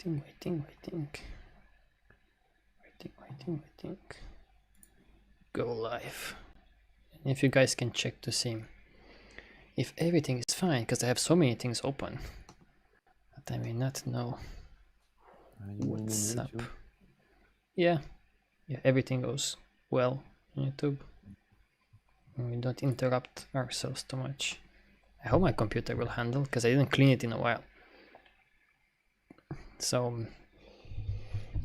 Waiting. Go live. And if you guys can check to see if everything is fine, because I have so many things open that I may not know what's up. Yeah, everything goes well on YouTube. And we don't interrupt ourselves too much. I hope my computer will handle, because I didn't clean it in a while. So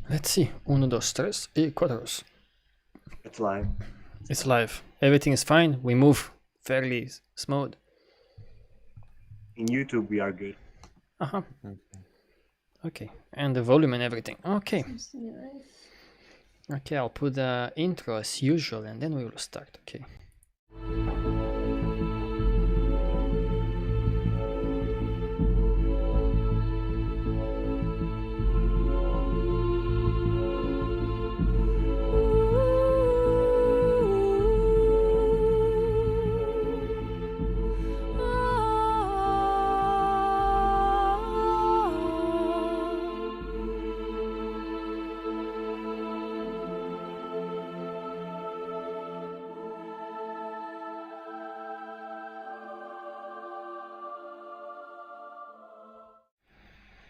let's see. 1, 2, 3, 4. It's live. It's live. Everything is fine. We move fairly smooth. In YouTube, we are good. Okay. And the volume and everything. Okay. Okay, I'll put the intro as usual, and then we will start. Okay.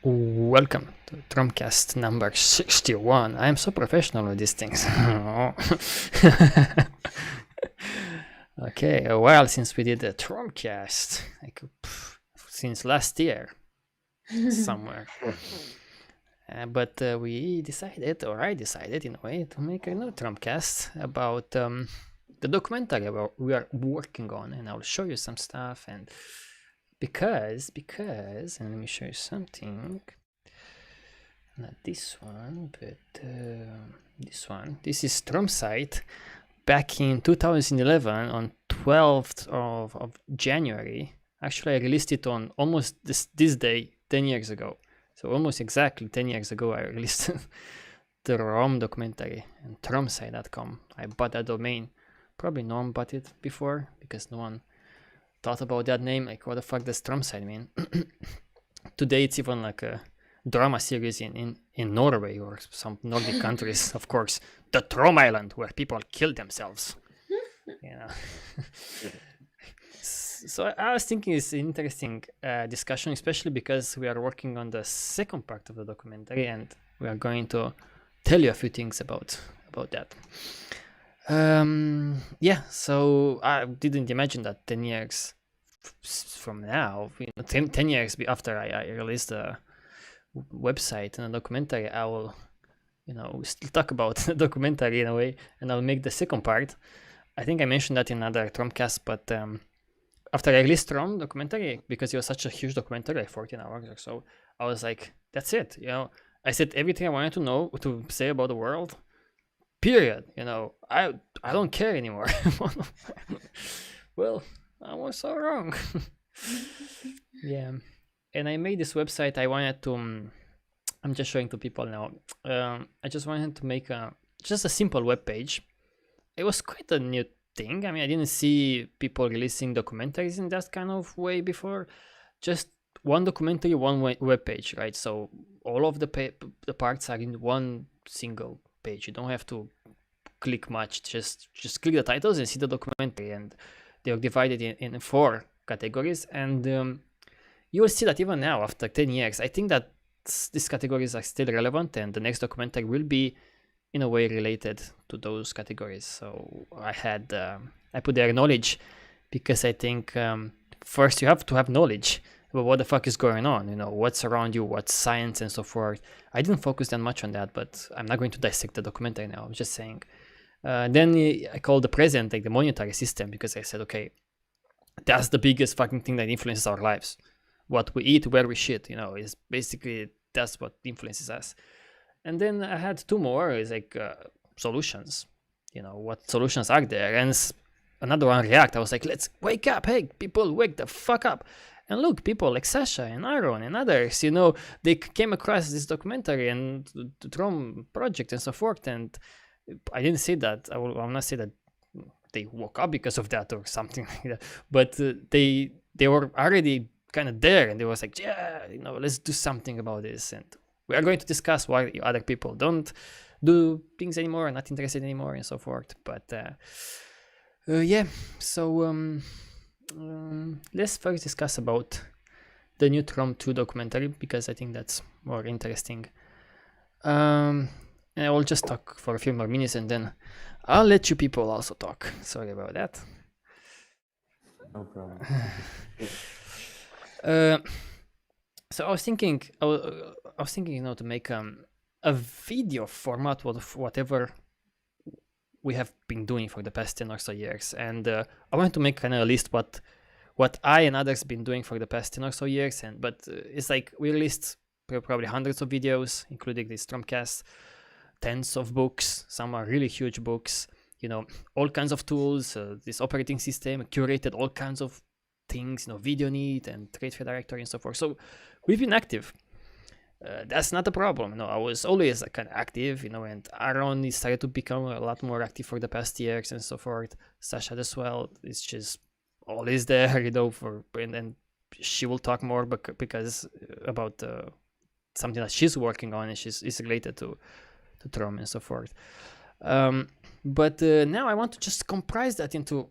Welcome to TROM-Cast number 61. I am so professional with these things. Okay, a while since we did the TROM-Cast, like since last year somewhere. But we decided, or I decided in a way, to make a new TROM-Cast about the documentary we are working on, and I'll show you some stuff. And because, and let me show you something. Not this one, but this one. This is TROM site back in 2011 on 12th of January. Actually, I released it on almost this day 10 years ago. So almost exactly 10 years ago, I released the ROM documentary and tromsite.com. I bought that domain. Probably no one bought it before because no one thought about that name. Like, what the fuck does TROM-Site mean? Today it's even like a drama series in Norway or some Nordic countries, of course. The TROM Island, where people kill themselves. You know. So I was thinking it's an interesting discussion, especially because we are working on the second part of the documentary, and we are going to tell you a few things about that. Yeah, so I didn't imagine that 10 years from now, 10 years after I released the website and the documentary, I will, still talk about the documentary in a way, and I'll make the second part. I think I mentioned that in another TROM-Cast, but after I released TROM documentary, because it was such a huge documentary, like 14 hours or so, I was like, that's it. I said everything I wanted to say about the world. Period. I don't care anymore. Well, I was so wrong. Yeah. And I made this website. I wanted to, I'm just showing to people now. I just wanted to make just a simple web page. It was quite a new thing. I mean, I didn't see people releasing documentaries in that kind of way before. Just one documentary, one web page, right? So all of the parts are in one single page. You don't have to click much. Just click the titles and see the documentary, and they are divided in 4 categories. And you will see that even now, after 10 years, I think that these categories are still relevant, and the next documentary will be in a way related to those categories. So I put there knowledge, because I think first you have to have knowledge about what the fuck is going on, what's around you, what's science and so forth. I didn't focus that much on that, but I'm not going to dissect the documentary now. I'm just saying. Then I call the present like the monetary system, because I said, okay, that's the biggest fucking thing that influences our lives. What we eat, where we shit, is basically, that's what influences us. And then I had 2 more, is like solutions, what solutions are there. And another one, React. I was like, let's wake up. Hey, people, wake the fuck up. And look, people like Sasha and Aaron and others, they came across this documentary and the TROM project and so forth. And I didn't say that. I will not say that they woke up because of that or something like that. But they were already kind of there, and they was like, yeah, let's do something about this. And We are going to discuss why other people don't do things anymore, not interested anymore, and so forth. But yeah, so let's first discuss about the new TROM II documentary, because I think that's more interesting. And I will just talk for a few more minutes, and then I'll let you people also talk. Sorry about that. No problem. So I was thinking, to make a video format of whatever we have been doing for the past 10 or so years, and I wanted to make kind of a list what I and others been doing for the past 10 or so years, but it's like we released probably hundreds of videos, including this TROM-Cast, tens of books, some are really huge books, all kinds of tools, this operating system, curated all kinds of things, video need and trade fair directory and so forth. So we've been active. That's not a problem. I was always kind of active, and Aaron started to become a lot more active for the past years and so forth. Sasha as well. It's just always there, and she will talk more because about something that she's working on, and is related to TROM and so forth. But now I want to just comprise that into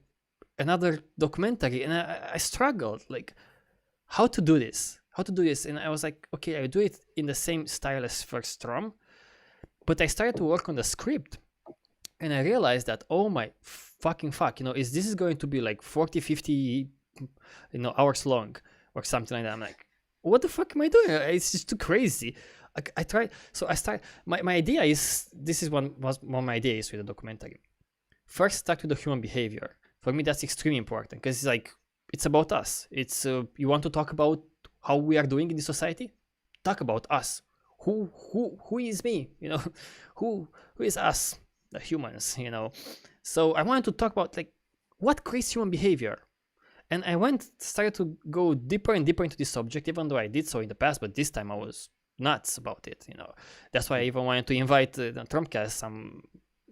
another documentary, and I struggled like how to do this, and I was like, okay, I do it in the same style as first TROM, but I started to work on the script, and I realized that, oh my fucking fuck, this is going to be like 40-50 hours long or something like that. I'm like, what the fuck am I doing? It's just too crazy. I tried, so I started, my idea is, this is one of my ideas with the documentary. First, start with the human behavior. For me, that's extremely important, because it's about us. It's you want to talk about how we are doing in the society? Talk about us. Who is me? Who is us, the humans? So I wanted to talk about like what creates human behavior, and I started to go deeper and deeper into this subject, even though I did so in the past, but this time I was nuts about it. That's why I even wanted to invite the TROM-Cast some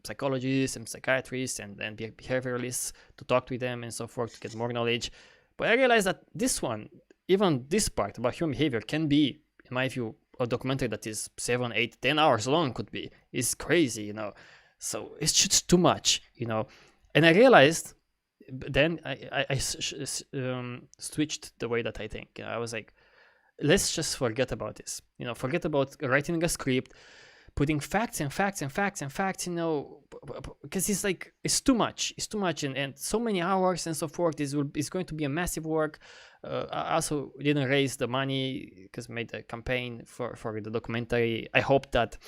psychologists and psychiatrists and behavioralists to talk to them and so forth, to get more knowledge. But I realized that this one, even this part about human behavior, can be, in my view, a documentary that is 7, 8, 10 hours long. Could be. It's crazy, so it's just too much, and I realized then I switched the way that I think. I was like, let's just forget about this, forget about writing a script, putting facts and facts and facts and facts, because it's too much, and so many hours and so forth. Is going to be a massive work. I also didn't raise the money because I made a campaign for the documentary. I hope that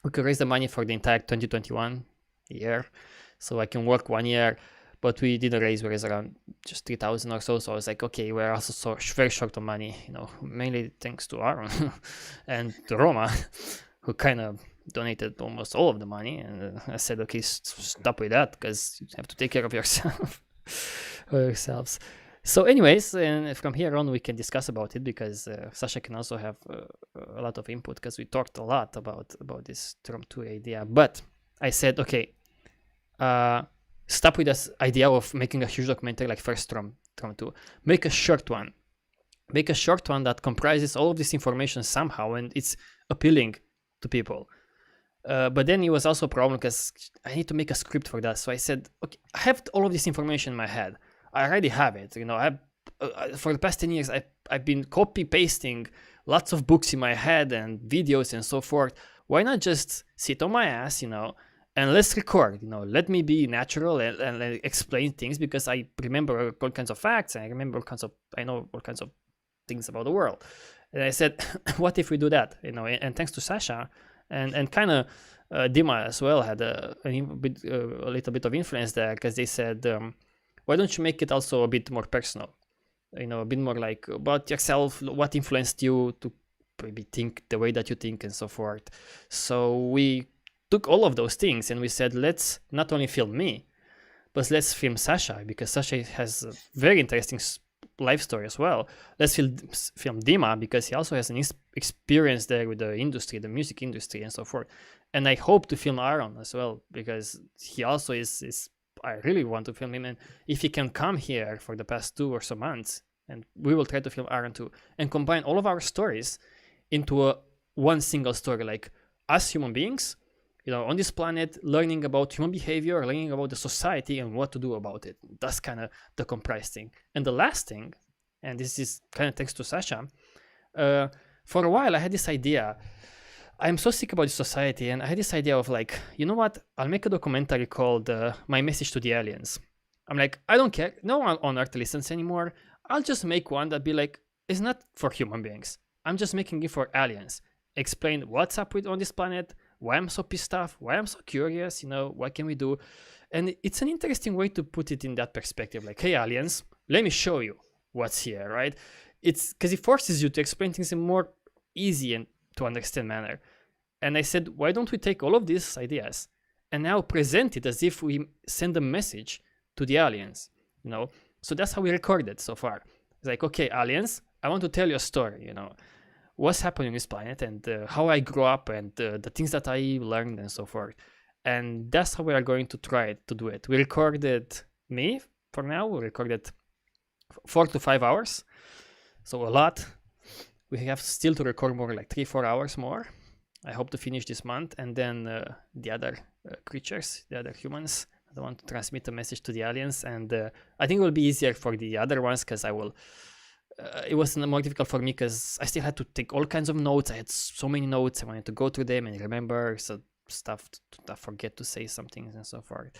we could raise the money for the entire 2021 year, so I can work 1 year. But we didn't raise. We raised around just 3,000 or so. So I was like, okay, we're also very short on money, mainly thanks to Aaron and to Roma, who kind of donated almost all of the money. And I said, okay, stop with that, because you have to take care of yourself or yourselves. So anyways, and from here on, we can discuss about it, because Sasha can also have a lot of input, because we talked a lot about this TROM II idea. But I said, okay, stop with this idea of making a huge documentary like first TROM II. Make a short one. Make a short one that comprises all of this information somehow, and it's appealing to people. But then it was also a problem, because I need to make a script for that. So I said, okay, I have all of this information in my head. I already have it. For the past 10 years, I've been copy pasting lots of books in my head and videos and so forth. Why not just sit on my ass, and let's record, let me be natural and explain things, because I remember all kinds of facts, and I know all kinds of things about the world. And I said, what if we do that? And thanks to Sasha and kind of Dima as well had a little bit of influence there, because they said, why don't you make it also a bit more personal? A bit more like about yourself, what influenced you to maybe think the way that you think and so forth. So we took all of those things and we said, let's not only film me, but let's film Sasha, because Sasha has a very interesting life story as well. Let's film Dima, because he also has an experience there with the industry, the music industry and so forth. And I hope to film Aaron as well, because he also is I really want to film him, and if he can come here for the past 2 or so months, and we will try to film Aaron too, and combine all of our stories into a one single story, like us human beings, on this planet, learning about human behavior, learning about the society and what to do about it. That's kind of the comprised thing. And the last thing, and this is kind of thanks to Sasha, for a while I had this idea. I'm so sick about this society, and I had this idea of like, you know what? I'll make a documentary called My Message to the Aliens. I'm like, I don't care. No one on Earth listens anymore. I'll just make one that be like, it's not for human beings. I'm just making it for aliens. Explain what's up with on this planet, why I'm so pissed off, why I'm so curious, what can we do? And it's an interesting way to put it in that perspective. Like, hey, aliens, let me show you what's here, right? It's because it forces you to explain things in more easy and to understand manner. And I said, why don't we take all of these ideas and now present it as if we send a message to the aliens, So that's how we recorded so far. It's like, okay, aliens, I want to tell you a story, what's happening on this planet and how I grew up and the things that I learned and so forth. And that's how we are going to try to do it. We recorded me for now. We recorded 4 to 5 hours. So a lot. We have still to record more, like 3-4 hours more. I hope to finish this month. And then the other creatures, the other humans, I want to transmit a message to the aliens. And I think it will be easier for the other ones because I will... it was more difficult for me because I still had to take all kinds of notes. I had so many notes. I wanted to go through them and remember stuff to forget to say some things and so forth.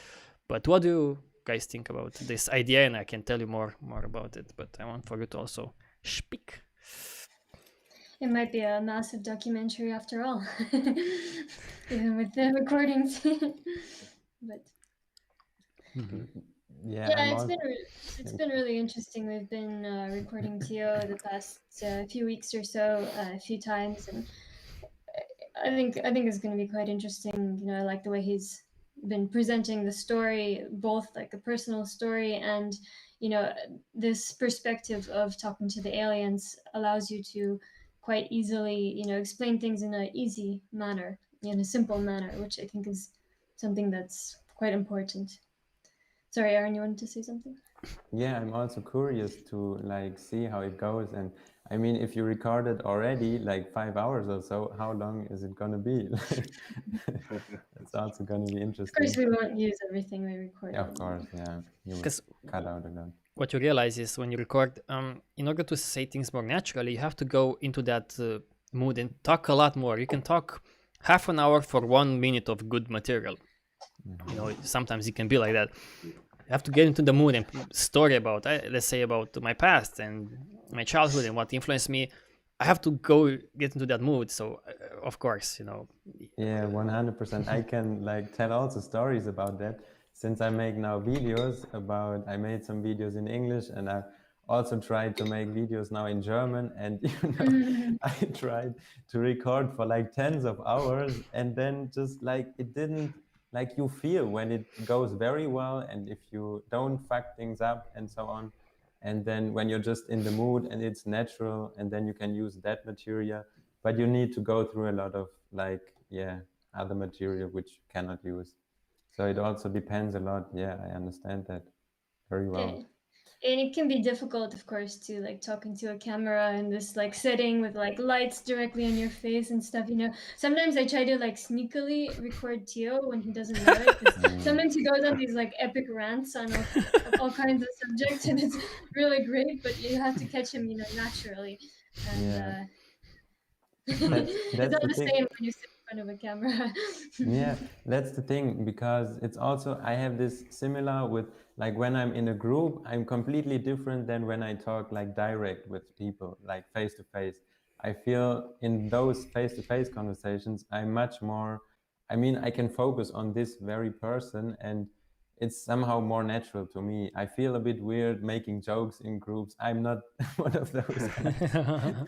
But what do you guys think about this idea? And I can tell you more about it, but I want for you to also speak. It might be a massive documentary after all, even with the recordings. But yeah, it's been really interesting. We've been recording Tio the past few weeks or so, a few times, and I think it's going to be quite interesting. I like the way he's been presenting the story, both like a personal story and this perspective of talking to the aliens allows you to quite easily explain things in an easy manner, in a simple manner, which I think is something that's quite important. Sorry, Aaron, you wanted to say something? Yeah, I'm also curious to like see how it goes. And I mean, if you recorded already like 5 hours or so, how long is it gonna be? It's also gonna be interesting. Of course, we won't use everything we record. Yeah, of course, yeah. You cut out a lot. What you realize is when you record, in order to say things more naturally, you have to go into that mood and talk a lot more. You can talk half an hour for 1 minute of good material. Sometimes it can be like that. You have to get into the mood and story about, let's say, about my past and my childhood and what influenced me. I have to go get into that mood. So, of course, Yeah, 100%. I can like tell also stories about that. Since I make now videos I made some videos in English and I also tried to make videos now in German. And, I tried to record for like tens of hours and then just like it didn't, like you feel when it goes very well and if you don't fuck things up and so on. And then when you're just in the mood and it's natural and then you can use that material, but you need to go through a lot of like, other material which you cannot use. So it also depends a lot. Yeah, I understand that very well. And it can be difficult, of course, to like talk into a camera in this like setting with like lights directly on your face and stuff. Sometimes I try to like sneakily record Tio when he doesn't know it. 'Cause sometimes he goes on these like epic rants on all kinds of subjects, and it's really great. But you have to catch him, naturally. And it's not the same when you sit in front of a camera. Yeah, that's the thing, because it's also, I have this similar with like when I'm in a group, I'm completely different than when I talk like direct with people, like face to face. I feel in those face to face conversations, I'm much more, I mean, I can focus on this very person and it's somehow more natural to me. I feel a bit weird making jokes in groups. I'm not one of those guys.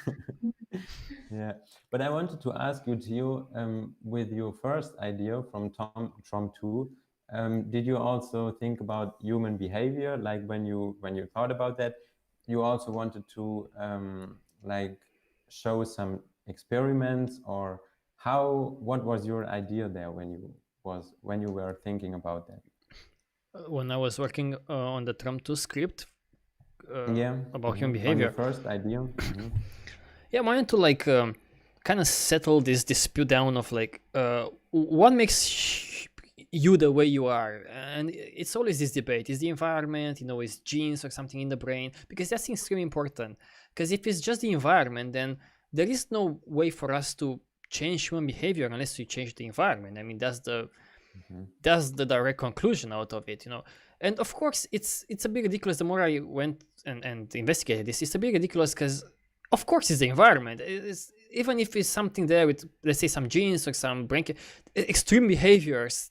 Yeah, but I wanted to ask you, Gio, with your first idea from TROM II, did you also think about human behavior? Like when you thought about that, you also wanted to like show some experiments, or what was your idea there when you were thinking about that? When I was working on the TROM II script about human on behavior. your first idea. Yeah, I wanted to like kind of settle this dispute down of like what makes you the way you are, and it's always this debate: is the environment, is genes or something in the brain? Because that's extremely important, because if it's just the environment, then there is no way for us to change human behavior unless we change the environment. I mean, that's the direct conclusion out of it. And of course it's a bit ridiculous. The more I went and investigated this, it's a bit ridiculous because of course it's the environment. It's, even if it's something there with, let's say, some genes or some brain extreme behaviors,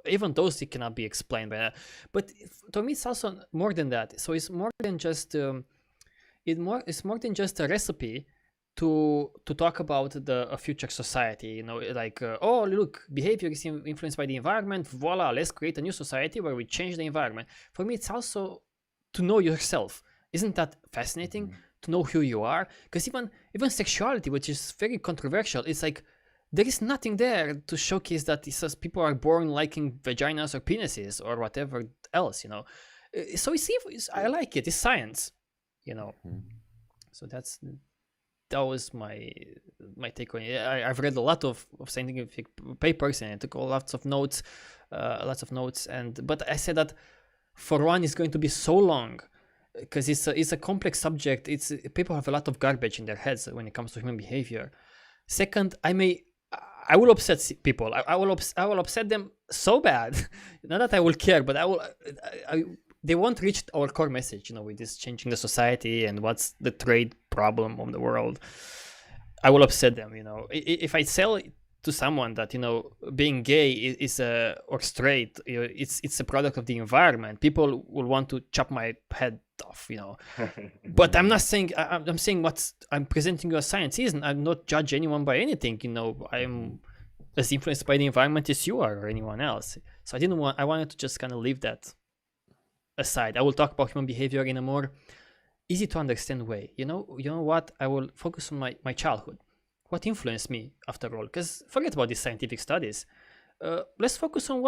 even those, it cannot be explained by that. But to me it's also more than that. So it's more than just it's more than just a recipe to talk about a future society, like oh look, behavior is influenced by the environment, voila, let's create a new society where we change the environment. For me it's also to know yourself. Isn't that fascinating? To know who you are? Because even sexuality, which is very controversial, it's like there is nothing there to showcase that it says people are born liking vaginas or penises or whatever else. So I like it. It's science, so that was my take on it. I've read a lot of scientific papers and I took lots of notes, but I said that for one, it's going to be so long because it's a complex subject. People have a lot of garbage in their heads when it comes to human behavior. Second, I will upset people. I will upset them so bad. Not that I will care, but they won't reach our core message, with this changing the society and what's the trade problem of the world. I will upset them, If I sell to someone that, being gay is or straight, it's a product of the environment, people will want to chop my head off, But I'm not saying, I'm saying I'm presenting you as science isn't. I'm not judge anyone by anything, I'm as influenced by the environment as you are or anyone else. So I wanted to just kind of leave that aside. I will talk about human behavior in a more easy to understand way. You know what? I will focus on my childhood. What influenced me after all? Because forget about these scientific studies. Let's focus on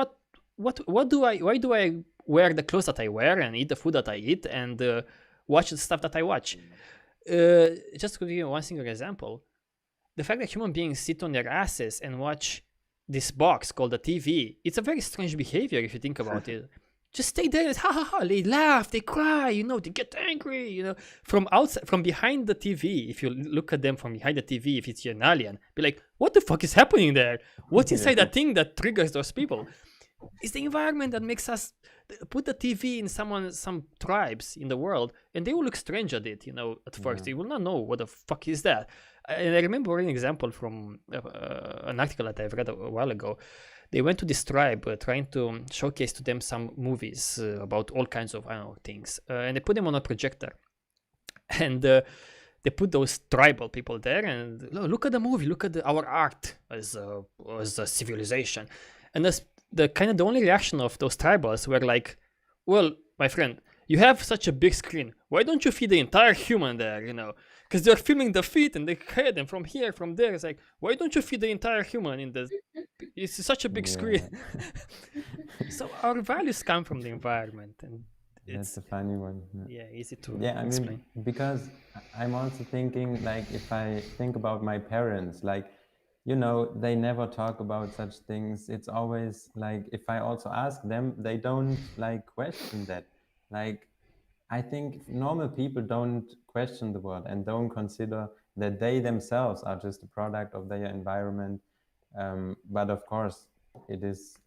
why do I wear the clothes that I wear and eat the food that I eat and watch the stuff that I watch. Just to give you one single example, the fact that human beings sit on their asses and watch this box called a TV, it's a very strange behavior if you think about it. Just stay there and ha ha ha. They laugh, they cry, they get angry, From outside, from behind the TV, if you look at them from behind the TV, if it's an alien, be like, what the fuck is happening there? What's inside that thing that triggers those people? It's the environment that makes us put the TV in some tribes in the world, and they will look strange at it, at first. They will not know what the fuck is that. And I remember an example from an article that I've read a while ago. They went to this tribe trying to showcase to them some movies about all kinds of things, and they put them on a projector, and they put those tribal people there and look at the movie, look at our art as a civilization. And the only reaction of those tribals were like, well, my friend, you have such a big screen, why don't you feed the entire human there, because they're filming the feet and the head and from here, from there. It's like, why don't you feed the entire human it's such a big screen. So our values come from the environment, and that's a funny one. Easy to explain. Because I'm also thinking, like, if I think about my parents, like, they never talk about such things. It's always like, if I also ask them, they don't like question that. Like, I think normal people don't question the world and don't consider that they themselves are just a product of their environment. But of course, it is,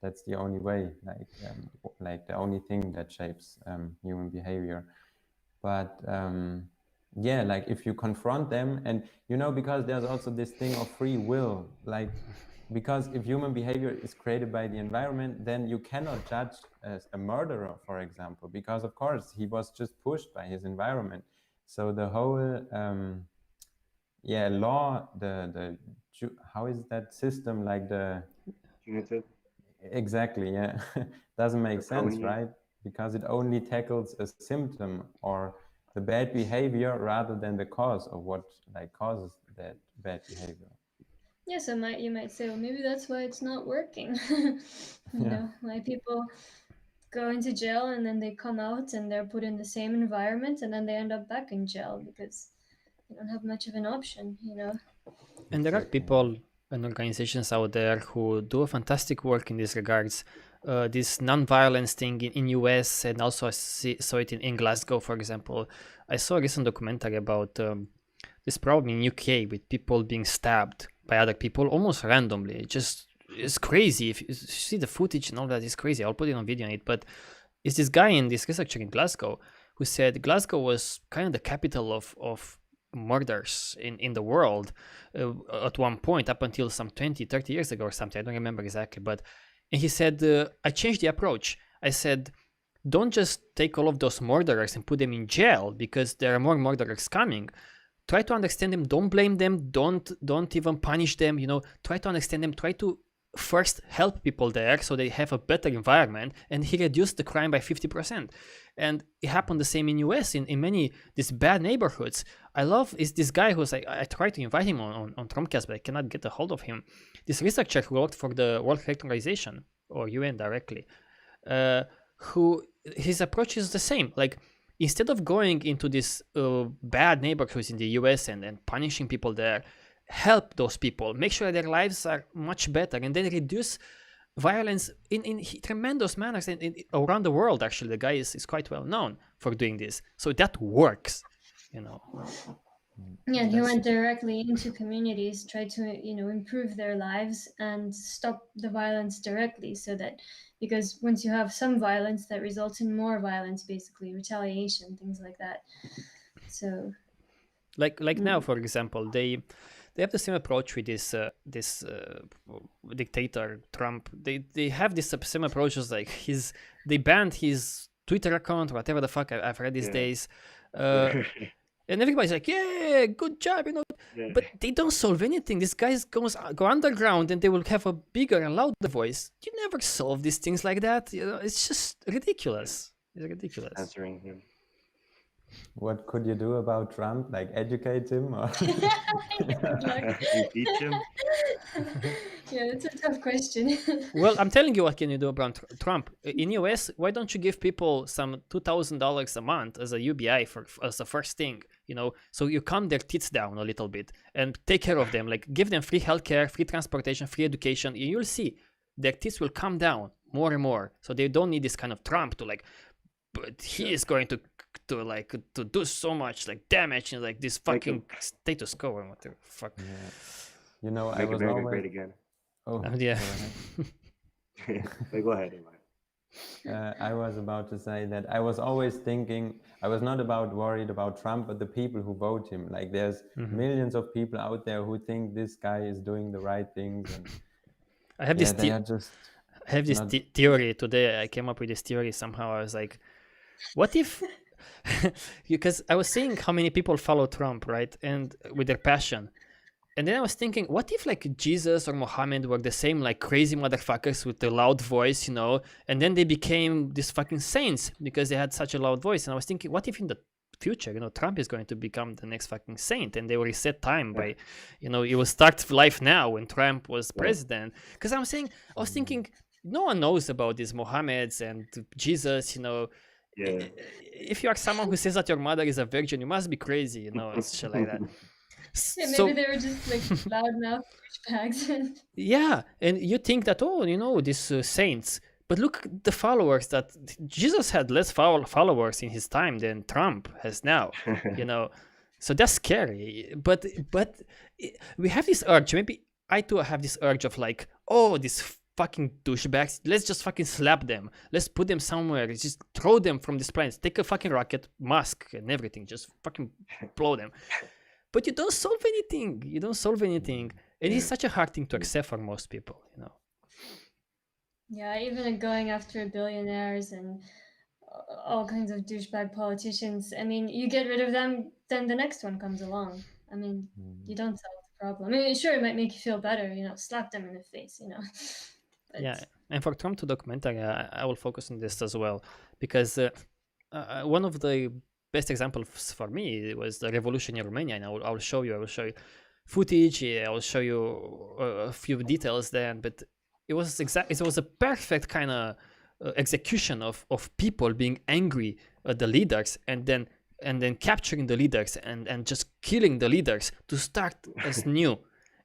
that's the only way, like the only thing that shapes human behavior. But like if you confront them and, because there's also this thing of free will, like, because if human behavior is created by the environment, then you cannot judge as a murderer, for example, because of course he was just pushed by his environment. So the whole law, the how is that system, like the Punitive. Exactly, doesn't make sense, right? Because it only tackles a symptom or the bad behavior rather than the cause of what causes that bad behavior. Yeah, so you might say, well, maybe that's why it's not working. Why people go into jail and then they come out and they're put in the same environment and then they end up back in jail because they don't have much of an option, And there are Exactly. people and organizations out there who do a fantastic work in these regards. This non-violence thing in US, and also saw it in Glasgow, for example. I saw a recent documentary about this problem in UK with people being stabbed by other people almost randomly. It's crazy. If you see the footage and all that, it's crazy. I'll put it on video on it. But it's this guy this researcher in Glasgow who said Glasgow was kind of the capital of murders in the world at one point, up until some 20-30 years ago or something. I don't remember exactly, but and he said I changed the approach. I said, don't just take all of those murderers and put them in jail because there are more murderers coming. Try to understand them. Don't blame them. Don't even punish them. Try to understand them. Try to first help people there so they have a better environment. And he reduced the crime by 50%. And it happened the same in US in many these bad neighborhoods. I love is this guy who's like, I tried to invite him on TROM-Cast, but I cannot get a hold of him. This researcher who worked for the World Health Organization or UN directly, who his approach is the same. Like, instead of going into these bad neighborhoods in the US and punishing people there, help those people, make sure their lives are much better, and then reduce violence in tremendous manners around the world. Actually, the guy is quite well known for doing this. So that works, Yeah, he went directly into communities, tried to, improve their lives and stop the violence directly, so that, because once you have some violence, that results in more violence, basically retaliation, things like that. So like now, for example, they have the same approach with this dictator Trump. They have this same approach as like they banned his Twitter account, whatever the fuck I've read these days. And everybody's like, yeah, good job, But they don't solve anything. These guys go underground and they will have a bigger and louder voice. You never solve these things like that. It's just ridiculous. It's ridiculous. Answering him. What could you do about Trump? Like educate him or Impeach him? Yeah, that's a tough question. Well, I'm telling you, what can you do about Trump? In US, why don't you give people some $2,000 a month as a UBI as the first thing, so you calm their tits down a little bit and take care of them, like give them free healthcare, free transportation, free education, and you'll see their tits will calm down more and more. So they don't need this kind of Trump to but he is going to do so much damage and this fucking status quo and what the fuck. Yeah. I Make was America always great again. Oh Yeah. Go ahead, Imai. I was about to say that I was always thinking, I was not worried about Trump, but the people who vote him. Like there's millions of people out there who think this guy is doing the right things. And I have this theory today. I came up with this theory somehow. I was like, what if, because I was seeing how many people follow Trump, right? And with their passion. And then I was thinking, what if Jesus or Muhammad were the same crazy motherfuckers with the loud voice, and then they became these fucking saints because they had such a loud voice. And I was thinking, what if in the future, Trump is going to become the next fucking saint, and they will reset time by, it will start life now when Trump was president. Because I was thinking, no one knows about these Mohammeds and Jesus, Yeah. If you are someone who says that your mother is a virgin, you must be crazy, it's shit like that. Yeah, maybe they were just loudmouth douchebags. Yeah, and you think that, these saints, but look the followers that Jesus had less followers in his time than Trump has now, so that's scary. But we have this urge, maybe I too have this urge of these fucking douchebags, let's just fucking slap them, let's put them somewhere, just throw them from this planet, take a fucking rocket, mask and everything, just fucking blow them. But you don't solve anything, and it's such a hard thing to accept for most people, Yeah, even going after billionaires and all kinds of douchebag politicians, I mean, you get rid of them, then the next one comes along. I mean, you don't solve the problem. I mean, sure, it might make you feel better, slap them in the face, But... Yeah, and for Trump to documentary, I will focus on this as well, because one of the best examples for me was the revolution in Romania, and I will show you footage. I will show you a few details then, but it was a perfect kind of execution of people being angry at the leaders, and then capturing the leaders and just killing the leaders to start as new.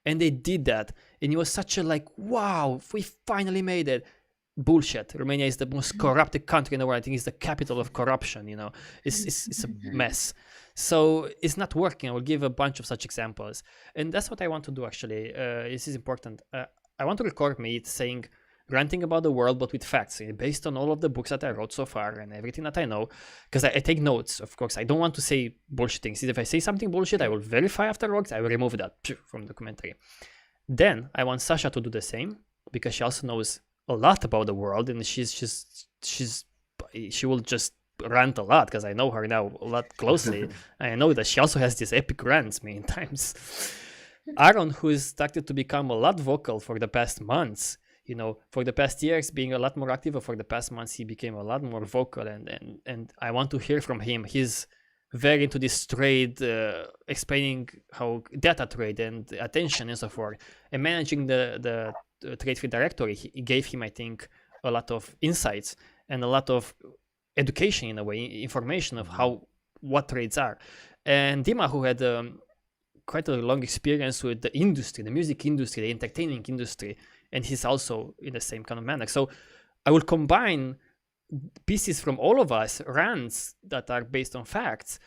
And they did that, and it was such a like, wow, we finally made it. Bullshit. Romania is the most corrupted country in the world. I think it's the capital of corruption, you know. It's a mess. So it's not working. I will give a bunch of such examples. And that's what I want to do, actually. This is important. I want to record me saying, ranting about the world, but with facts, based on all of the books that I wrote so far and everything that I know, because I take notes, of course. I don't want to say bullshit things. If I say something bullshit, I will verify afterwards. I will remove that from the commentary. Then I want Sasha to do the same, because she also knows a lot about the world, and she will just rant a lot, because I know her now a lot closely. I know that she also has these epic rants many times. Aaron, who is started to become a lot vocal for the past months, you know, for the past years being a lot more active, but for the past months he became a lot more vocal, and I want to hear from him. He's very into this trade, explaining how data trade and attention and so forth, and managing the trade free directory. He gave him, I think, a lot of insights and a lot of education, in a way, information of what trades are. And Dima, who had quite a long experience with the industry, the music industry, the entertaining industry, and he's also in the same kind of manner. So I will combine pieces from all of us, rants that are based on facts,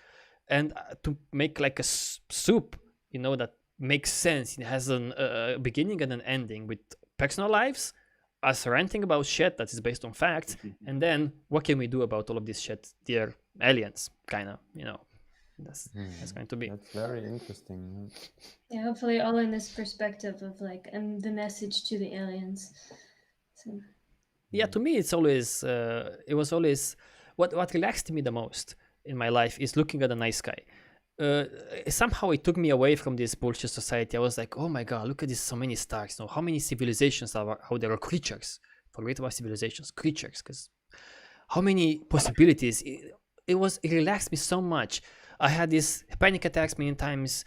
and to make like a soup, you know, that makes sense. It has a beginning and an ending, with personal lives, us ranting about shit that is based on facts, and then what can we do about all of this shit, dear aliens, kind of, you know. That's going to be. That's very interesting. Yeah, hopefully all in this perspective of like, and the message to the aliens. So. Yeah, to me, it's always it was always what relaxed me the most in my life is looking at the night sky. Somehow it took me away from this bullshit society. I was like, oh my god, look at this, so many stars. You know, how many civilizations are how there are creatures. Forget about civilizations, creatures, because how many possibilities. It relaxed me so much. I had these panic attacks many times,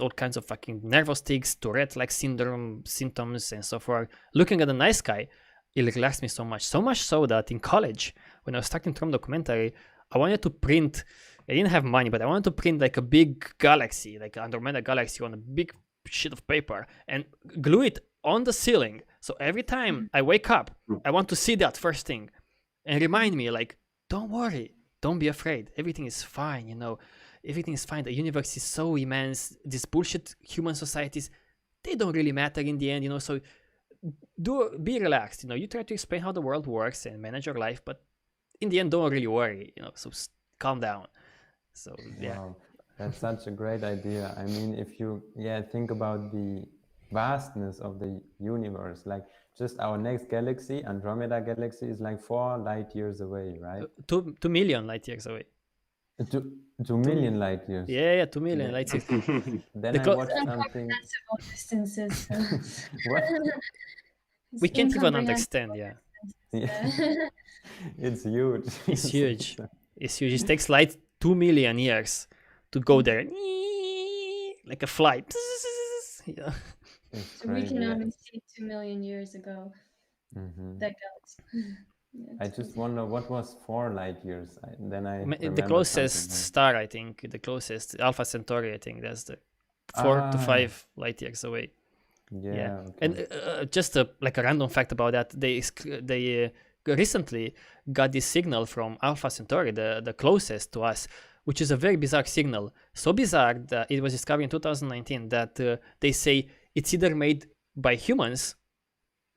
all kinds of fucking nervous tics, Tourette-like syndrome symptoms, and so forth. Looking at the night sky, it relaxed me so much so that in college, when I was starting TROM documentary, I wanted to print. I didn't have money, but I wanted to print like a big galaxy, like Andromeda galaxy, on a big sheet of paper and glue it on the ceiling. So every time I wake up, I want to see that first thing and remind me, like, don't worry, don't be afraid. Everything is fine, you know. Everything is fine. The universe is so immense. These bullshit human societies, they don't really matter in the end, you know. So be relaxed, you know. You try to explain how the world works and manage your life, but in the end, don't really worry, you know. So calm down. So yeah. Wow, that's such a great idea. I mean, if you think about the vastness of the universe, like just our next galaxy, Andromeda galaxy, is like 4 light years away, right? 2 million light years away. 2 million light years. Yeah, 2 million light years. Then I watched something. Distances. What? We can't even understand. Yeah. It's huge. It's huge. It's huge. It takes light 2 million years to go there, like a flight. Yeah. So we can only see 2 million years ago. That galaxy. Yeah, I just wonder what was 4 light years. The closest star, I think, the closest Alpha Centauri. I think that's the 4 to 5 light years away. Yeah. Okay. And just like a random fact about that, they recently got this signal from Alpha Centauri, the closest to us, which is a very bizarre signal. So bizarre that it was discovered in 2019 that they say it's either made by humans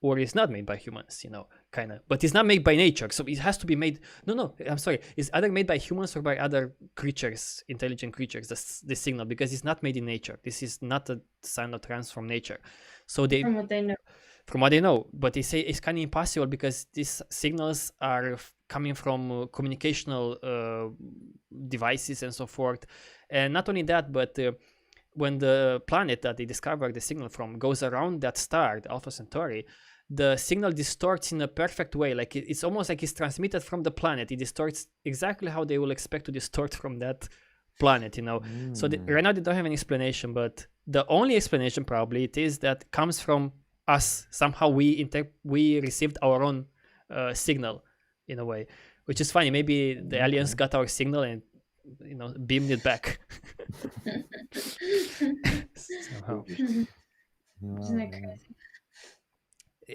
or it's not made by humans, you know, kind of. But it's not made by nature, so it has to be made. No, I'm sorry. It's either made by humans or by other creatures, intelligent creatures. This signal, because it's not made in nature. This is not a sign of trans from nature. So from what they know. From what they know, but they say it's kind of impossible because these signals are coming from communicational devices and so forth. And not only that, but when the planet that they discovered the signal from goes around that star, the Alpha Centauri, the signal distorts in a perfect way. Like it's almost like it's transmitted from the planet. It distorts exactly how they will expect to distort from that planet, you know. So right now they don't have an explanation, but the only explanation probably it is that comes from us. Somehow we received our own signal in a way, which is funny. Maybe the aliens got our signal and, you know, beamed it back. Somehow. Isn't that yeah. crazy?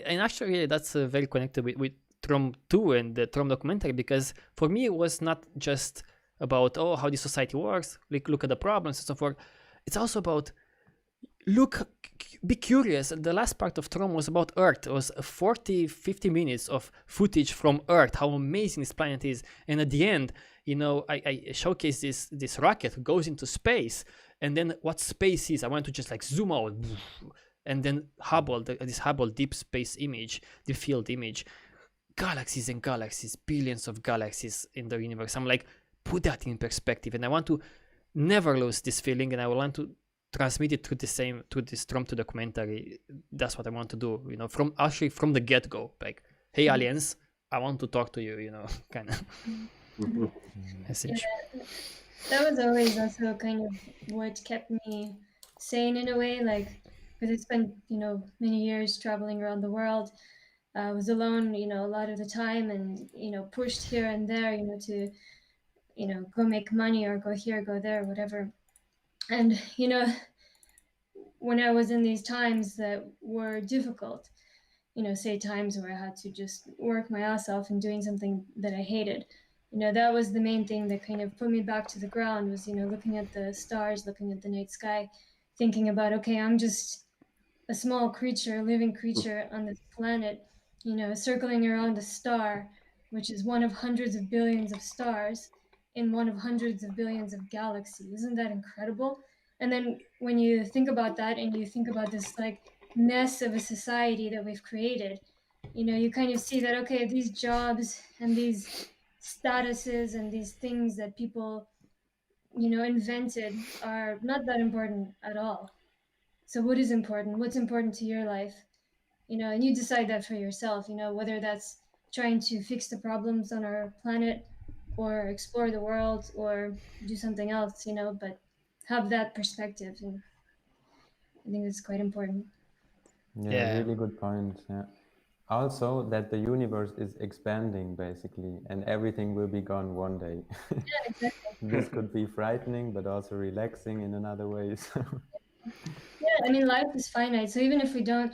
And actually that's very connected with TROM II and the TROM documentary, because for me it was not just about how the society works, like look at the problems and so forth. It's also about be curious. The last part of TROM was about Earth. It was 40-50 minutes of footage from Earth, how amazing this planet is. And at the end, I showcase this rocket who goes into space, and then what space is. I want to just like zoom out, and then Hubble, this Hubble deep space image, the field image, galaxies and galaxies, billions of galaxies in the universe. I'm like, put that in perspective, and I want to never lose this feeling, and I want to transmit it to this TROM II documentary. That's what I want to do, from the get-go, like, hey aliens, I want to talk to you, kind of message. Yeah, that was always also kind of what kept me sane in a way, like, because I spent, many years traveling around the world. I was alone, a lot of the time, and, pushed here and there, to, go make money or go here, go there, whatever. And, when I was in these times that were difficult, say times where I had to just work my ass off and doing something that I hated, that was the main thing that kind of put me back to the ground, was, looking at the stars, looking at the night sky, thinking about, okay, I'm just a small creature, living creature on this planet, circling around a star, which is one of hundreds of billions of stars in one of hundreds of billions of galaxies. Isn't that incredible? And then when you think about that and you think about this like mess of a society that we've created, you kind of see that, okay, these jobs and these statuses and these things that people, invented are not that important at all. So what is important? What's important to your life? And you decide that for yourself, whether that's trying to fix the problems on our planet or explore the world or do something else, but have that perspective. And I think that's quite important. Yeah, really good point. Yeah. Also, that the universe is expanding basically, and everything will be gone one day. Yeah, exactly. This could be frightening, but also relaxing in another way. So. Yeah, I mean, life is finite. So even if we don't,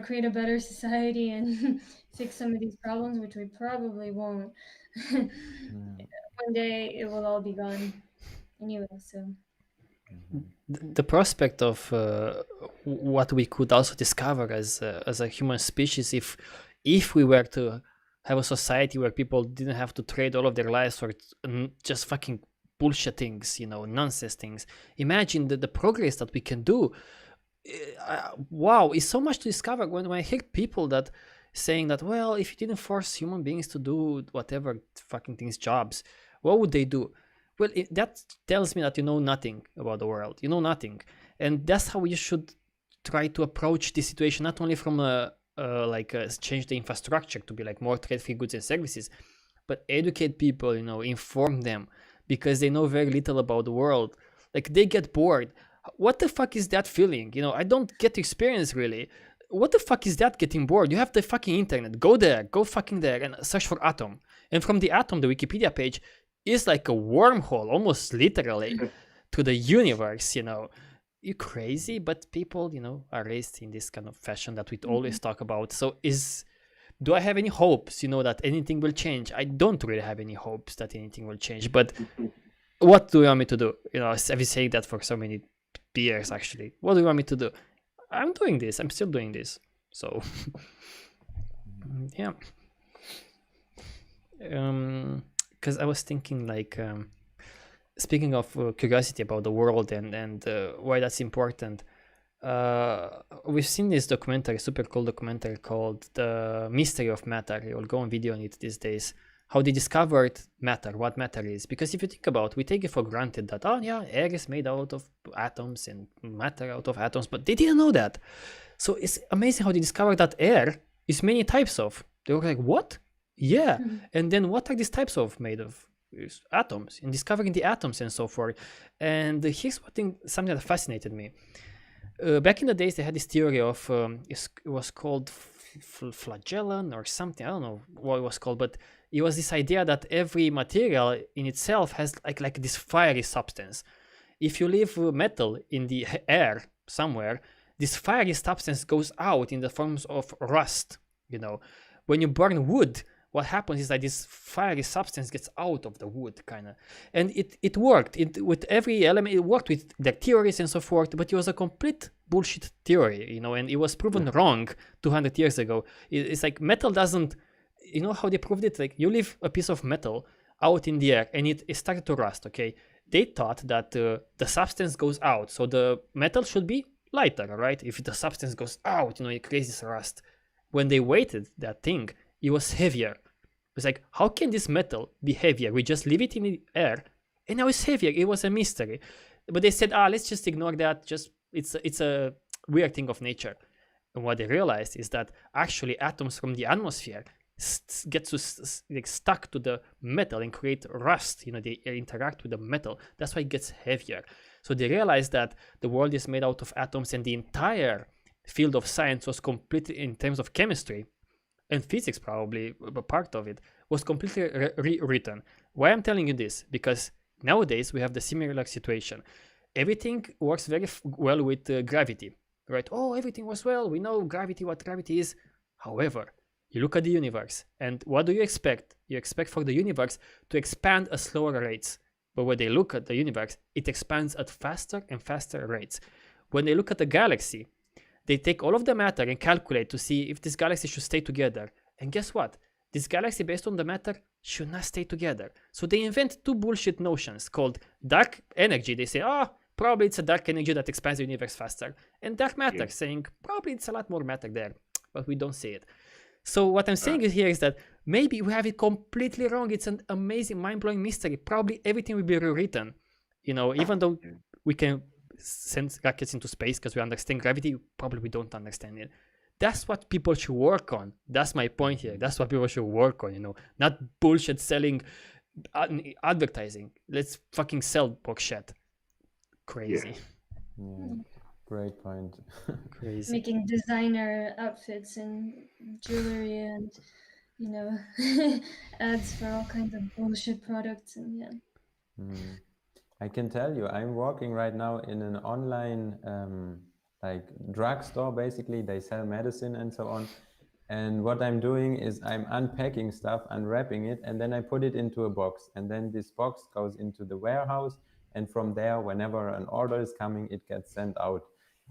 create a better society and fix some of these problems, which we probably won't, one day it will all be gone anyway. So The prospect of what we could also discover as a human species, if we were to have a society where people didn't have to trade all of their lives for just fucking bullshit things, nonsense things. Imagine the progress that we can do. Wow, it's so much to discover. When I hear people that saying that, well, if you didn't force human beings to do whatever fucking things, jobs, what would they do? Well, that tells me that you know nothing about the world. You know nothing, and that's how you should try to approach this situation. Not only from change the infrastructure to be like more trade-free goods and services, but educate people. Inform them, because they know very little about the world. Like, they get bored. What the fuck is that feeling? I don't get to experience really. What the fuck is that, getting bored? You have the fucking internet. Go fucking there and search for Atom. And from the Atom, the Wikipedia page is like a wormhole, almost literally, to the universe. You crazy? But people, are raised in this kind of fashion that we always talk about. So do I have any hopes, that anything will change? I don't really have any hopes that anything will change. But what do you want me to do? I've been saying that for so many years, actually. What do you want me to do? I'm doing this. I'm still doing this. So, yeah. Because I was thinking, like, speaking of curiosity about the world and why that's important, we've seen this documentary, super cool documentary called The Mystery of Matter. You'll go on video on it these days. How they discovered matter, what matter is. Because if you think about it, we take it for granted that, air is made out of atoms and matter out of atoms, but they didn't know that. So it's amazing how they discovered that air is many types of. They were like, what? Yeah. And then what are these types of made of? Is atoms, and discovering the atoms and so forth. And here's something that fascinated me. Back in the days, they had this theory of, it was called flagellum or something. I don't know what it was called, but it was this idea that every material in itself has like this fiery substance. If you leave metal in the air somewhere, this fiery substance goes out in the forms of rust. When you burn wood, what happens is that this fiery substance gets out of the wood, kind of. And it worked. With every element, it worked with the theories and so forth, but it was a complete bullshit theory, and it was proven wrong 200 years ago. It's like metal doesn't, how they proved it? Like, you leave a piece of metal out in the air and it started to rust, okay? They thought that the substance goes out, so the metal should be lighter, right? If the substance goes out, it creates this rust. When they weighted that thing, it was heavier. It's like, how can this metal be heavier? We just leave it in the air, and now it's heavier. It was a mystery. But they said, let's just ignore that. It's a weird thing of nature. And what they realized is that actually atoms from the atmosphere get stuck to the metal and create rust. They interact with the metal. That's why it gets heavier. So they realized that the world is made out of atoms, and the entire field of science was completely, in terms of chemistry and physics, probably a part of it, was completely rewritten. Why I'm telling you this? Because nowadays we have the similar situation. Everything works very well with gravity, right? Oh, everything works well. We know gravity, what gravity is. However, you look at the universe, and what do you expect? You expect for the universe to expand at slower rates. But when they look at the universe, it expands at faster and faster rates. When they look at the galaxy, they take all of the matter and calculate to see if this galaxy should stay together. And guess what? This galaxy, based on the matter, should not stay together. So they invent two bullshit notions called dark energy. They say, probably it's a dark energy that expands the universe faster. And dark matter, saying probably it's a lot more matter there, but we don't see it. So what I'm saying here is that maybe we have it completely wrong. It's an amazing, mind-blowing mystery. Probably everything will be rewritten. Even though we can send rockets into space because we understand gravity, probably we don't understand it. That's what people should work on. That's my point here. That's what people should work on, not bullshit selling advertising. Let's fucking sell bullshit. Crazy. Yeah. Great point. Crazy. Making designer outfits and jewelry and ads for all kinds of bullshit products, and I can tell you, I'm working right now in an online like drugstore. Basically, they sell medicine and so on. And what I'm doing is I'm unpacking stuff, unwrapping it, and then I put it into a box. And then this box goes into the warehouse. And from there, whenever an order is coming, it gets sent out.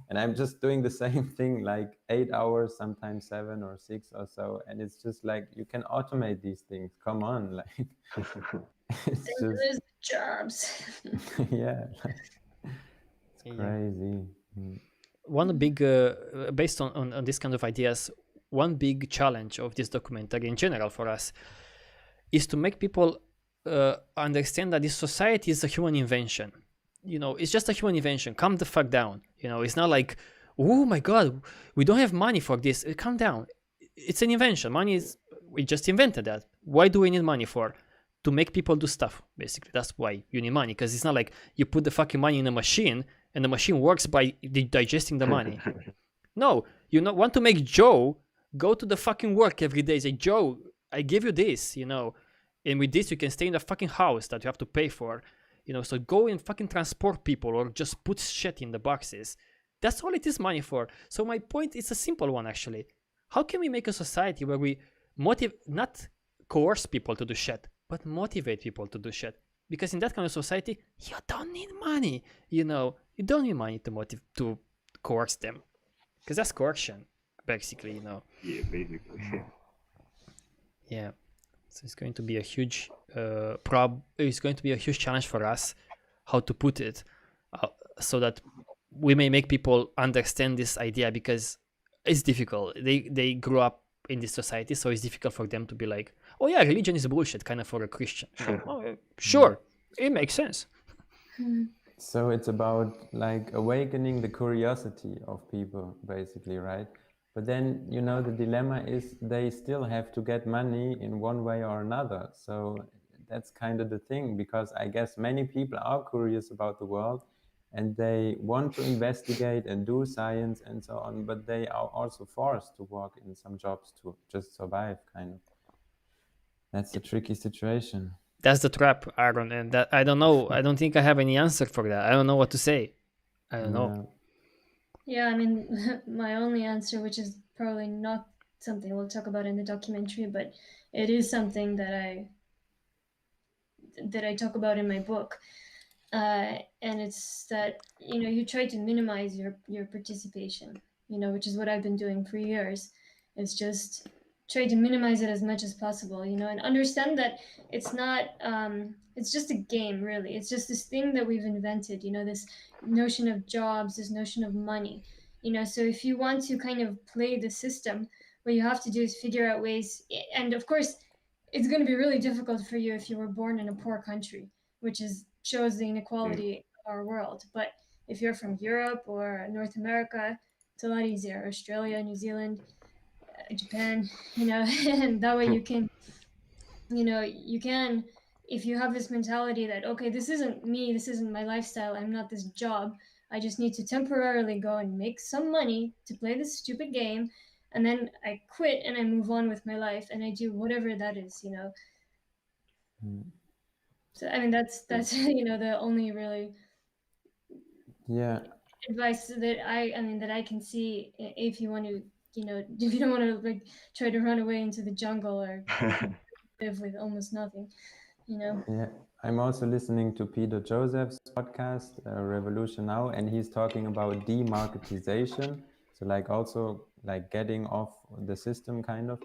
And I'm just doing the same thing, like 8 hours, sometimes 7 or 6 or so. And it's just like, you can automate these things. Come on. Like, it's just jobs. yeah. It's crazy. One big, based on this kind of ideas, one big challenge of this documentary in general for us is to make people understand that this society is a human invention. It's just a human invention. Calm the fuck down. It's not like, oh my God, we don't have money for this. Calm down. It's an invention. We just invented that. Why do we need money for? To make people do stuff, basically. That's why you need money, because it's not like you put the fucking money in a machine and the machine works by digesting the money. No, you want to make Joe go to the fucking work every day. Say, Joe, I give you this, and with this you can stay in the fucking house that you have to pay for. So go and fucking transport people or just put shit in the boxes. That's all it is money for. So my point is a simple one, actually. How can we make a society where we not coerce people to do shit, but motivate people to do shit? Because in that kind of society, you don't need money. You don't need money to coerce them, because that's coercion, basically. Yeah, basically. Yeah. So it's going to be a huge it's going to be a huge challenge for us, how to put it, so that we may make people understand this idea, because it's difficult. They grew up in this society, so it's difficult for them to be like, oh yeah, religion is bullshit, kind of for a Christian. Sure, it makes sense. So it's about like awakening the curiosity of people, basically, right? But then, the dilemma is they still have to get money in one way or another. So that's kind of the thing, because I guess many people are curious about the world and they want to investigate and do science and so on, but they are also forced to work in some jobs to just survive, kind of. That's a tricky situation. That's the trap, Aaron, and that I don't know. I don't think I have any answer for that. I don't know what to say. I don't know. Yeah, I mean, my only answer, which is probably not something we'll talk about in the documentary, but it is something that I talk about in my book, and it's that you try to minimize your participation, which is what I've been doing for years. It's just try to minimize it as much as possible, and understand that it's not it's just a game, really. It's just this thing that we've invented, this notion of jobs, this notion of money. So if you want to kind of play the system, what you have to do is figure out ways, and of course it's going to be really difficult for you if you were born in a poor country, which shows the inequality of our world. But if you're from Europe or North America, it's a lot easier. Australia, New Zealand, Japan, and that way you can, if you have this mentality that, okay, this isn't me, this isn't my lifestyle, I'm not this job, I just need to temporarily go and make some money to play this stupid game, and then I quit and I move on with my life and I do whatever that is. So I mean that's the only really Yeah, advice that I can see, if you want to, if you don't want to like try to run away into the jungle or live with almost nothing. yeah. I'm also listening to Peter Joseph's podcast, Revolution Now, and he's talking about demarketization. So like also like getting off the system kind of.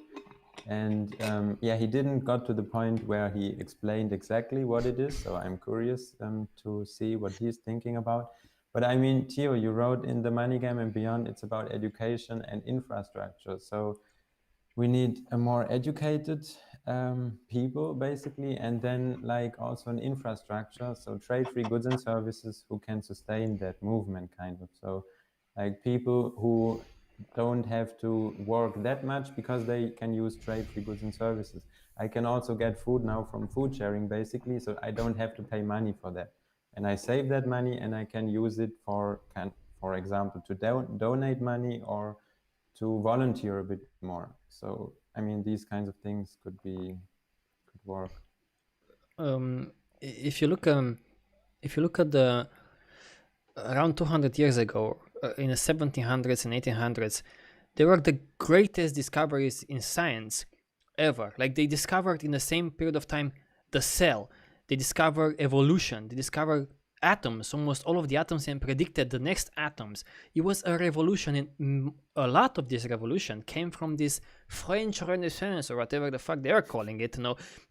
And yeah, he didn't got to the point where he explained exactly what it is. So I'm curious to see what he's thinking about. But I mean, Theo, you wrote in The Money Game and Beyond, it's about education and infrastructure. So we need a more educated people, basically, and then like also an infrastructure. So trade-free goods and services who can sustain that movement, kind of. So like people who don't have to work that much because they can use trade-free goods and services. I can also get food now from food sharing, basically, so I don't have to pay money for that. And I save that money and I can use it for example, to donate money or to volunteer a bit more. So I mean, these kinds of things could work. If you look at the around 200 years ago, in the 1700s and 1800s, they were the greatest discoveries in science ever. Like they discovered in the same period of time the cell, they discovered evolution, they discovered atoms, almost all of the atoms, and predicted the next atoms. It was a revolution, and a lot of this revolution came from this French Renaissance, or whatever the fuck they are calling it,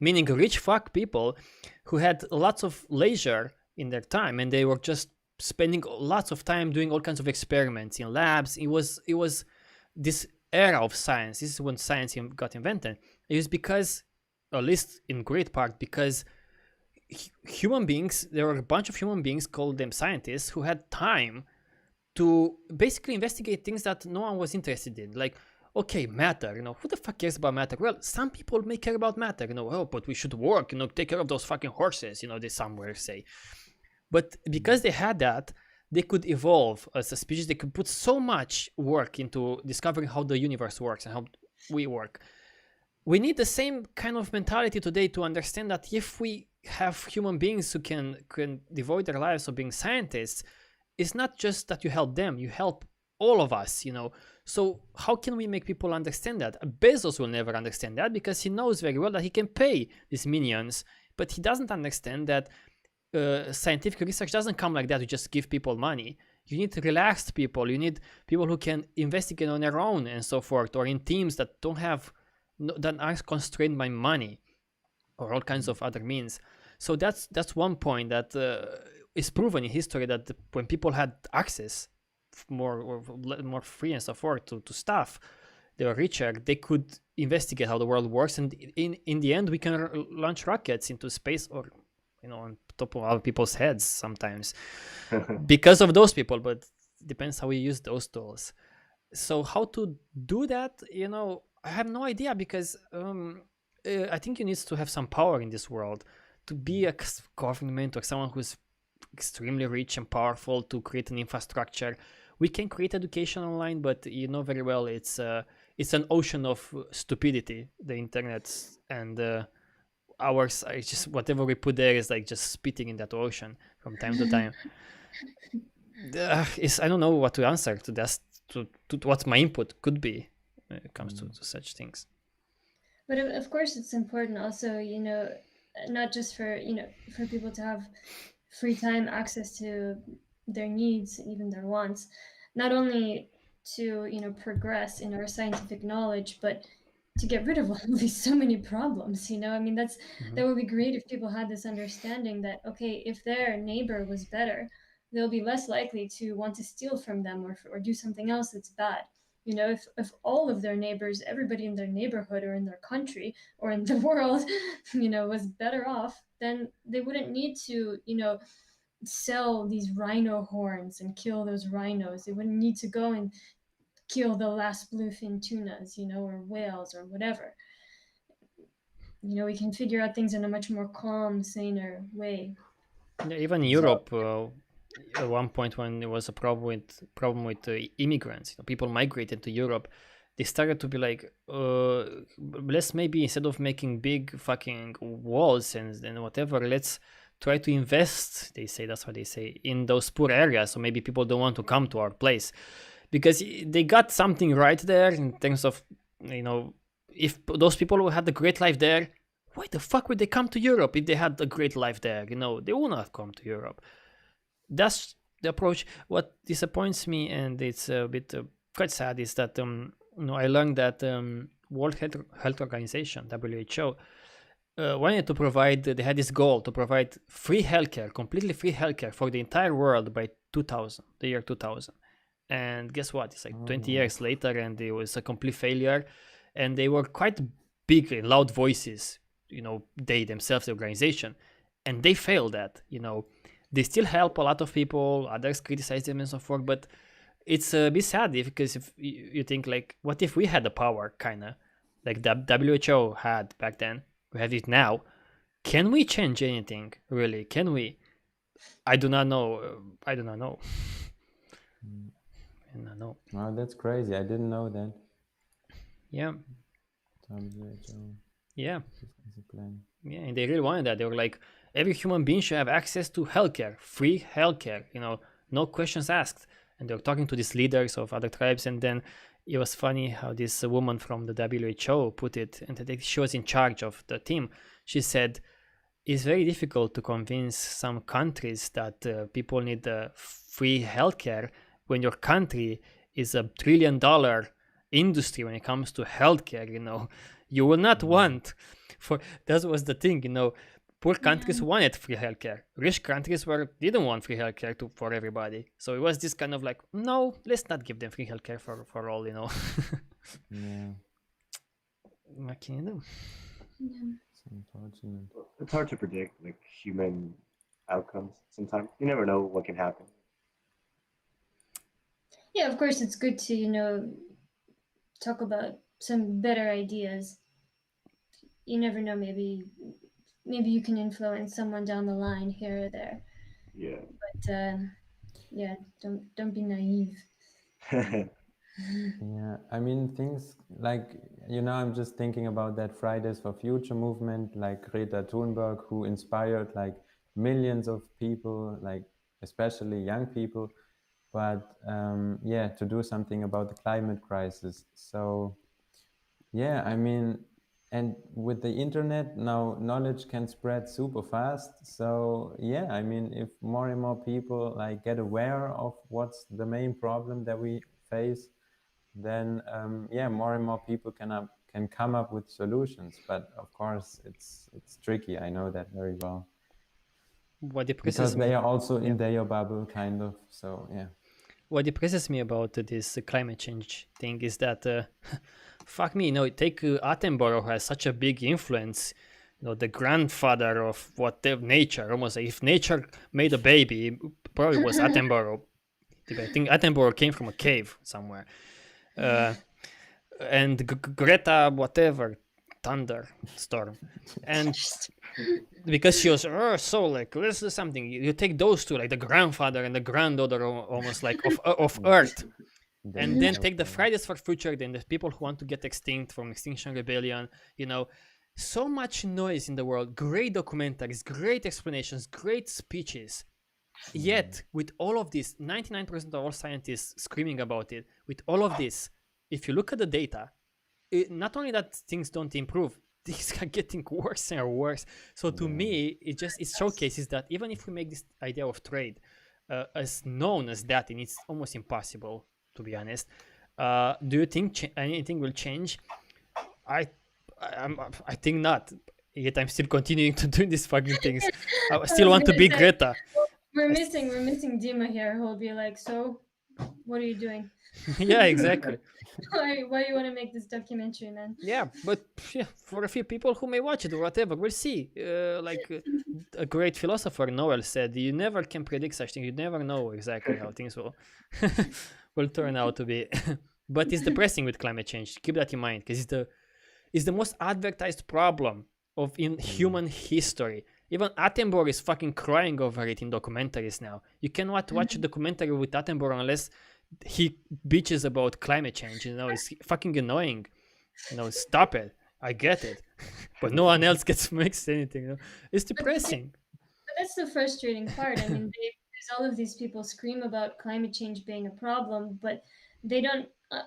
meaning rich fuck people who had lots of leisure in their time, and they were just spending lots of time doing all kinds of experiments in labs. It was this era of science. This is when science got invented. It was because, at least in great part, because human beings, there were a bunch of human beings, called them scientists, who had time to basically investigate things that no one was interested in. Like, okay, matter, who the fuck cares about matter? Well, some people may care about matter, oh, but we should work, take care of those fucking horses, they somewhere say. But because they had that, they could evolve as a species. They could put so much work into discovering how the universe works and how we work. We need the same kind of mentality today to understand that if we have human beings who can devote their lives to being scientists, it's not just that you help them, you help all of us, So how can we make people understand that? Bezos will never understand that because he knows very well that he can pay these minions, but he doesn't understand that scientific research doesn't come like that. You just give people money. You need relaxed people. You need people who can investigate on their own and so forth, or in teams that that aren't constrained by money or all kinds of other means. So that's one point that is proven in history, that when people had access more free and so forth to stuff, they were richer, they could investigate how the world works, and in the end we can launch rockets into space, or on top of other people's heads sometimes because of those people, but it depends how we use those tools. So how to do that, I have no idea, because I think you need to have some power in this world to be a government or someone who's extremely rich and powerful to create an infrastructure. We can create education online, but you know very well it's an ocean of stupidity, the internet, and ours, it's just whatever we put there is like just spitting in that ocean from time to time. I don't know what to answer to that, to what my input could be when it comes to such things. But of course, it's important also, not just for for people to have free time, access to their needs, even their wants, not only to progress in our scientific knowledge, but to get rid of all these so many problems. I mean, that would be great if people had this understanding that, okay, if their neighbor was better, they'll be less likely to want to steal from them or do something else that's bad. If all of their neighbors, everybody in their neighborhood or in their country or in the world, was better off, then they wouldn't need to, sell these rhino horns and kill those rhinos. They wouldn't need to go and kill the last bluefin tunas, or whales or whatever. We can figure out things in a much more calm, saner way. Yeah, even in Europe, at one point when there was a problem with immigrants, people migrated to Europe, they started to be like, let's maybe instead of making big fucking walls and whatever, let's try to invest. They say that's what they say in those poor areas, so maybe people don't want to come to our place, because they got something right there in terms of if those people who had a great life there, why the fuck would they come to Europe if they had a great life there? They would not come to Europe. That's the approach. What disappoints me, and it's a bit quite sad, is that I learned that World Health Organization, WHO, wanted to provide. They had this goal to provide free healthcare, completely free healthcare for the entire world by 2000, the year 2000. And guess what? It's like 20 years later, and it was a complete failure. And they were quite big, loud voices. They themselves, the organization, and they failed at. They still help a lot of people. Others criticize them and so forth. But it's a bit sad because if you think like, what if we had the power, kind of like the WHO had back then? We have it now. Can we change anything? Really? Can we? I do not know. I do not know. I don't know. Wow, that's crazy. I didn't know that. Yeah. WHO. Yeah. Plan. Yeah, and they really wanted that. They were like, every human being should have access to healthcare, free healthcare, no questions asked. And they were talking to these leaders of other tribes, and then it was funny how this woman from the WHO put it, and she was in charge of the team. She said, it's very difficult to convince some countries that people need free healthcare when your country is $1 trillion industry when it comes to healthcare. You will not want that was the thing, poor countries wanted free healthcare. Rich countries didn't want free healthcare for everybody. So it was this kind of like, no, let's not give them free healthcare for all, Yeah. What can you do? It's unfortunate. It's hard to predict like human outcomes sometimes. You never know what can happen. Yeah, of course, it's good to, talk about some better ideas. You never know, maybe you can influence someone down the line here or there. Yeah. But yeah, don't be naive. Yeah, I mean, things like, I'm just thinking about that Fridays for Future movement, like Greta Thunberg, who inspired like millions of people, like especially young people, but to do something about the climate crisis. So yeah, I mean, and with the internet now, knowledge can spread super fast. So yeah, I mean, if more and more people like get aware of what's the main problem that we face, then more and more people can come up with solutions. But of course, it's tricky. I know that very well. What depresses because me, they are also in their bubble, kind of. So yeah. What depresses me about this climate change thing is that, fuck me, take Attenborough, who has such a big influence. The grandfather of nature, almost like if nature made a baby, it probably was Attenborough. I think Attenborough came from a cave somewhere. And Greta, whatever, thunderstorm. And because she was so like, let's do something. You take those two, like the grandfather and the granddaughter, almost like of Earth. And then take the Fridays for Future, then the people who want to get extinct from Extinction Rebellion, so much noise in the world, great documentaries, great explanations, great speeches. Yet, with all of this, 99% of all scientists screaming about it, with all of this, if you look at the data, not only that things don't improve, things are getting worse and worse. So to me, it showcases that even if we make this idea of trade as known as that, and it's almost impossible, to be honest, do you think anything will change? I think not. Yet I'm still continuing to do these fucking things. I still want to be Greta. We're missing Dima here, who'll be like, so what are you doing? Yeah, exactly. Why you want to make this documentary, man? Yeah, but yeah, for a few people who may watch it or whatever, we'll see. A great philosopher Noel said, you never can predict such things. You never know exactly how things will turn out to be. But it's depressing with climate change. Keep that in mind, because it's the most advertised problem in human history. Even Attenborough is fucking crying over it in documentaries now. You cannot watch a documentary with Attenborough unless he bitches about climate change. It's fucking annoying. Stop it. I get it. But no one else makes anything. It's depressing. But that's the frustrating part. I mean, there's all of these people scream about climate change being a problem, but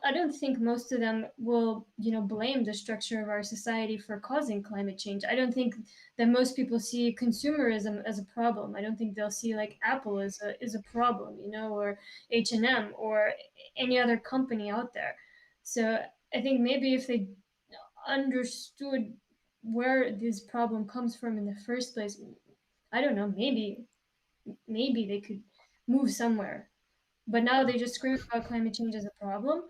I don't think most of them will, blame the structure of our society for causing climate change. I don't think that most people see consumerism as a problem. I don't think they'll see like Apple as a problem, or H&M or any other company out there. So I think maybe if they understood where this problem comes from in the first place, I don't know, maybe they could move somewhere. But now they just scream about climate change as a problem.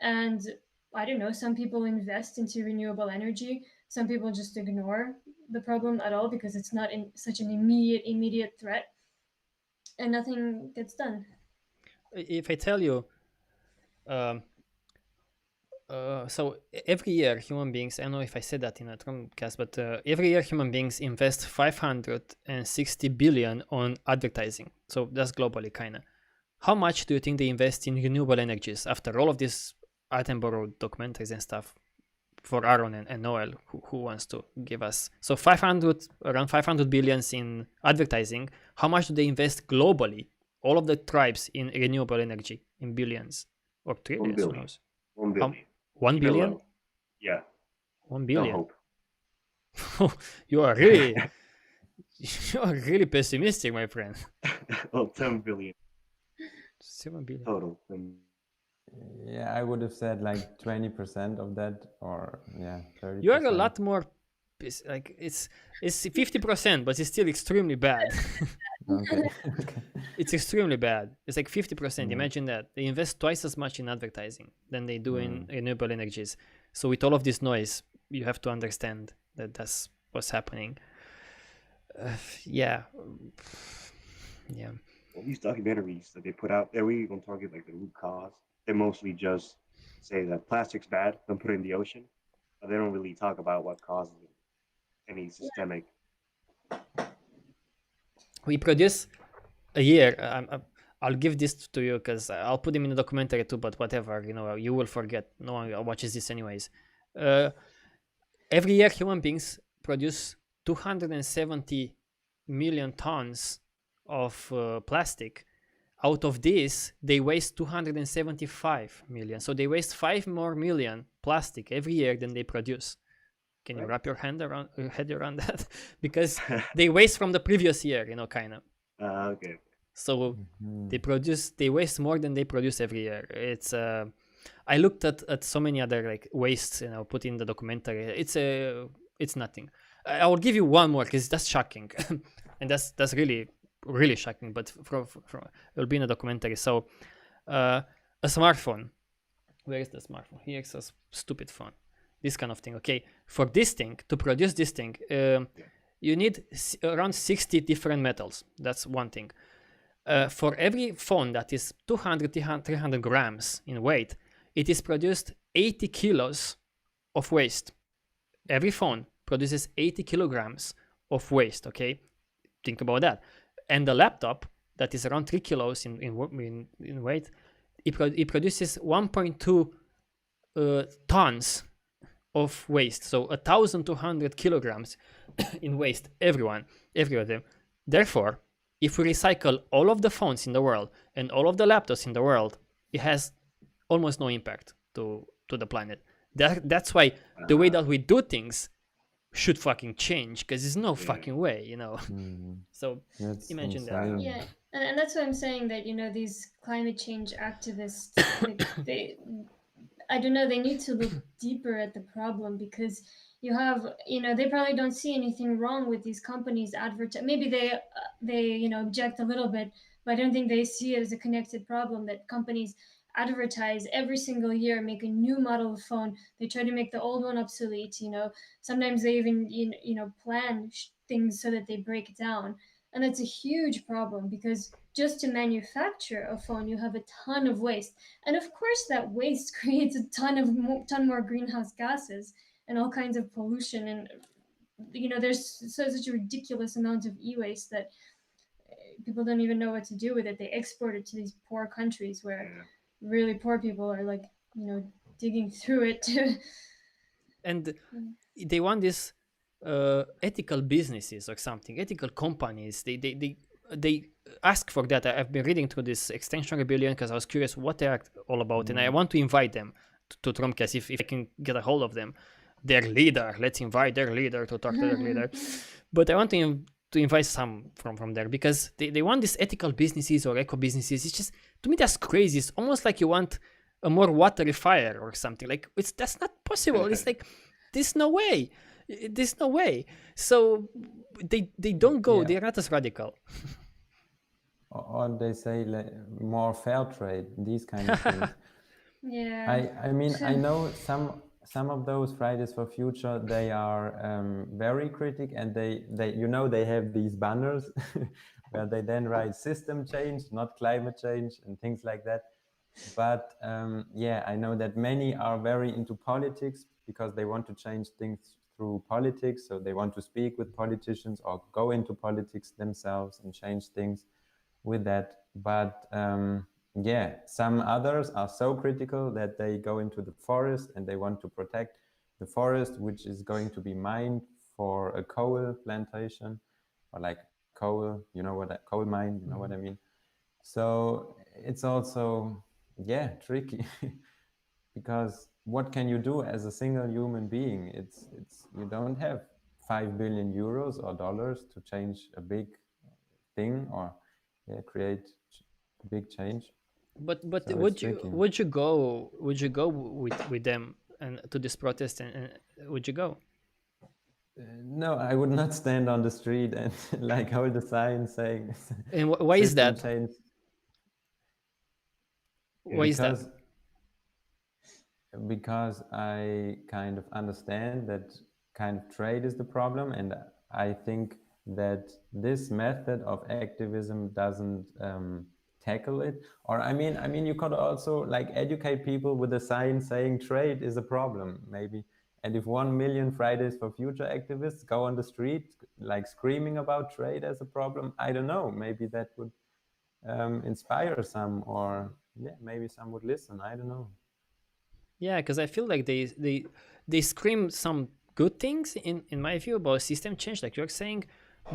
And I don't know, some people invest into renewable energy. Some people just ignore the problem at all because it's not such an immediate threat. And nothing gets done. If I tell you, so every year human beings, I don't know if I said that in a TROM-Cast, but every year human beings invest 560 billion on advertising. So that's globally, kind of. How much do you think they invest in renewable energies after all of these Attenborough documentaries and stuff? For Aaron and Noel, who wants to give us. So around 500 billions in advertising. How much do they invest globally? All of the tribes in renewable energy in billions or trillions? 1 billion. 1 billion. 1 billion? Yeah. 1 billion. No hope. You are really pessimistic, my friend. Well, 10 billion. 7 billion total. Yeah, I would have said like 20% of that, or 30%. You are a lot more, like it's 50%, but it's still extremely bad. Okay. It's extremely bad. It's like 50%. Imagine that. They invest twice as much in advertising than they do in renewable energies. So with all of this noise, you have to understand that that's what's happening. Yeah. Well, these documentaries that they put out there, we even target like the root cause. They mostly just say that plastic's bad, then put it in the ocean. But they don't really talk about what causes it. Any systemic. We produce a year. I'll give this to you because I'll put them in the documentary too, but whatever, you will forget. No one watches this anyways. Every year, human beings produce 270 million tons of plastic. Out of this, they waste 275 million. So they waste 5 more million plastic every year than they produce. Can you wrap your head around that? Because they waste from the previous year, kind of. Okay. So they waste more than they produce every year. It's I looked at so many other like wastes, put in the documentary. It's nothing. I will give you one more because that's shocking, and that's really shocking. But it'll be in a documentary. So a smartphone. Where is the smartphone? Here's a stupid phone. This kind of thing. Okay, for this thing, to produce this thing, you need around 60 different metals. That's one thing. For every phone that is 300 grams in weight, it is produced 80 kilos of waste. Every phone produces 80 kilograms of waste, okay? Think about that. And the laptop, that is around 3 kilos in weight, it produces 1.2 tons of waste. So 1,200 kilograms in waste, every of them. Therefore, if we recycle all of the phones in the world and all of the laptops in the world, it has almost no impact to the planet. That's why the way that we do things should fucking change, because there's no fucking way, you know. So That's imagine insane. that. Yeah, and that's why I'm saying that, you know, these climate change activists, they I don't know, they need to look deeper at the problem, because you have, you know, they probably don't see anything wrong with these companies advertise. Maybe they you know, object a little bit, but I don't think they see it as a connected problem that companies advertise every single year, make a new model of phone. They try to make the old one obsolete. You know, sometimes they even you know plan things so that they break down, and that's a huge problem, because just to manufacture a phone, you have a ton of waste, and of course that waste creates a ton more greenhouse gases and all kinds of pollution. And you know, there's such a ridiculous amount of e-waste that people don't even know what to do with it. They export it to these poor countries where really poor people are, like, you know, digging through it to And they want this ethical businesses or something, ethical companies. They ask for that. I've been reading through this Extinction Rebellion because I was curious what they're all about, and I want to invite them to TROM-Cast if I can get a hold of them. Their leader, let's invite their leader to talk to their leader. But I want to invite some from there, because they want these ethical businesses or eco businesses. It's just, to me, that's crazy. It's almost like you want a more watery fire or something. Like, that's not possible. It's like, there's no way. There's no way. So they don't go. Yeah. They're not as radical. Or they say like, more fair trade, these kind of things. yeah. I mean, I know some of those Fridays for Future, they are very critic, and they you know, they have these banners where they then write system change, not climate change, and things like that. But yeah, I know that many are very into politics because they want to change things through politics. So they want to speak with politicians or go into politics themselves and change things with that. But yeah, some others are so critical that they go into the forest and they want to protect the forest, which is going to be mined for a coal plantation, or like coal, you know what, coal mine, you know what I mean? So it's also, yeah, tricky because what can you do as a single human being? It's you don't have 5 billion euros or dollars to change a big thing, or create big change. But So would you go with them and to this protest, and would you go? No, I would not stand on the street and like hold a sign saying And why is system that? change. Why is that? Because I kind of understand that kind of trade is the problem, and I think that this method of activism doesn't tackle it. Or I mean, you could also like educate people with a sign saying trade is a problem, maybe. And if 1 million Fridays for Future activists go on the street like screaming about trade as a problem, I don't know, maybe that would inspire some, or yeah, maybe some would listen. I don't know. Yeah, because I feel like they scream some good things in my view about system change, like you're saying,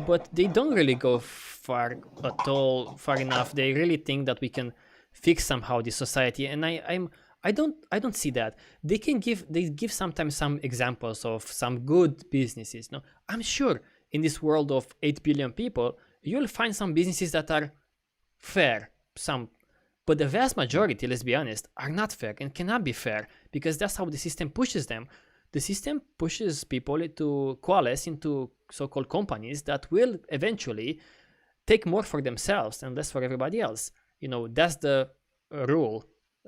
but they don't really go far at all, far enough. They really think that we can fix somehow the society, and I don't see that. They give sometimes some examples of some good businesses. No, I'm sure in this world of 8 billion people, you'll find some businesses that are fair, some, but the vast majority, let's be honest, are not fair and cannot be fair, because that's how the system pushes them. The system pushes people to coalesce into so-called companies that will eventually take more for themselves and less for everybody else. You know, that's the rule,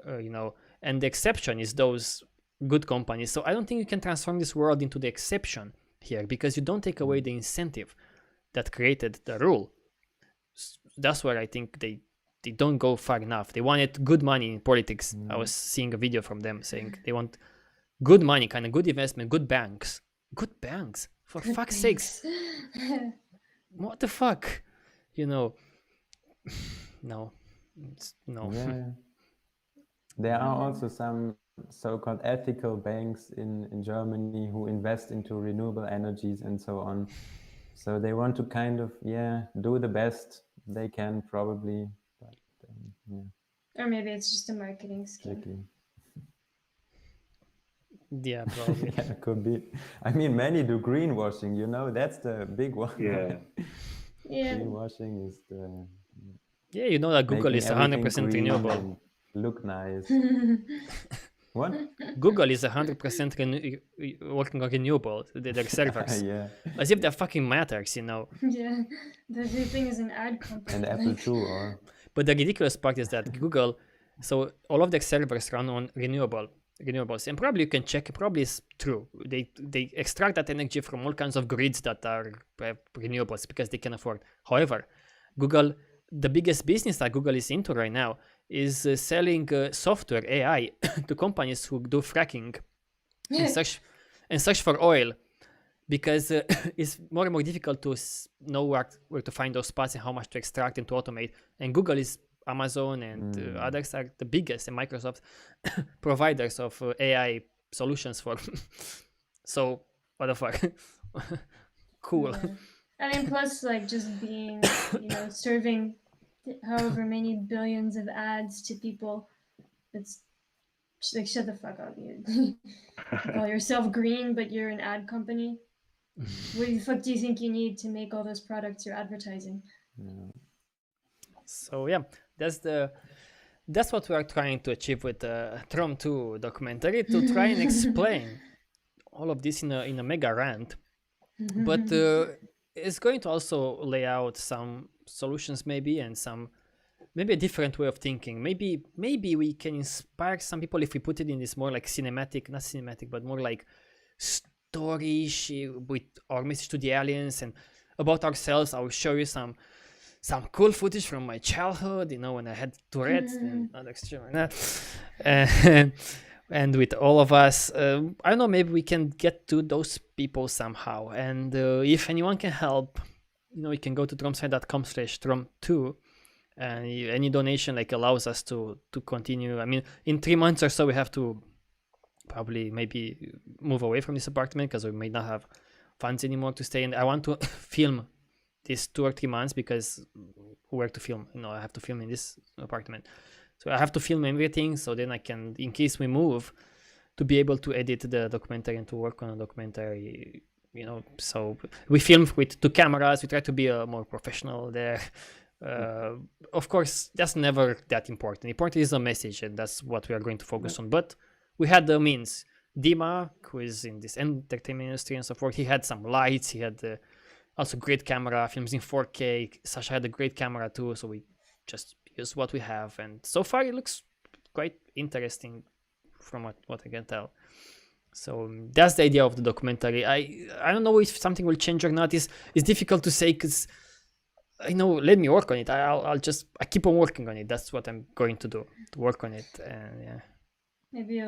you know, and the exception is those good companies. So I don't think you can transform this world into the exception here, because you don't take away the incentive that created the rule. That's where I think they don't go far enough. They wanted good money in politics. I was seeing a video from them saying they want good money, kind of good investment, good banks. Good banks, for fuck's sakes. What the fuck? You know, no. No. Yeah. There are also some so-called ethical banks in Germany who invest into renewable energies and so on. So they want to kind of, yeah, do the best they can probably, but yeah, Or maybe it's just a marketing scheme. tricky. Yeah, probably. Yeah, could be. I mean, many do greenwashing, you know, that's the big one. Yeah. Yeah. Greenwashing is the Yeah, you know that Google making is everything 100% green renewable. and look nice. What? Google is 100% working on renewable, their servers. Yeah, As if that fucking matters, you know. Yeah. The thing is an ad company. and Apple like- too, or But the ridiculous part is that Google, so all of their servers run on renewables, and probably you can check. Probably is true. They extract that energy from all kinds of grids that are renewables because they can afford. However, Google, the biggest business that Google is into right now is selling software AI to companies who do fracking and search for oil, because it's more and more difficult to know where to find those spots and how much to extract and to automate. And Google is Amazon and others are the biggest, and Microsoft providers of AI solutions for. So what the fuck? Cool. Yeah. I mean, plus like just being, serving however many billions of ads to people. It's like, shut the fuck up. You call yourself green, but you're an ad company. What the fuck do you think you need to make all those products you're advertising? yeah. So yeah, that's what we are trying to achieve with the TROM II documentary, to try and explain all of this in a mega rant. But it's going to also lay out some solutions, maybe, and maybe a different way of thinking. Maybe we can inspire some people if we put it in this more like cinematic, not cinematic, but more like story with our message to the aliens and about ourselves. I will show you some cool footage from my childhood, when I had Tourette's and other shit like that. And with all of us, I don't know, maybe we can get to those people somehow. And if anyone can help, you can go to tromsci.com/trom2, and any donation allows us to continue. I mean, in 3 months or so, we have to probably maybe move away from this apartment because we may not have funds anymore to stay. And I want to film these 2 or 3 months, because where to film? I have to film in this apartment. So I have to film everything, so then I can, in case we move, to be able to edit the documentary and to work on a documentary, So we film with 2 cameras. We try to be more professional there. Of course, that's never that important. Important is the message, and that's what we are going to focus on. But we had the means. Dima, who is in this entertainment industry and so forth, he had some lights. He had also great camera, films in 4K. Sasha had a great camera too, so we just use what we have, and so far it looks quite interesting from what I can tell. So that's the idea of the documentary. I don't know if something will change or not. It's difficult to say, because let me work on it. I keep on working on it. That's what I'm going to do, to work on it. And yeah, Maybe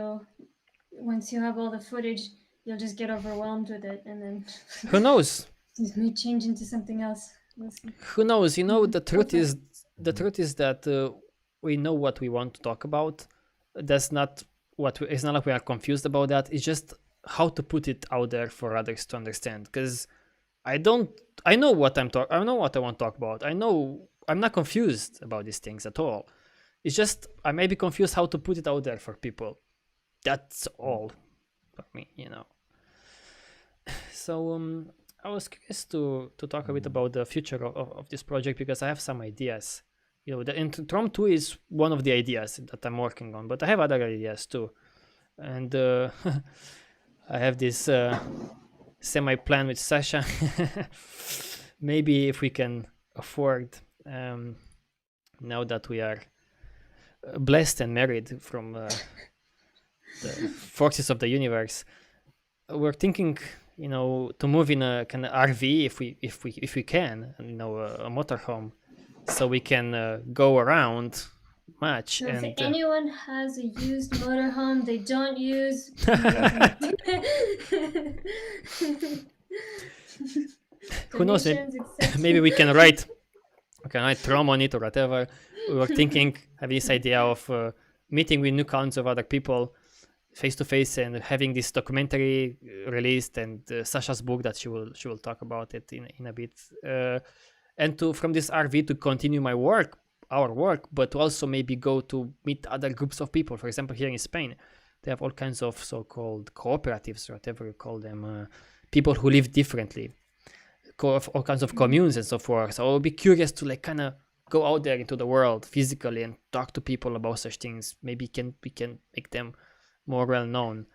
once you have all the footage, you'll just get overwhelmed with it, and then who knows? it may change into something else. We'll see. Who knows? The truth is that we know what we want to talk about. That's not it's not like we are confused about that. It's just how to put it out there for others to understand. Because I know what I want to talk about. I know I'm not confused about these things at all. It's just I may be confused how to put it out there for people. That's all for me, So I was curious to talk a bit about the future of this project, because I have some ideas. And TROM II is one of the ideas that I'm working on, but I have other ideas too. And I have this semi-plan with Sasha. Maybe if we can afford, now that we are blessed and married from the forces of the universe, we're thinking, to move in a kind of RV if we can, a motorhome, so we can go around much. So and if anyone has a used motorhome they don't use, who knows, donations, etc. maybe we can write TROM on it or whatever. We were thinking, having this idea of meeting with new kinds of other people face to face, and having this documentary released, and Sasha's book that she will talk about it in a bit, and to from this RV to continue our work, but to also maybe go to meet other groups of people. For example, here in Spain, they have all kinds of so-called cooperatives, or whatever you call them, people who live differently, all kinds of communes and so forth. So I would be curious to like kind of go out there into the world physically and talk to people about such things. Maybe we can make them more well known.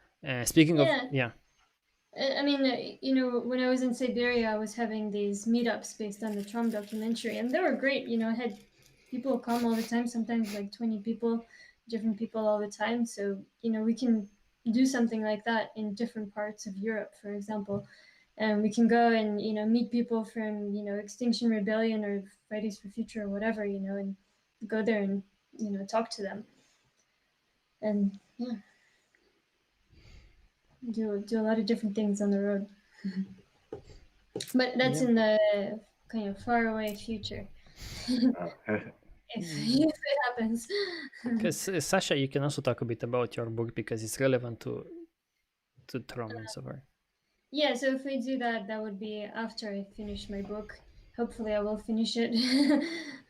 Speaking of, yeah. I mean, when I was in Siberia, I was having these meetups based on the TROM documentary, and they were great. I had people come all the time, sometimes like 20 people, different people all the time. So, we can do something like that in different parts of Europe, for example. And we can go and, meet people from, Extinction Rebellion or Fridays for Future or whatever, and go there and, talk to them. And yeah. Do a lot of different things on the road. But that's in the kind of far away future. if it happens. Because Sasha, you can also talk a bit about your book because it's relevant to TROM and so forth. Yeah, so if we do that, that would be after I finish my book. Hopefully I will finish it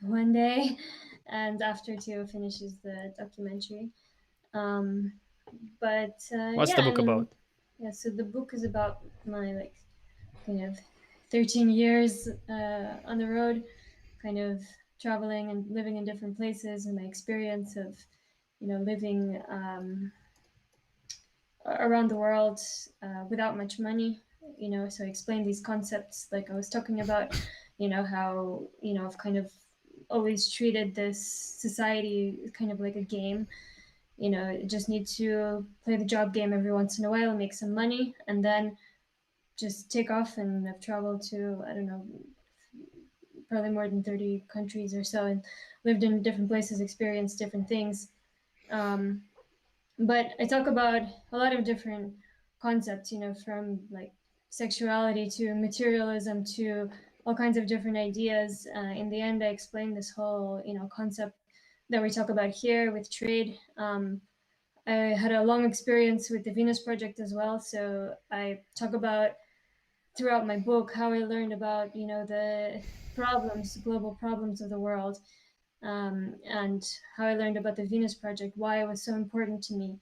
one day, and after Theo finishes the documentary. But What's the book about? Yeah, so the book is about my kind of 13 years on the road, kind of traveling and living in different places, and my experience of living around the world without much money. So I explain these concepts like I was talking about, how I've kind of always treated this society kind of like a game. Just need to play the job game every once in a while, make some money, and then just take off. And I've traveled to, I don't know, probably more than 30 countries or so, and lived in different places, experienced different things. But I talk about a lot of different concepts, from like sexuality to materialism to all kinds of different ideas. In the end, I explain this whole, concept that we talk about here with trade. I had a long experience with the Venus Project as well, so I talk about throughout my book how I learned about the global problems of the world, and how I learned about the Venus Project, why it was so important to me.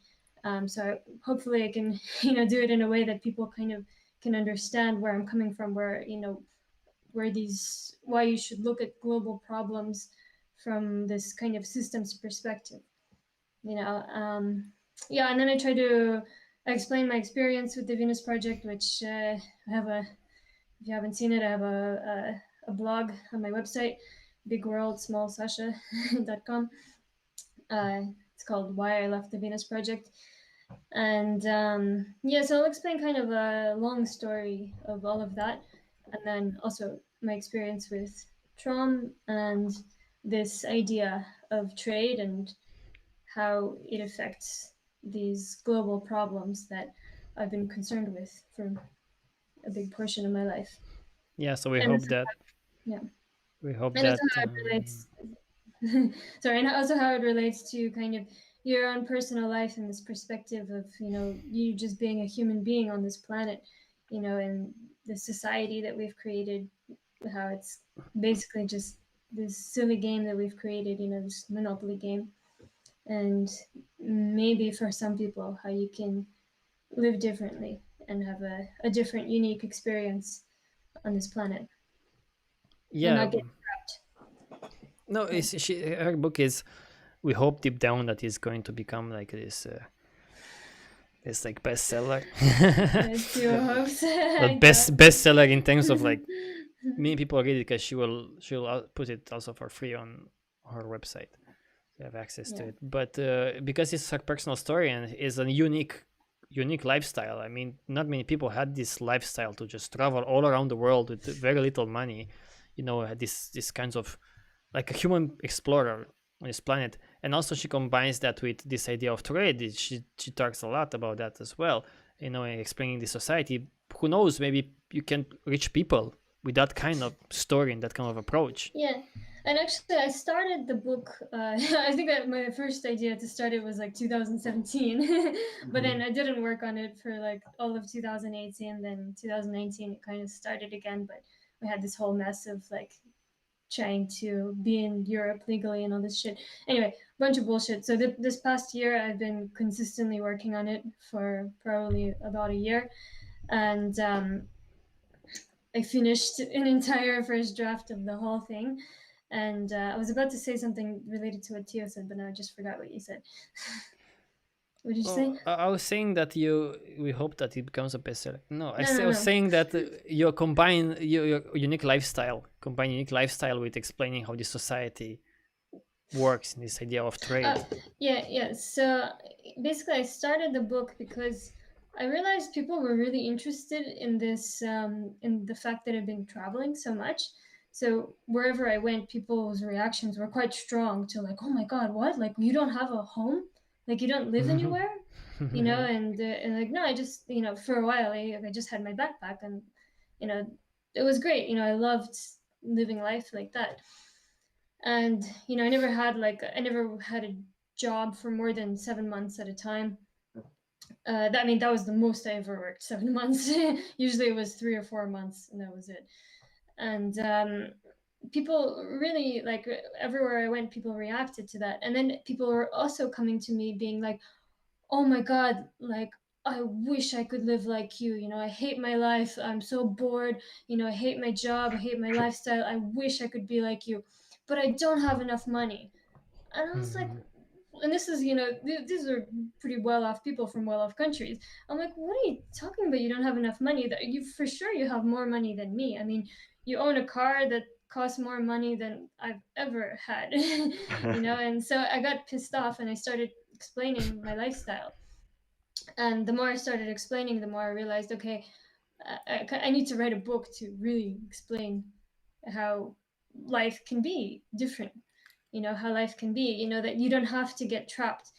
So hopefully I can do it in a way that people kind of can understand where I'm coming from, where why you should look at global problems from this kind of systems perspective. Yeah, and then I try to explain my experience with the Venus Project, which I have if you haven't seen it, I have a blog on my website, bigworldsmallsasha.com. It's called Why I Left the Venus Project. And so I'll explain kind of a long story of all of that, and then also my experience with TROM and this idea of trade and how it affects these global problems that I've been concerned with for a big portion of my life. Yeah, so we hope that. Yeah. We hope and that. How it relates. Sorry, and also how it relates to kind of your own personal life and this perspective of you just being a human being on this planet, and the society that we've created, how it's basically just this silly game that we've created, this Monopoly game. And maybe for some people how you can live differently and have a different unique experience on this planet. Yeah. And not get trapped. No, her book is, we hope deep down that it's going to become like this like bestseller. Bestseller in terms of like many people read it because she'll put it also for free on her website. You have access to it, but because it's her personal story and is a unique lifestyle. I mean, not many people had this lifestyle to just travel all around the world with very little money. This kinds of like a human explorer on this planet. And also she combines that with this idea of trade. She talks a lot about that as well. Explaining the society. Who knows? Maybe you can reach people with that kind of story and that kind of approach. Yeah. And actually, I started the book. I think that my first idea to start it was like 2017, but then I didn't work on it for like all of 2018. Then 2019, it kind of started again. But we had this whole mess of like trying to be in Europe legally and all this shit. Anyway, bunch of bullshit. So this past year, I've been consistently working on it for probably about a year, and I finished an entire first draft of the whole thing. And I was about to say something related to what Tio said, but now I just forgot what you said. What did you say? I was saying that we hope that it becomes a bestseller. No, I No. was saying that you combine your unique lifestyle with explaining how this society works in this idea of trade. Yeah. So basically, I started the book because I realized people were really interested in this, in the fact that I've been traveling so much. So wherever I went, people's reactions were quite strong to like, "Oh my God, what? Like you don't have a home? Like you don't live anywhere?" You know, and like, no, I just, you know, for a while I just had my backpack, and you know, it was great. You know, I loved living life like that. And you know, I never had a job for more than 7 months at a time. That was the most I ever worked, 7 months. Usually it was 3 or 4 months, and that was it. And people really, like, everywhere I went, people reacted to that. And then people were also coming to me being like, "Oh my God, like, I wish I could live like you. You know, I hate my life. I'm so bored. You know, I hate my job. I hate my lifestyle. I wish I could be like you, but I don't have enough money." And I was like, and this is, you know, these are pretty well off people from well off countries. I'm like, what are you talking about? You don't have enough money. That you, for sure, you have more money than me. I mean, you own a car that costs more money than I've ever had, you know. And so I got pissed off, and I started explaining my lifestyle. And the more I started explaining, the more I realized, okay, I need to write a book to really explain how life can be different. You know, how life can be, you know, that you don't have to get trapped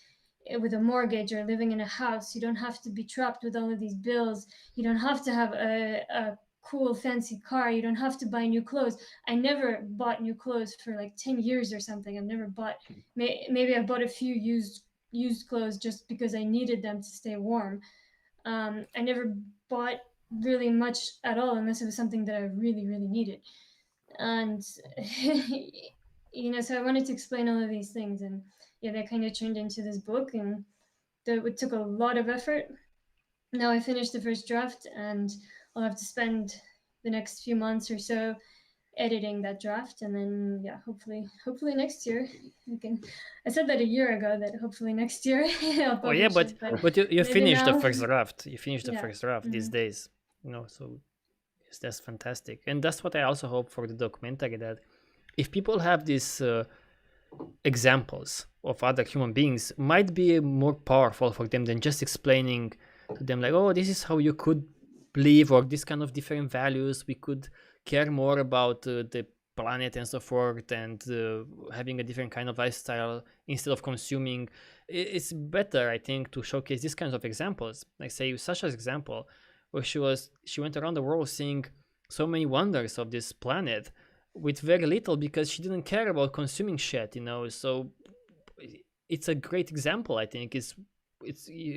with a mortgage or living in a house. You don't have to be trapped with all of these bills. You don't have to have a cool fancy car. You don't have to buy new clothes. I never bought new clothes for like 10 years or something. I've never bought, maybe I bought a few used clothes just because I needed them to stay warm. I never bought really much at all unless it was something that I really, really needed. And you know, so I wanted to explain all of these things, and yeah, that kind of turned into this book, and it took a lot of effort. Now I finished the first draft, and I'll have to spend the next few months or so editing that draft, and then yeah, hopefully next year we can. I said that a year ago, that hopefully next year I'll publish yeah, but it, you finished now. the first draft. You finished the Yeah. first draft these days, you know. So yes, that's fantastic, and that's what I also hope for the documentary, that if people have these examples of other human beings, might be more powerful for them than just explaining to them like, oh, this is how you could live, or this kind of different values. We could care more about the planet and so forth, and having a different kind of lifestyle instead of consuming. It's better, I think, to showcase these kinds of examples, like say Sasha's example, where she went around the world seeing so many wonders of this planet with very little, because she didn't care about consuming shit, you know. So it's a great example, I think. It's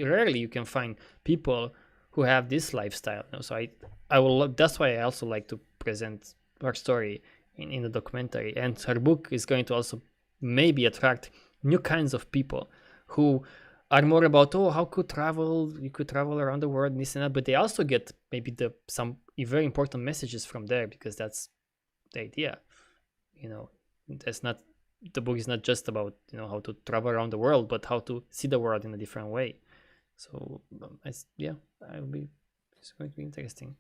rarely you can find people who have this lifestyle, you know? So I will, that's why I also like to present her story in the documentary, and her book is going to also maybe attract new kinds of people who are more about, oh, how could you could travel around the world and this and that, but they also get maybe some very important messages from there, because that's the idea, you know. The book is not just about, you know, how to travel around the world, but how to see the world in a different way. So it's going to be interesting.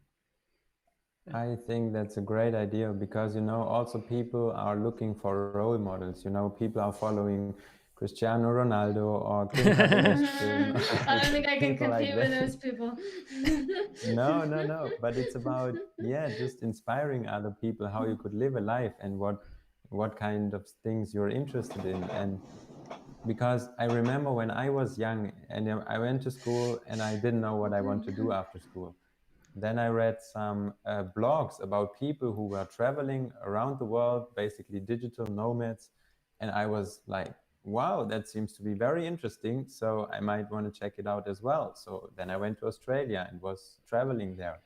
I think that's a great idea, because, you know, also people are looking for role models. You know, people are following Cristiano Ronaldo or Kim Kardashian. I don't think I can people like compete with that. those people. No. But it's about, yeah, just inspiring other people how you could live a life, and what kind of things you're interested in. And because I remember when I was young and I went to school and I didn't know what I want to do after school. Then I read some blogs about people who were traveling around the world, basically digital nomads. And I was like, wow, that seems to be very interesting. So I might want to check it out as well. So then I went to Australia and was traveling there.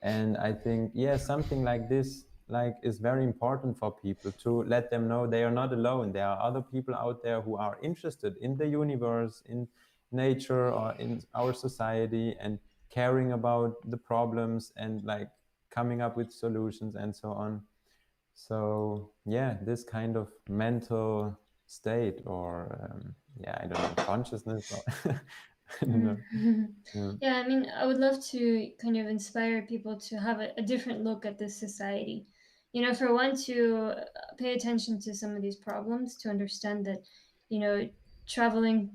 And I think, yeah, something like this like is very important for people, to let them know they are not alone. There are other people out there who are interested in the universe, in nature, or in our society, and caring about the problems and like coming up with solutions and so on. So yeah, this kind of mental state, or yeah, I don't know, consciousness, or I don't know. Yeah. Yeah, I mean, I would love to kind of inspire people to have a different look at this society. You know, for one, to pay attention to some of these problems, to understand that, you know, traveling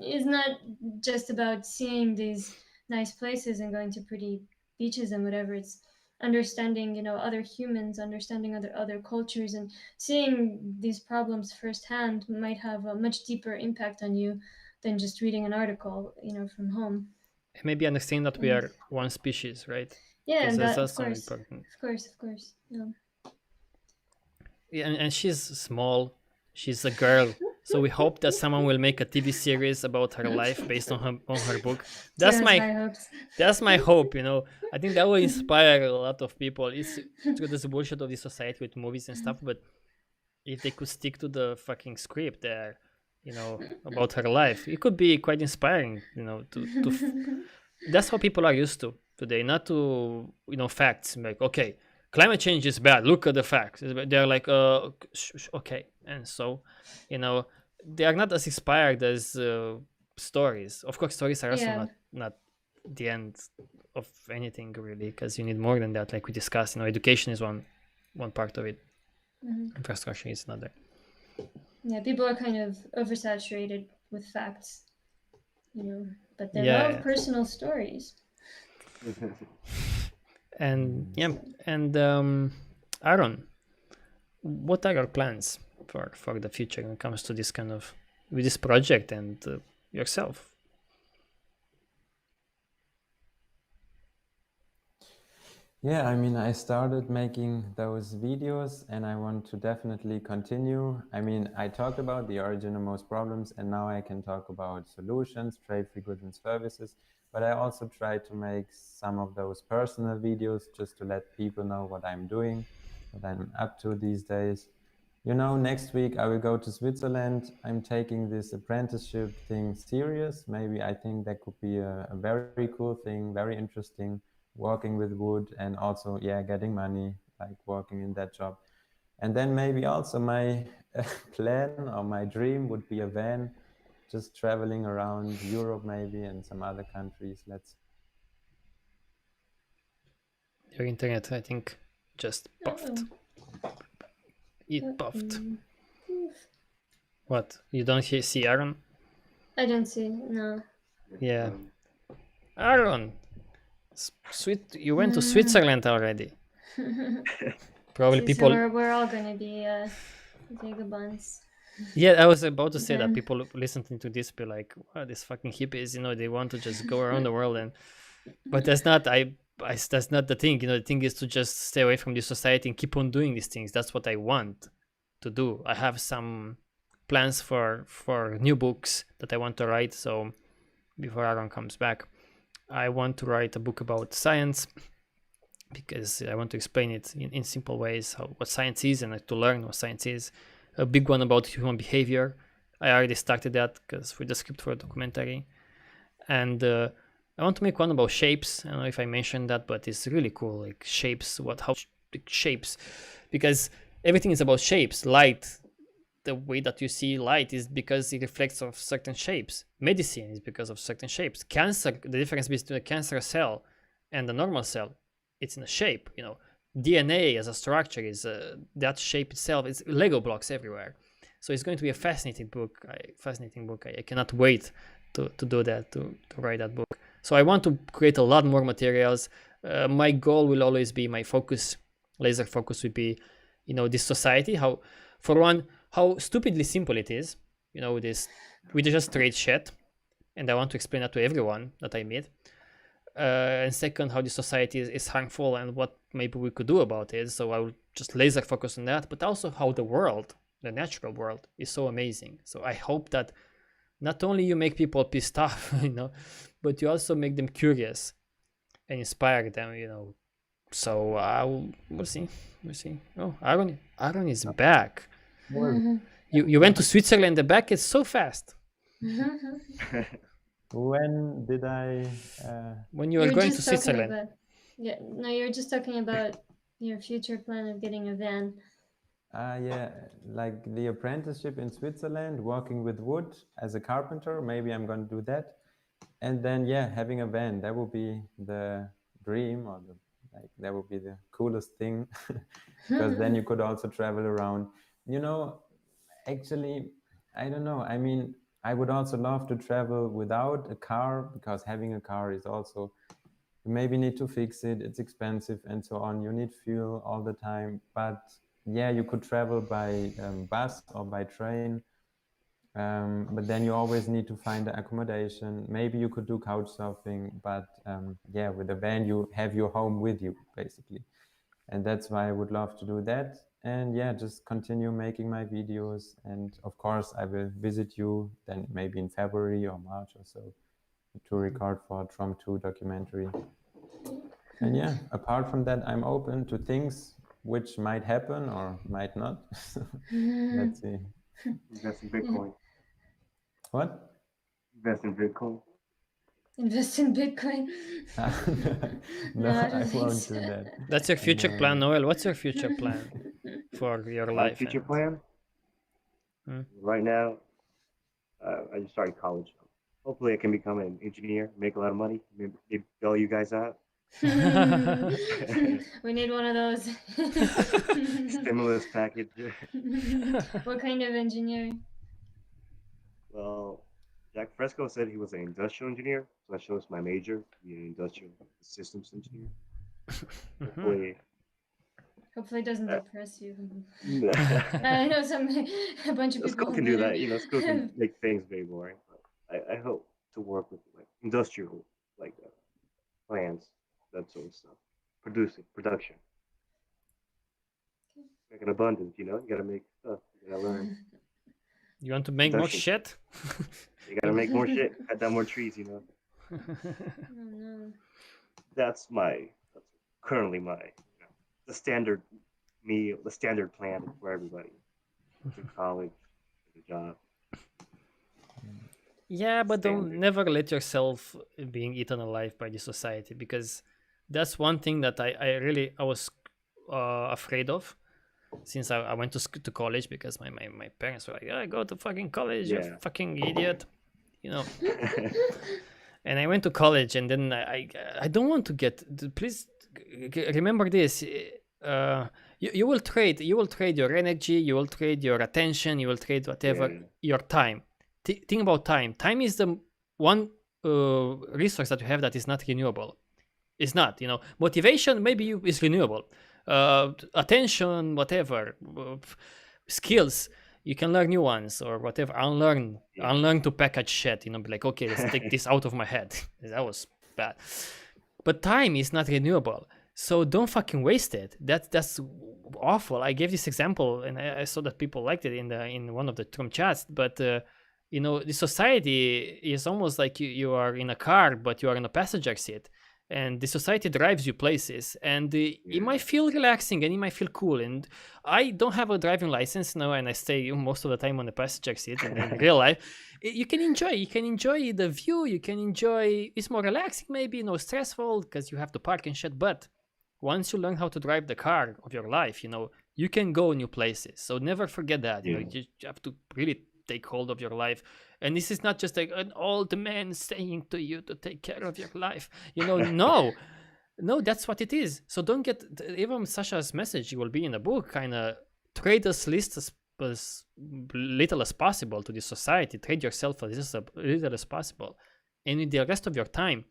is not just about seeing these nice places and going to pretty beaches and whatever. It's understanding, you know, other humans, understanding other cultures, and seeing these problems firsthand might have a much deeper impact on you than just reading an article, you know, from home. Maybe understand that we are one species, right? Yeah, Because and that's that, of also course, important. of course. Yeah. Yeah, and she's small. She's a girl. So we hope that someone will make a TV series about her life based on her book. That's Tira's my high hopes. that's my hope, you know. I think that will inspire a lot of people. It's true, there's a bullshit of the society with movies and stuff, but if they could stick to the fucking script there, you know, about her life, it could be quite inspiring, you know, that's how people are used to today, not to, you know, facts. Like, okay, climate change is bad, look at the facts. They're like, okay. And so, you know, they are not as inspired as stories. Of course, stories are also Yeah. not the end of anything really, because you need more than that, like we discussed. You know, education is one part of it. Infrastructure is another. Yeah, people are kind of oversaturated with facts, you know, but they Yeah, love yeah. personal stories. And yeah, and Aaron, what are your plans for the future when it comes to this kind of, with this project and yourself? Yeah, I mean, I started making those videos and I want to definitely continue. I mean, I talked about the origin of most problems, and now I can talk about solutions, trade-free goods and services. But I also try to make some of those personal videos just to let people know what I'm doing, what I'm up to these days. You know, next week I will go to Switzerland. I'm taking this apprenticeship thing serious. Maybe I think that could be a very cool thing, very interesting, working with wood and also, yeah, getting money, like working in that job. And then maybe also my plan or my dream would be a van, just traveling around Europe maybe and some other countries. Let's see. Your internet, I think, just puffed. It puffed. What? You don't see Aaron? I don't see, no. Yeah. Aaron, you went to Switzerland already. Probably See, people. so we're all gonna be vagabonds. Yeah, I was about to say that people listening to this be like, "Wow, these fucking hippies! You know, they want to just go around the world." But that's not. That's not the thing. You know, the thing is to just stay away from this society and keep on doing these things. That's what I want to do. I have some plans for new books that I want to write. So before Aaron comes back, I want to write a book about science, because I want to explain it in simple ways, what science is, and to learn what science is. A big one about human behavior. I already started that because with the script for a documentary. And I want to make one about shapes. I don't know if I mentioned that, but it's really cool. Like shapes, shapes, because everything is about shapes. Light, the way that you see light is because it reflects off certain shapes. Medicine is because of certain shapes. Cancer, the difference between a cancer cell and a normal cell, it's in a shape. You know, DNA as a structure is that shape itself. It's Lego blocks everywhere. So it's going to be a fascinating book. I cannot wait to do that, to write that book. So I want to create a lot more materials. My goal will always be, my focus, laser focus, would be, you know, this society. How, for one, how stupidly simple it is. You know, we just trade shit, and I want to explain that to everyone that I meet. And second, how the society is harmful and what maybe we could do about it. So I will just laser focus on that, but also how the world, the natural world, is so amazing. So I hope that not only you make people pissed off, you know, but you also make them curious and inspire them, you know, So we'll see. We'll see. Oh, Aaron is back. Well, You went to Switzerland. The back is so fast. when did I? When you You are were going to just talking Switzerland. about, yeah, no, you were just talking about your future plan of getting a van. Yeah, like the apprenticeship in Switzerland, working with wood as a carpenter. Maybe I'm going to do that. And then, yeah, having a van, that would be the dream, or that would be the coolest thing, because then you could also travel around. You know, actually, I don't know. I mean, I would also love to travel without a car, because having a car is also, you maybe need to fix it, it's expensive and so on. You need fuel all the time. But yeah, you could travel by bus or by train. But then you always need to find the accommodation. Maybe you could do couch surfing, but yeah, with a van, you have your home with you, basically. And that's why I would love to do that. And yeah, just continue making my videos. And of course, I will visit you then maybe in February or March or so to record for TROM II documentary. And yeah, apart from that, I'm open to things which might happen or might not. Let's see. Invest in Bitcoin. What? Invest in Bitcoin. Invest in Bitcoin. No, I I don't think won't so. do that. That's your future No. plan, Noel. What's your future plan for your My life? future and- plan? Hmm. Right now, I just started college. Hopefully, I can become an engineer, make a lot of money, maybe bail you guys out. We need one of those. Stimulus package. What kind of engineer? Well, Jack Fresco said he was an industrial engineer, so I chose my major to be an industrial systems engineer. Hopefully, Hopefully it doesn't Uh, depress you. no. I know a bunch of people School can do that. You know, school can make things very boring. But I hope to work with like industrial, like plans, that sort of stuff, production, make an abundance. You know, you gotta make stuff. You gotta learn. You want to make more Production. shit? You gotta make more shit. Cut down more trees. You know, Oh no. that's currently my the standard the standard plan for everybody. To college, to the job. Yeah, but don't Standard. never let yourself being eaten alive by the society, because that's one thing that I was afraid of since I went to college, because my parents were like, "Yeah, go to fucking college, you Yeah. fucking idiot," you know. And I went to college, and then I don't want to get. Please remember this. You will trade your energy, you will trade your attention, you will trade whatever, Yeah. your time. Think about time. Time is the one resource that you have that is not renewable. It's not, motivation maybe is renewable. Attention, whatever, skills, you can learn new ones or whatever. Unlearn to package shit. Be like, okay, let's take this out of my head. That was bad. But time is not renewable. So don't fucking waste it. That's awful. I gave this example, and I saw that people liked it in one of the TROM chats. But the society is almost like you are in a car, but you are in a passenger seat, and the society drives you places, and it might feel relaxing and it might feel cool. And I don't have a driving license now, and I stay most of the time on the passenger seat. And in real life, you can enjoy the view. You can enjoy. It's more relaxing, maybe stressful because you have to park and shit, but once you learn how to drive the car of your life, you can go new places. So never forget that. You have to really take hold of your life. And this is not just like an old man saying to you to take care of your life. No, that's what it is. So don't get, even Sasha's message will be in the book, kind of trade as little as possible to the society. Trade yourself as little as possible. And in the rest of your time,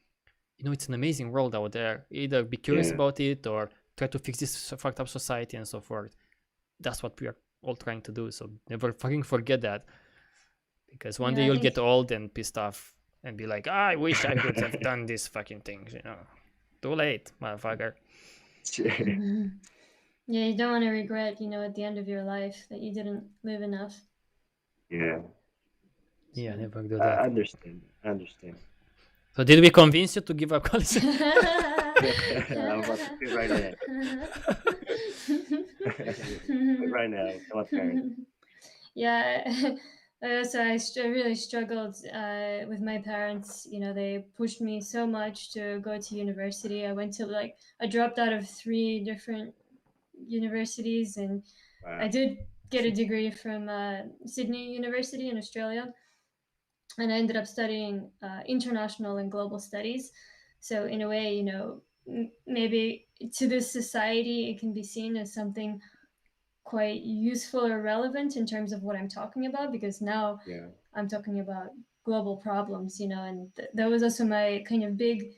it's an amazing world out there. Either be curious about it or try to fix this fucked up society and so forth. That's what we are all trying to do. So never fucking forget that. Because one day you'll get old and pissed off and be like, I wish I could have done these fucking things, Too late, motherfucker. Yeah, you don't want to regret, at the end of your life that you didn't live enough. Yeah. Yeah, never do that. I understand. So did we convince you to give up college? I'm about to quit right now. Quit right now. Tell my parents. Yeah. I really struggled with my parents. You know, they pushed me so much to go to university. I dropped out of 3 different universities, and I Wow. did get a degree from Sydney University in Australia, and I ended up studying international and global studies. So in a way, you know, maybe to this society, it can be seen as something quite useful or relevant in terms of what I'm talking about, because now Yeah. I'm talking about global problems, you know, and that was also my kind of big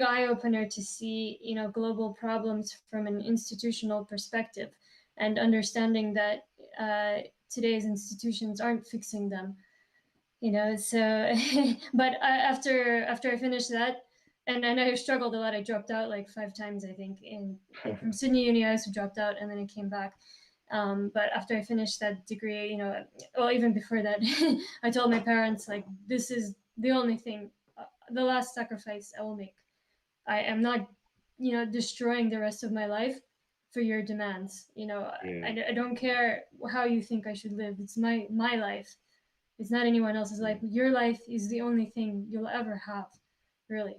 eye opener to see, you know, global problems from an institutional perspective, and understanding that today's institutions aren't fixing them, you know. So but after I finished that, and I struggled a lot. I dropped out like 5 times, I think, in from Sydney Uni. I also dropped out, and then I came back. But after I finished that degree, you know, well, even before that, I told my parents, like, this is the only thing, the last sacrifice I will make. I am not, you know, destroying the rest of my life for your demands. You know, Yeah. I don't care how you think I should live. It's my life. It's not anyone else's life. Your life is the only thing you'll ever have, really.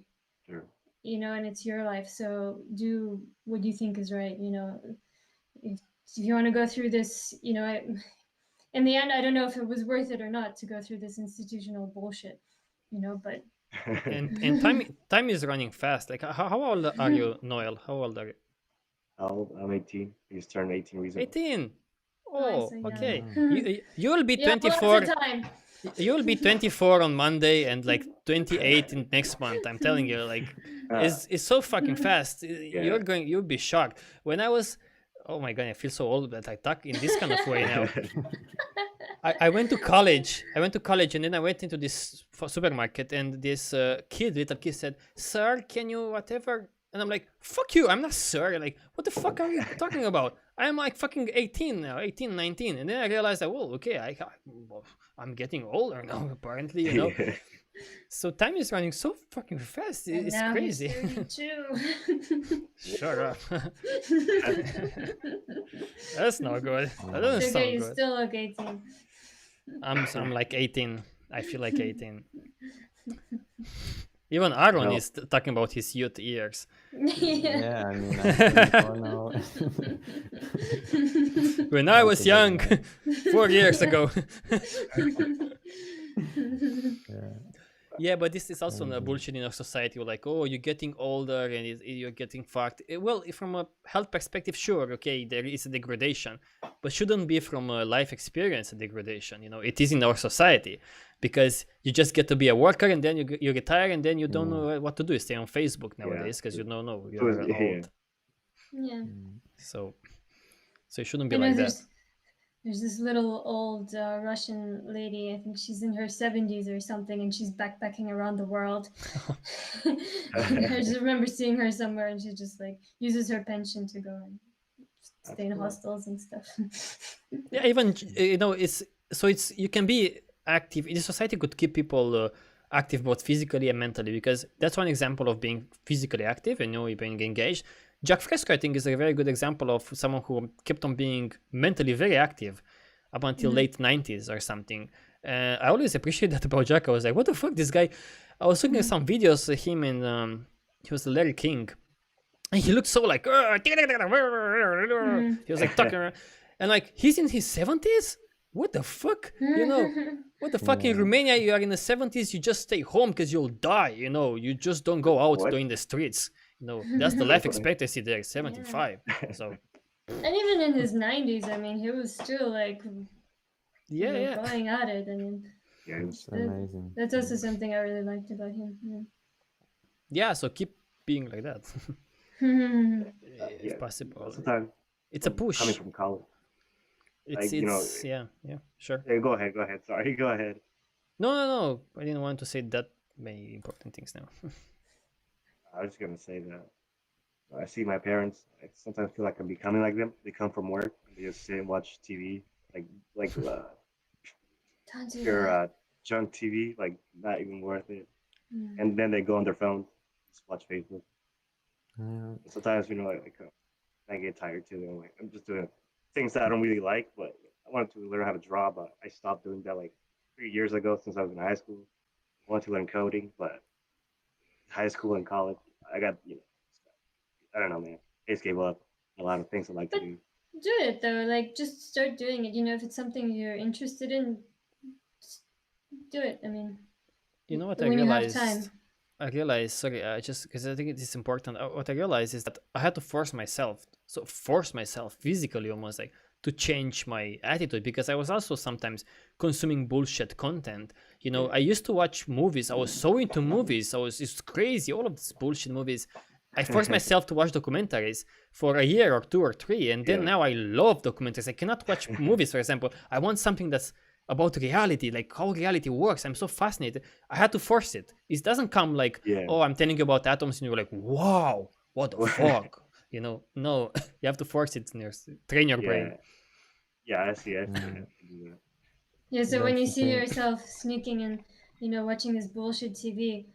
Sure. You know, and it's your life. So do what you think is right. You know, if you want to go through this, you know, in the end, I don't know if it was worth it or not to go through this institutional bullshit, you know, but And time is running fast. Like how old are you, Noel? How old are you? How old? I'm 18. I just turned 18 recently. 18. oh, Oh, so okay. young. You'll be Yeah, lots 24. of time. You'll be 24 on Monday and like 28 in next month. I'm telling you, like, it's so fucking fast. You'll be shocked. When I was, oh my god, I feel so old that I talk in this kind of way now. I went to college. And then I went into this supermarket, and this little kid said, "Sir, can you whatever?" And I'm like, "Fuck you! I'm not sir. Like, what the fuck are you talking about? I'm like fucking 18 now, 18, 19." And then I realized that, well, okay, I'm getting older now, apparently, you know. So time is running so fucking fast. And It's now crazy. he's 32. Shut up. That's not good. That doesn't It's okay, sound you good. still look 18. I'm like 18. I feel like 18. Even Aaron No. is talking about his youth years. Yeah, I mean, I'm 24 now. When I was That's a young, good 4 years ago. Yeah. Yeah, but this is also a Crazy. bullshit in our society. We're like, oh, you're getting older and you're getting fucked. Well, from a health perspective, sure, okay, there is a degradation, but shouldn't be from a life experience a degradation. You know, it is in our society, because you just get to be a worker, and then you retire, and then you don't know what to do. You stay on Facebook nowadays because you don't know you're old. Yeah. So it shouldn't be I know like that. there's this little old Russian lady. I think she's in her 70s or something, and she's backpacking around the world. I just remember seeing her somewhere, and she just like uses her pension to go and stay in hostels and stuff. Yeah, even you know, you can be active. The society could keep people active both physically and mentally, because that's one example of being physically active and, you know, being engaged. Jack Fresco, I think, is a very good example of someone who kept on being mentally very active up until late 90s or something. I always appreciate that about Jack. I was like, what the fuck, this guy? I was looking at some videos of him, and he was Larry King. And he looked so like, he was like talking around. And like, he's in his 70s? What the fuck? You know, what the fuck? In Romania, you are in the 70s, you just stay home because you'll die, you know, you just don't go out to in the streets. You know, that's the life expectancy there, 75. So, and even in his 90s, I mean, he was still like, going at it. I mean, It's amazing. that's also something I really liked about him. Yeah, so keep being like that. If possible. Sometimes It's a push. Coming from college. It's, yeah, sure. Hey, go ahead. Sorry, go ahead. No. I didn't want to say that many important things now. I was just gonna say that I see my parents. I sometimes feel like I'm becoming like them. They come from work, they just sit and watch TV, like pure junk TV, like not even worth it. And then they go on their phone, just watch Facebook. Yeah. Sometimes, I get tired too. I'm like, I'm just doing things that I don't really like, but I wanted to learn how to draw, but I stopped doing that like 3 years ago since I was in high school. I wanted to learn coding, but high school and college, I got, I don't know, man. I just gave up a lot of things I like to But do. do it though. Like, just start doing it. If it's something you're interested in, just do it. I mean, You know what when you have time. I realized, sorry, I just because I think it is important. What I realized is that I had to force myself physically almost like to change my attitude because I was also sometimes consuming bullshit content. I used to watch movies. I was so into movies. It's crazy, all of these bullshit movies. I forced myself to watch documentaries for a year or 2 or 3, and then Yeah. now I love documentaries. I cannot watch movies, for example. I want something that's about reality, like how reality works. I'm so fascinated. I had to force it. It doesn't come like, Yeah. oh, I'm telling you about atoms, and you're like, wow, what the fuck? No, you have to force it, train your brain. Yeah, I see. I have to do that. Yeah, so when That's you the see thing. yourself sneaking and watching this bullshit TV,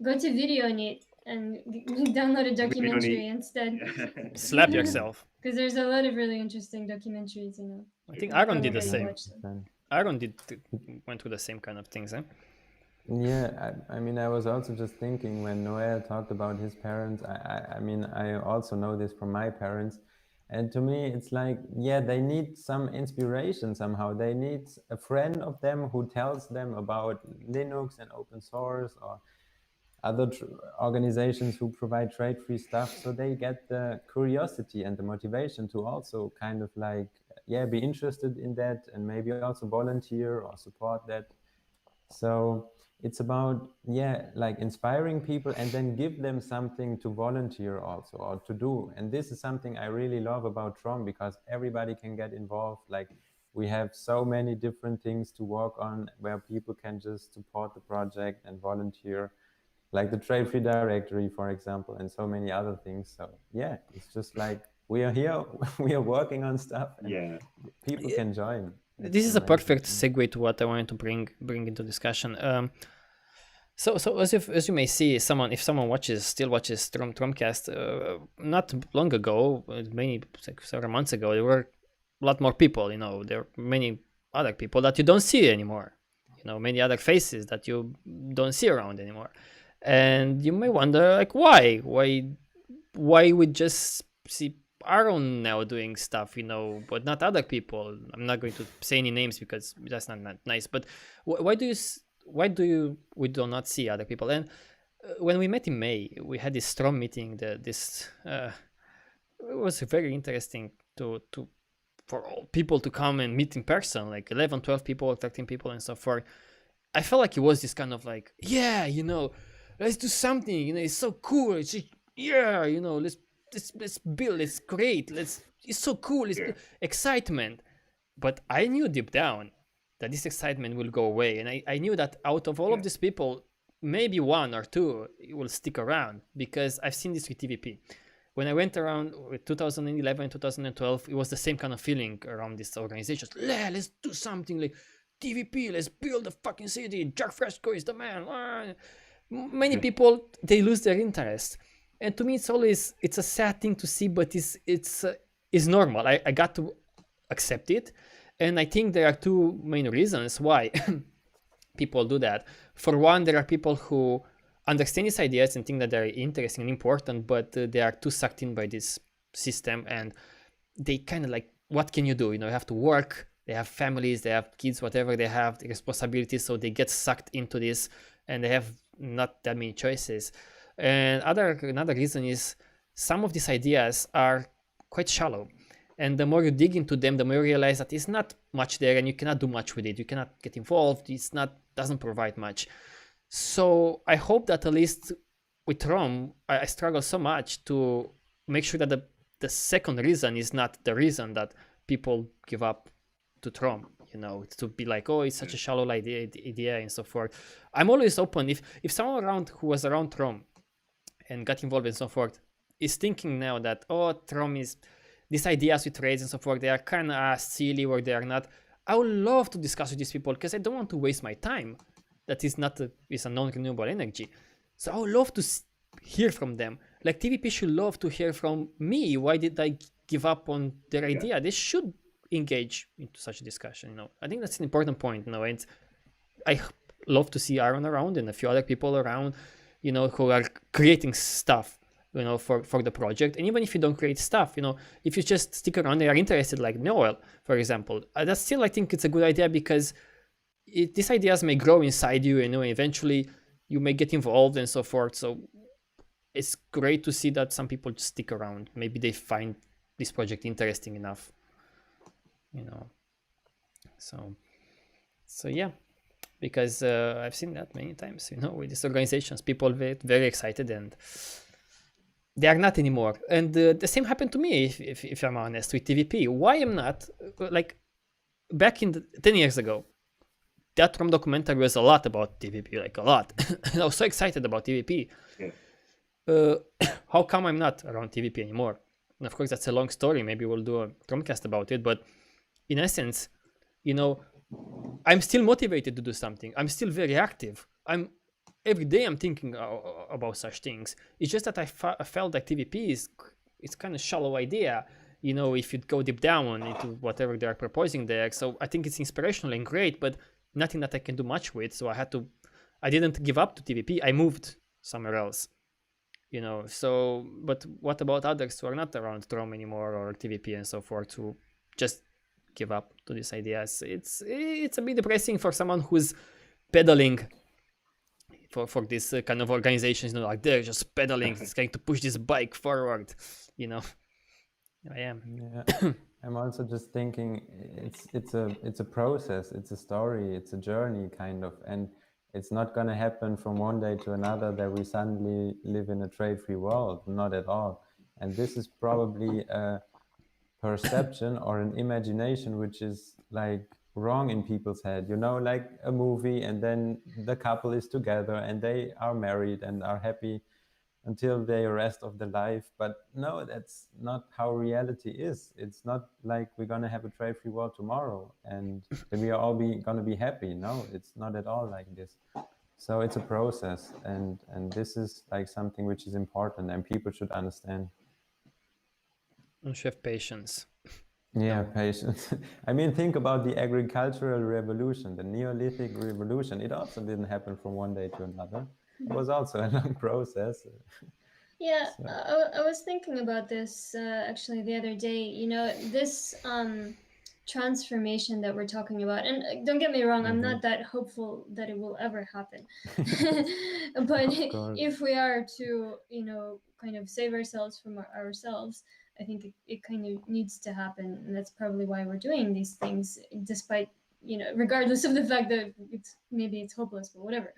go to VideoNet and download a documentary instead. Slap yourself. Because there's a lot of really interesting documentaries. I think I'll Aaron did the probably same. watch them. Aaron went through the same kind of things, eh? Yeah, I mean, I was also just thinking when Noel talked about his parents, I mean, I also know this from my parents. And to me, it's like, yeah, they need some inspiration somehow. They need a friend of them who tells them about Linux and open source or other organizations who provide trade-free stuff. So they get the curiosity and the motivation to also kind of like, yeah, be interested in that and maybe also volunteer or support that. So it's about, yeah, like inspiring people and then give them something to volunteer also or to do. And this is something I really love about TROM because everybody can get involved. Like we have so many different things to work on where people can just support the project and volunteer, like the trade free directory, for example, and so many other things. So yeah, it's just like we are here, we are working on stuff and people can join. This is a perfect segue to what I wanted to bring into discussion. So as you may see, if someone still watches TROM-Cast, not long ago, several months ago, there were a lot more people. There are many other people that you don't see anymore. Many other faces that you don't see around anymore, and you may wonder like why we just see Aaron now doing stuff, but not other people. I'm not going to say any names because that's not nice. But why do we do not see other people? And when we met in May, we had this TROM meeting. It was very interesting for all people to come and meet in person, like 11, 12 people, 13 people, and so forth. I felt like it was this kind of like, yeah, let's do something. It's so cool. It's just, yeah, let's build, let's create, it's so cool, it's excitement. But I knew deep down that this excitement will go away, and I knew that out of all of these people, maybe 1 or 2 will stick around, because I've seen this with TVP. When I went around with 2011 and 2012, it was the same kind of feeling around these organizations. Let's do something like TVP, let's build a fucking city, Jack Fresco is the man. Many people, they lose their interest. And to me, it's a sad thing to see, but it's normal. I got to accept it. And I think there are 2 main reasons why people do that. For one, there are people who understand these ideas and think that they're interesting and important, but they are too sucked in by this system, and they kind of like, what can you do? You have to work, they have families, they have kids, whatever they have, the responsibilities, so they get sucked into this, and they have not that many choices. And another reason is some of these ideas are quite shallow, and the more you dig into them, the more you realize that it's not much there, and you cannot do much with it. You cannot get involved. Doesn't provide much. So I hope that at least with TROM, I struggle so much to make sure that the second reason is not the reason that people give up to TROM. It's to be like, oh, it's such a shallow idea and so forth. I'm always open. If someone around who was around TROM and got involved and so forth is thinking now that, oh, TROM is these ideas with trades and so forth, they are kind of silly or they are not, I would love to discuss with these people, because I don't want to waste my time. That is a non-renewable energy. So I would love to hear from them. Like TVP should love to hear from me. Why did I give up on their idea? They should engage into such a discussion. I think that's an important point. And I love to see Aaron around and a few other people around, who are creating stuff, for the project. And even if you don't create stuff, if you just stick around, they are interested, like Noel, for example. That's still, I think it's a good idea, because these ideas may grow inside you, eventually you may get involved and so forth. So it's great to see that some people just stick around. Maybe they find this project interesting enough, So yeah, because I've seen that many times, with these organizations, people get very excited and they are not anymore. And the same happened to me, if I'm honest, with TVP. Why I'm not, like, back in 10 years ago, that TROM documentary was a lot about TVP, like a lot. And I was so excited about TVP. Yeah. How come I'm not around TVP anymore? And of course, that's a long story. Maybe we'll do a TROM-Cast about it. But in essence, I'm still motivated to do something. I'm still very active. Every day I'm thinking about such things. It's just that I felt that TVP it's kind of shallow idea, if you go deep down into whatever they are proposing there. So I think it's inspirational and great, but nothing that I can do much with. So I didn't give up to TVP. I moved somewhere else, So, but what about others who are not around TROM anymore or TVP and so forth, who just give up to these ideas? It's a bit depressing for someone who's pedaling for this kind of organizations, like they're just pedaling, it's going to push this bike forward, I am. Yeah. I'm also just thinking it's a process, it's a story, it's a journey kind of, and it's not going to happen from one day to another that we suddenly live in a trade-free world, not at all. And this is probably a perception or an imagination which is like wrong in people's head, like a movie, and then the couple is together and they are married and are happy until the rest of their life. But no, that's not how reality is. It's not like we're going to have a trade-free world tomorrow and we are all going to be happy. No, it's not at all like this. So it's a process, and this is like something which is important and people should understand. And should have patience. Yeah, patience. I mean, think about the agricultural revolution, the Neolithic revolution. It also didn't happen from one day to another. It was also a long process. Yeah, I was thinking about this actually the other day. This transformation that we're talking about, and don't get me wrong, I'm not that hopeful that it will ever happen. But if we are to, kind of save ourselves from ourselves, I think it kind of needs to happen, and that's probably why we're doing these things, despite, regardless of the fact that it's hopeless, but whatever.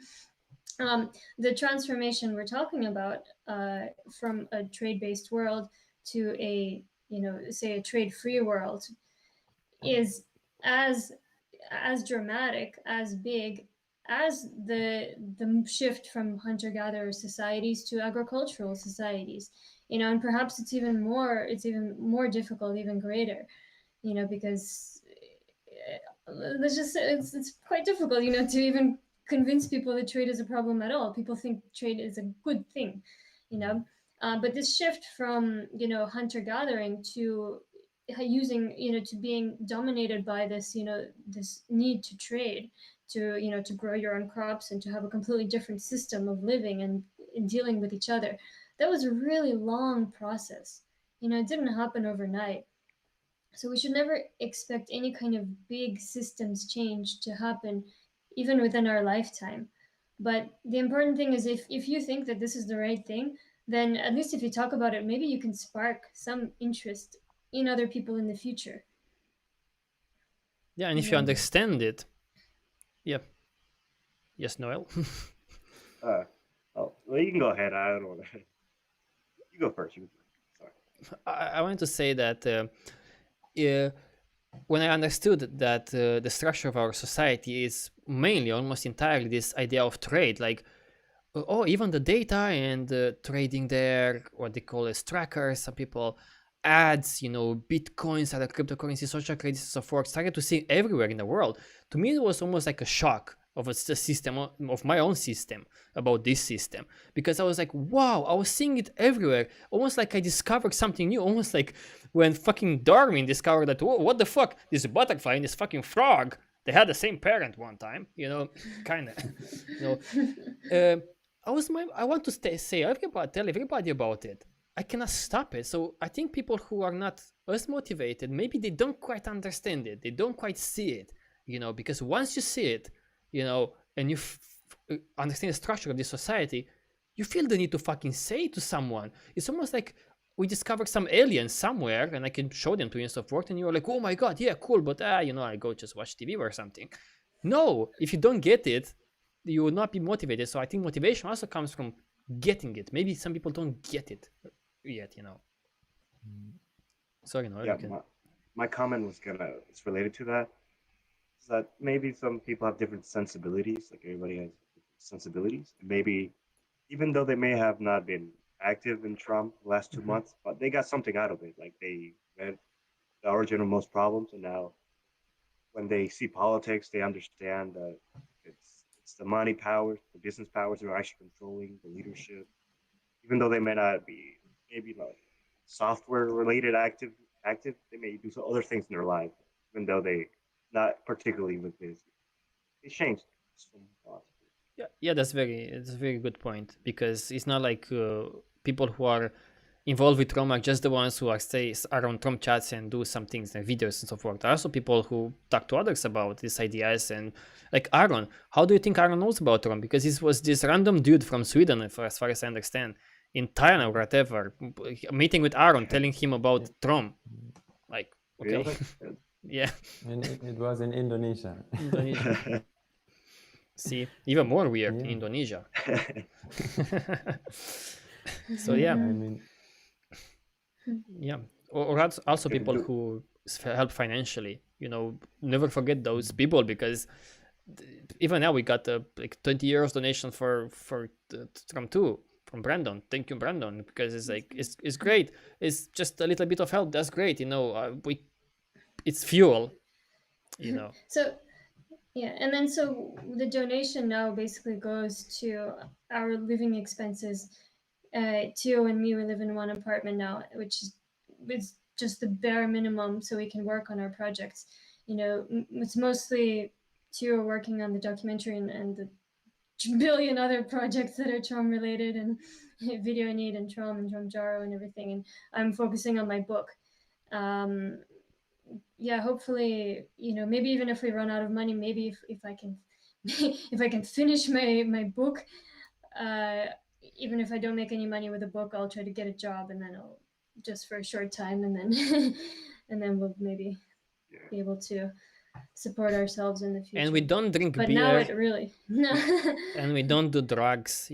The transformation we're talking about from a trade-based world to a, say a trade-free world is as dramatic, as big as the shift from hunter-gatherer societies to agricultural societies, and perhaps it's even more difficult, even greater, because let's just say it's quite difficult, to even convince people that trade is a problem at all. People think trade is a good thing, but this shift from, hunter-gathering to using, to being dominated by this, this need to trade, to, to grow your own crops and to have a completely different system of living and dealing with each other. That was a really long process. It didn't happen overnight. So we should never expect any kind of big systems change to happen, even within our lifetime. But the important thing is, if you think that this is the right thing, then at least if you talk about it, maybe you can spark some interest in other people in the future. Yeah, and if you understand it, yeah. Yes, Noel? Well, you can go ahead. I don't know. You go first. Sorry. I wanted to say that when I understood that the structure of our society is mainly, almost entirely, this idea of trade, like, even the data and trading there, what they call as trackers, some people, ads, bitcoins, other cryptocurrencies, social credits, and so forth, started to see everywhere in the world. To me, it was almost like a shock. of a system, of my own system, about this system, because I was like, wow, I was seeing it everywhere, almost like I discovered something new, almost like when fucking Darwin discovered that, whoa, what the fuck, this butterfly and this fucking frog, they had the same parent one time, kind of, I want to say everybody, tell everybody about it. I cannot stop it. So I think people who are not as motivated, maybe they don't quite understand it. They don't quite see it, because once you see it, and you understand the structure of this society, you feel the need to fucking say it to someone. It's almost like we discovered some aliens somewhere and I can show them to you and so forth. And you're like, oh my God, yeah, cool. But, I go just watch TV or something. No, if you don't get it, you will not be motivated. So I think motivation also comes from getting it. Maybe some people don't get it yet, Sorry, no. Yeah, my comment was it's related to that. Is that maybe some people have different sensibilities, like everybody has different sensibilities. And maybe even though they may have not been active in TROM the last 2 months, but they got something out of it. Like they read the origin of most problems, and now when they see politics, they understand that it's the money powers, the business powers that are actually controlling the leadership. Even though they may not be maybe like software related active, they may do some other things in their life, even though they not particularly with business. They changed some thoughts. Yeah, that's a very good point, because it's not like people who are involved with TROM are just the ones who are on TROM chats and do some things and videos and so forth. There are also people who talk to others about these ideas, and like Aaron. How do you think Aaron knows about TROM? Because this was this random dude from Sweden, as far as I understand, in Thailand or whatever, meeting with Aaron, telling him about TROM. Like, okay. Really? Yeah. And it was in Indonesia. See, even more weird in Yeah. Indonesia. So yeah. I mean, Yeah, or also people who help financially. Never forget those people, because even now we got like 20 euros donation for TROM II from Brandon. Thank you, Brandon, because it's like it's great. It's just a little bit of help. That's great. It's fuel. So yeah, and then so the donation now basically goes to our living expenses. Tio and me, we live in one apartment now, which is just the bare minimum so we can work on our projects. It's mostly Tio working on the documentary and the billion other projects that are TROM related, and Video Need and TROM and TROM Jaro and everything. And I'm focusing on my book. Yeah, hopefully, maybe even if we run out of money, maybe if I can if I can finish my book, even if I don't make any money with the book, I'll try to get a job, and then I'll just for a short time, and then and then we'll maybe be able to support ourselves in the future. And we don't drink but beer. now it really And we don't do drugs.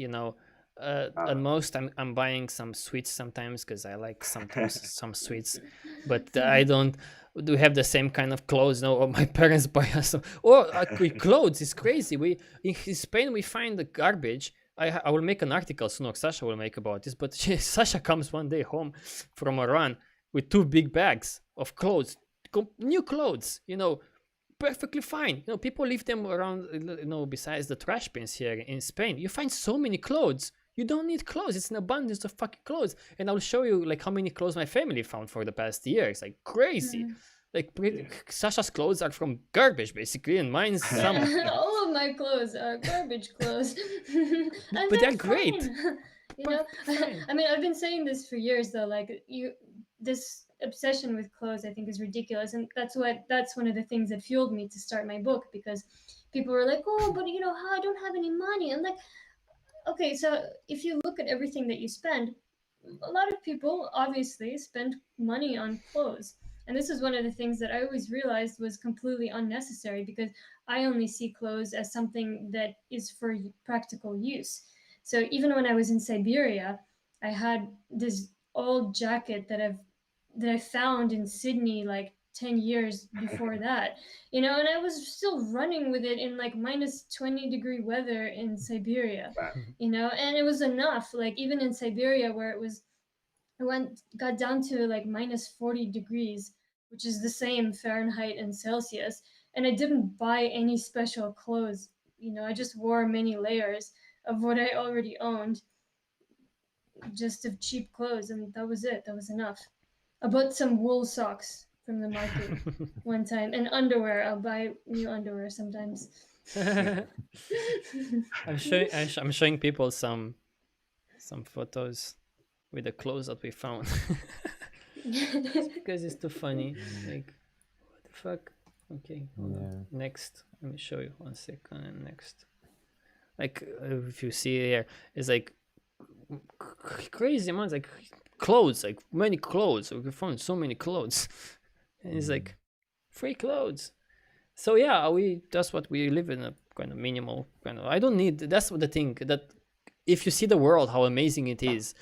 At most I'm buying some sweets sometimes, because I like sometimes some sweets, but I don't do have the same kind of clothes. No, or my parents buy us some. With clothes, it's crazy. We in Spain we find the garbage. I will make an article soon, Sasha will make about this, but Sasha comes one day home from a run with 2 big bags of clothes, new clothes, perfectly fine. People leave them around, besides the trash bins here in Spain. You find so many clothes. You don't need clothes. It's an abundance of fucking clothes. And I'll show you like how many clothes my family found for the past year. It's like crazy. Like Sasha's clothes are from garbage basically, and mine's some. All of my clothes are garbage clothes. But they're great. I mean, I've been saying this for years though. Like this obsession with clothes, I think, is ridiculous, and that's one of the things that fueled me to start my book, because people were like, "Oh, but how I don't have any money." I'm like, okay, so if you look at everything that you spend, a lot of people obviously spend money on clothes. And this is one of the things that I always realized was completely unnecessary, because I only see clothes as something that is for practical use. So even when I was in Siberia, I had this old jacket that I found in Sydney like 10 years before that, and I was still running with it in like minus 20-degree weather in Siberia, and it was enough. Like even in Siberia, where got down to like minus 40 degrees, which is the same Fahrenheit and Celsius, and I didn't buy any special clothes I just wore many layers of what I already owned, just of cheap clothes, and that was it. That was enough. I bought some wool socks from the market one time, and underwear. I'll buy new underwear sometimes. I'm showing people some photos with the clothes that we found. Because it's too funny. Like, what the fuck? Okay, hold on. Next, let me show you 1 second. And next, like, if you see here, it's like crazy amounts, like clothes, like many clothes. We found so many clothes, and it's like free clothes. So yeah, that's what we live in, a kind of minimal kind of. I don't need. That's what the thing, that if you see the world, how amazing it is,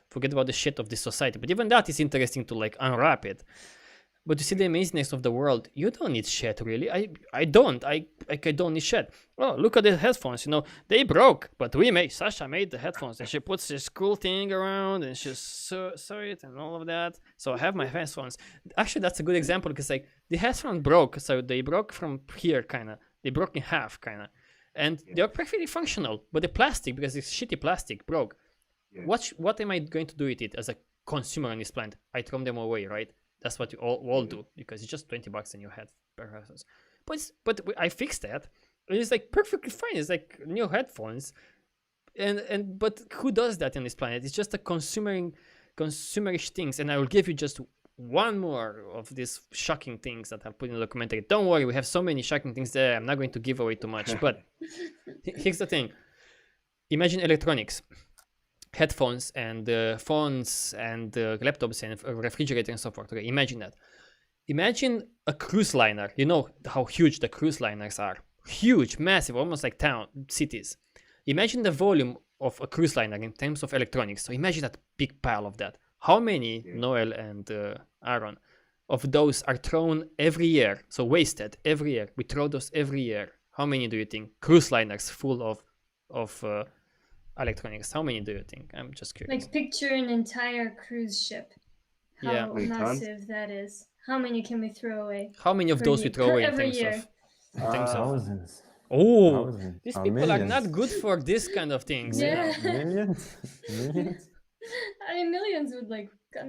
forget about the shit of this society. But even that is interesting to like unwrap it. But you see the amazingness of the world, you don't need shit, really. I don't need shit. Oh, look at the headphones, they broke, but Sasha made the headphones, and she puts this cool thing around, and she saw it and all of that. So I have my headphones. Actually, that's a good example, because like the headphones broke, so they broke from here, kind of. They broke in half, kind of. And they're perfectly functional, but the plastic, because it's shitty plastic, broke. Yeah. What am I going to do with it as a consumer on this planet? I throw them away, right? That's what you all do, because it's just $20 in your head per headphones. But I fixed that. It's like perfectly fine. It's like new headphones, but who does that on this planet? It's just a consumerish things. And I will give you just one more of these shocking things that I've put in the documentary. Don't worry, we have so many shocking things there. I'm not going to give away too much. But here's the thing: imagine electronics. Headphones and phones and laptops and refrigerator and so forth. Okay, imagine that. Imagine a cruise liner. You know how huge the cruise liners are. Huge, massive, almost like cities. Imagine the volume of a cruise liner in terms of electronics. So imagine that big pile of that. How many, Noel and Aaron, of those are thrown every year? So wasted every year. We throw those every year. How many do you think? Cruise liners full of electronics. How many do you think? I'm just curious. Like, picture an entire cruise ship. How massive that is. How many can we throw away? How many of those we throw away every year? Thousands. Oh, thousands. these people are not good for this kind of things. Yeah. Millions. I mean, millions would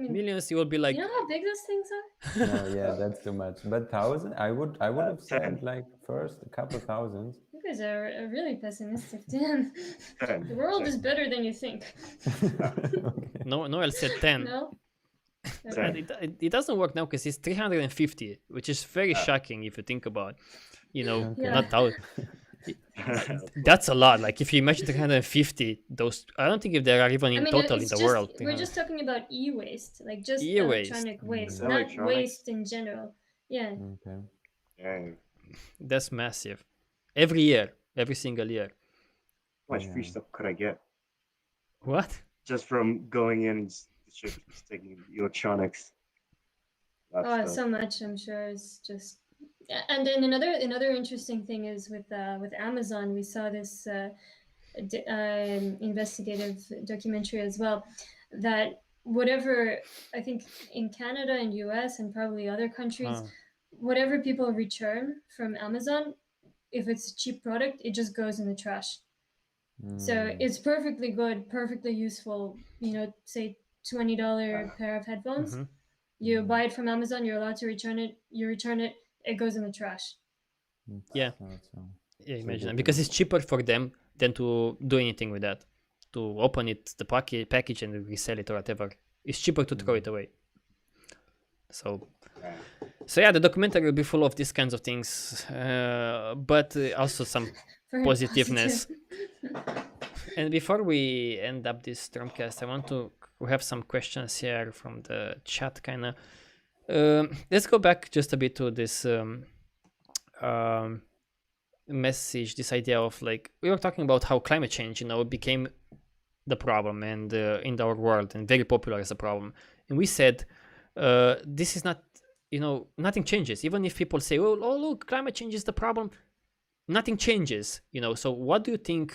millions. You will be like. You know how big those things are? No, yeah, that's too much. But 1,000, I would have said like first a couple thousands. You guys are really pessimistic, damn. The world is better than you think. Okay. No, Noel said 10. No? And it doesn't work now because it's 350, which is very shocking if you think about, not 1,000. That's a lot. Like, if you imagine 350, those, I don't think if there are even in total in the world. We're just talking about e-waste, like just e-waste. Electronic waste, not waste in general. Yeah. Okay. Yeah. That's massive. Every year, every single year. How much free stuff could I get? What? Just from going in and just taking electronics. So much, I'm sure. It's just. And then another interesting thing is with Amazon, we saw this investigative documentary as well, that whatever, I think in Canada and US and probably other countries, whatever people return from Amazon, if it's a cheap product, it just goes in the trash. So it's perfectly good, perfectly useful, say $20 pair of headphones. Mm-hmm. You buy it from Amazon, you're allowed to return it, you return it, it goes in the trash. Yeah. Yeah, imagine that. Because it's cheaper for them than to do anything with that. To open it, the package and resell it or whatever. It's cheaper to throw it away. So yeah, the documentary will be full of these kinds of things, but also some positiveness. And before we end up this TROM-Cast, I want to have some questions here from the chat, kind of. Let's go back just a bit to this message, this idea of, like, we were talking about how climate change, became the problem and in our world, and very popular as a problem. And we said, this is not, nothing changes. Even if people say, oh, look, climate change is the problem, nothing changes, So what do you think,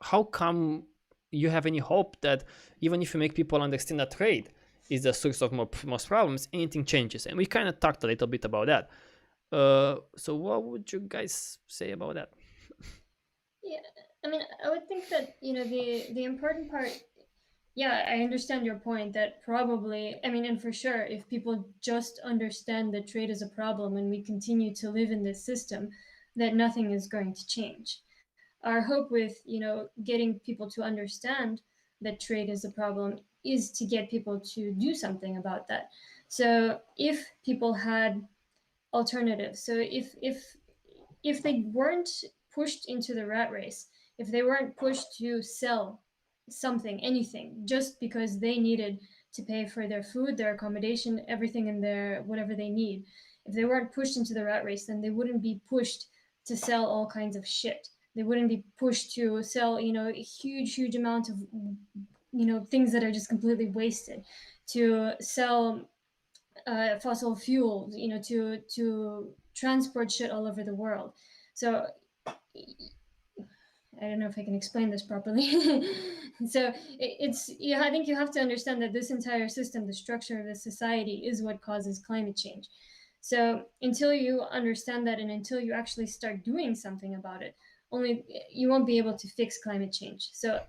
how come you have any hope that even if you make people understand that trade is the source of most problems, anything changes? And we kind of talked a little bit about that. So what would you guys say about that? I mean, I would think that, the important part, yeah, I understand your point that probably, I mean, and for sure, if people just understand that trade is a problem and we continue to live in this system, that nothing is going to change. Our hope with, getting people to understand that trade is a problem is to get people to do something about that. So if people had alternatives, so if they weren't pushed into the rat race, if they weren't pushed to sell something, anything, just because they needed to pay for their food, their accommodation, everything in their whatever they need, if they weren't pushed into the rat race, then they wouldn't be pushed to sell all kinds of shit. They wouldn't be pushed to sell, a huge amount of, things that are just completely wasted, to sell fossil fuels, to transport shit all over the world. So I don't know if I can explain this properly. So it's, yeah, I think you have to understand that this entire system, the structure of the society, is what causes climate change. So until you understand that and until you actually start doing something about it, only you won't be able to fix climate change. So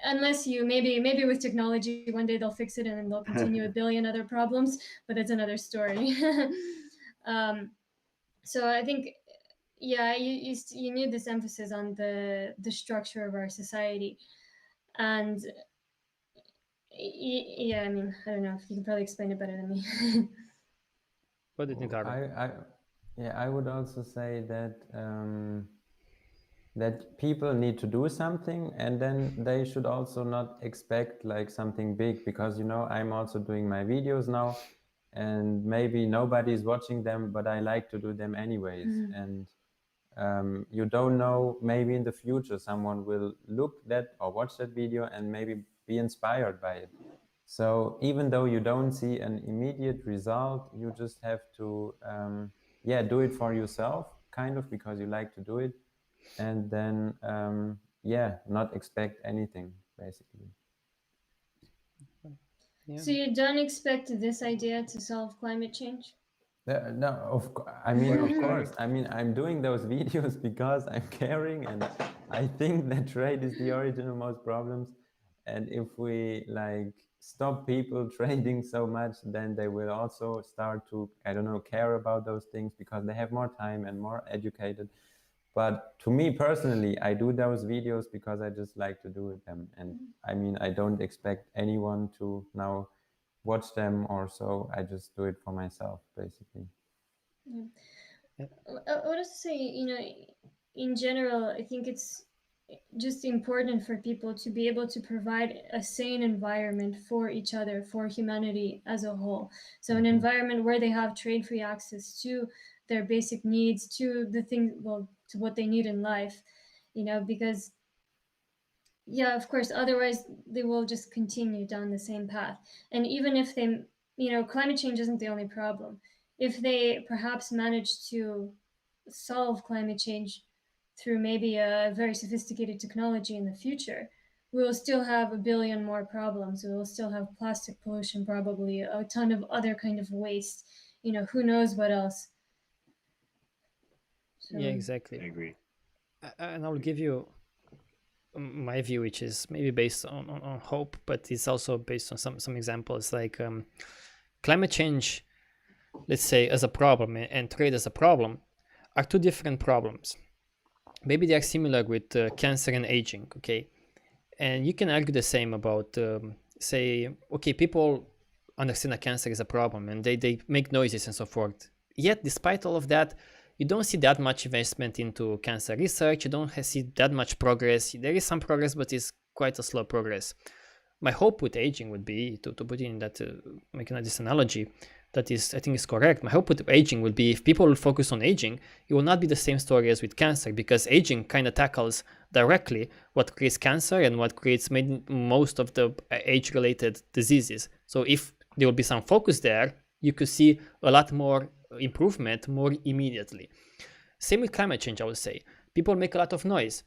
unless you maybe with technology one day they'll fix it and then they'll continue a billion other problems, but that's another story. So I think, yeah, you need this emphasis on the structure of our society, and yeah, I mean, I don't know if you can probably explain it better than me. What do you think, Arben? I would also say that that people need to do something, and then they should also not expect like something big, because I'm also doing my videos now, and maybe nobody's watching them, but I like to do them anyways. And you don't know, maybe in the future someone will look that or watch that video and maybe be inspired by it. So even though you don't see an immediate result, you just have to do it for yourself, kind of, because you like to do it, and then not expect anything, basically. Yeah. So you don't expect this idea to solve climate change? No, I mean, of course. I mean, I'm doing those videos because I'm caring, and I think that trade is the origin of most problems. And if we like stop people trading so much, then they will also start to, I don't know, care about those things because they have more time and more educated. But to me personally, I do those videos because I just like to do them. And I mean, I don't expect anyone to now watch them or so. I just do it for myself, basically. I would also say, in general, I think it's just important for people to be able to provide a sane environment for each other, for humanity as a whole. So an environment where they have trade-free access to their basic needs, to the things, well, to what they need in life, because, yeah, of course, otherwise they will just continue down the same path. And even if they, climate change isn't the only problem. If they perhaps manage to solve climate change through maybe a very sophisticated technology in the future, we will still have a billion more problems. We will still have plastic pollution, probably a ton of other kind of waste, who knows what else. So, Yeah, exactly. I agree. And I'll give you my view, which is maybe based on hope, but it's also based on some examples. Like climate change, let's say, as a problem, and trade as a problem, are two different problems. Maybe they are similar with cancer and aging, okay? And you can argue the same about, say, okay, people understand that cancer is a problem and they make noises and so forth. Yet, despite all of that, you don't see that much investment into cancer research. You don't see that much progress. There is some progress, but it's quite a slow progress. My hope with aging would be, to put in that, making this analogy, that is, I think is correct. My hope with aging would be, if people will focus on aging, it will not be the same story as with cancer, because aging kind of tackles directly what creates cancer and what creates most of the age-related diseases. So if there will be some focus there, you could see a lot more improvement more immediately. Same with climate change, I would say. People make a lot of noise.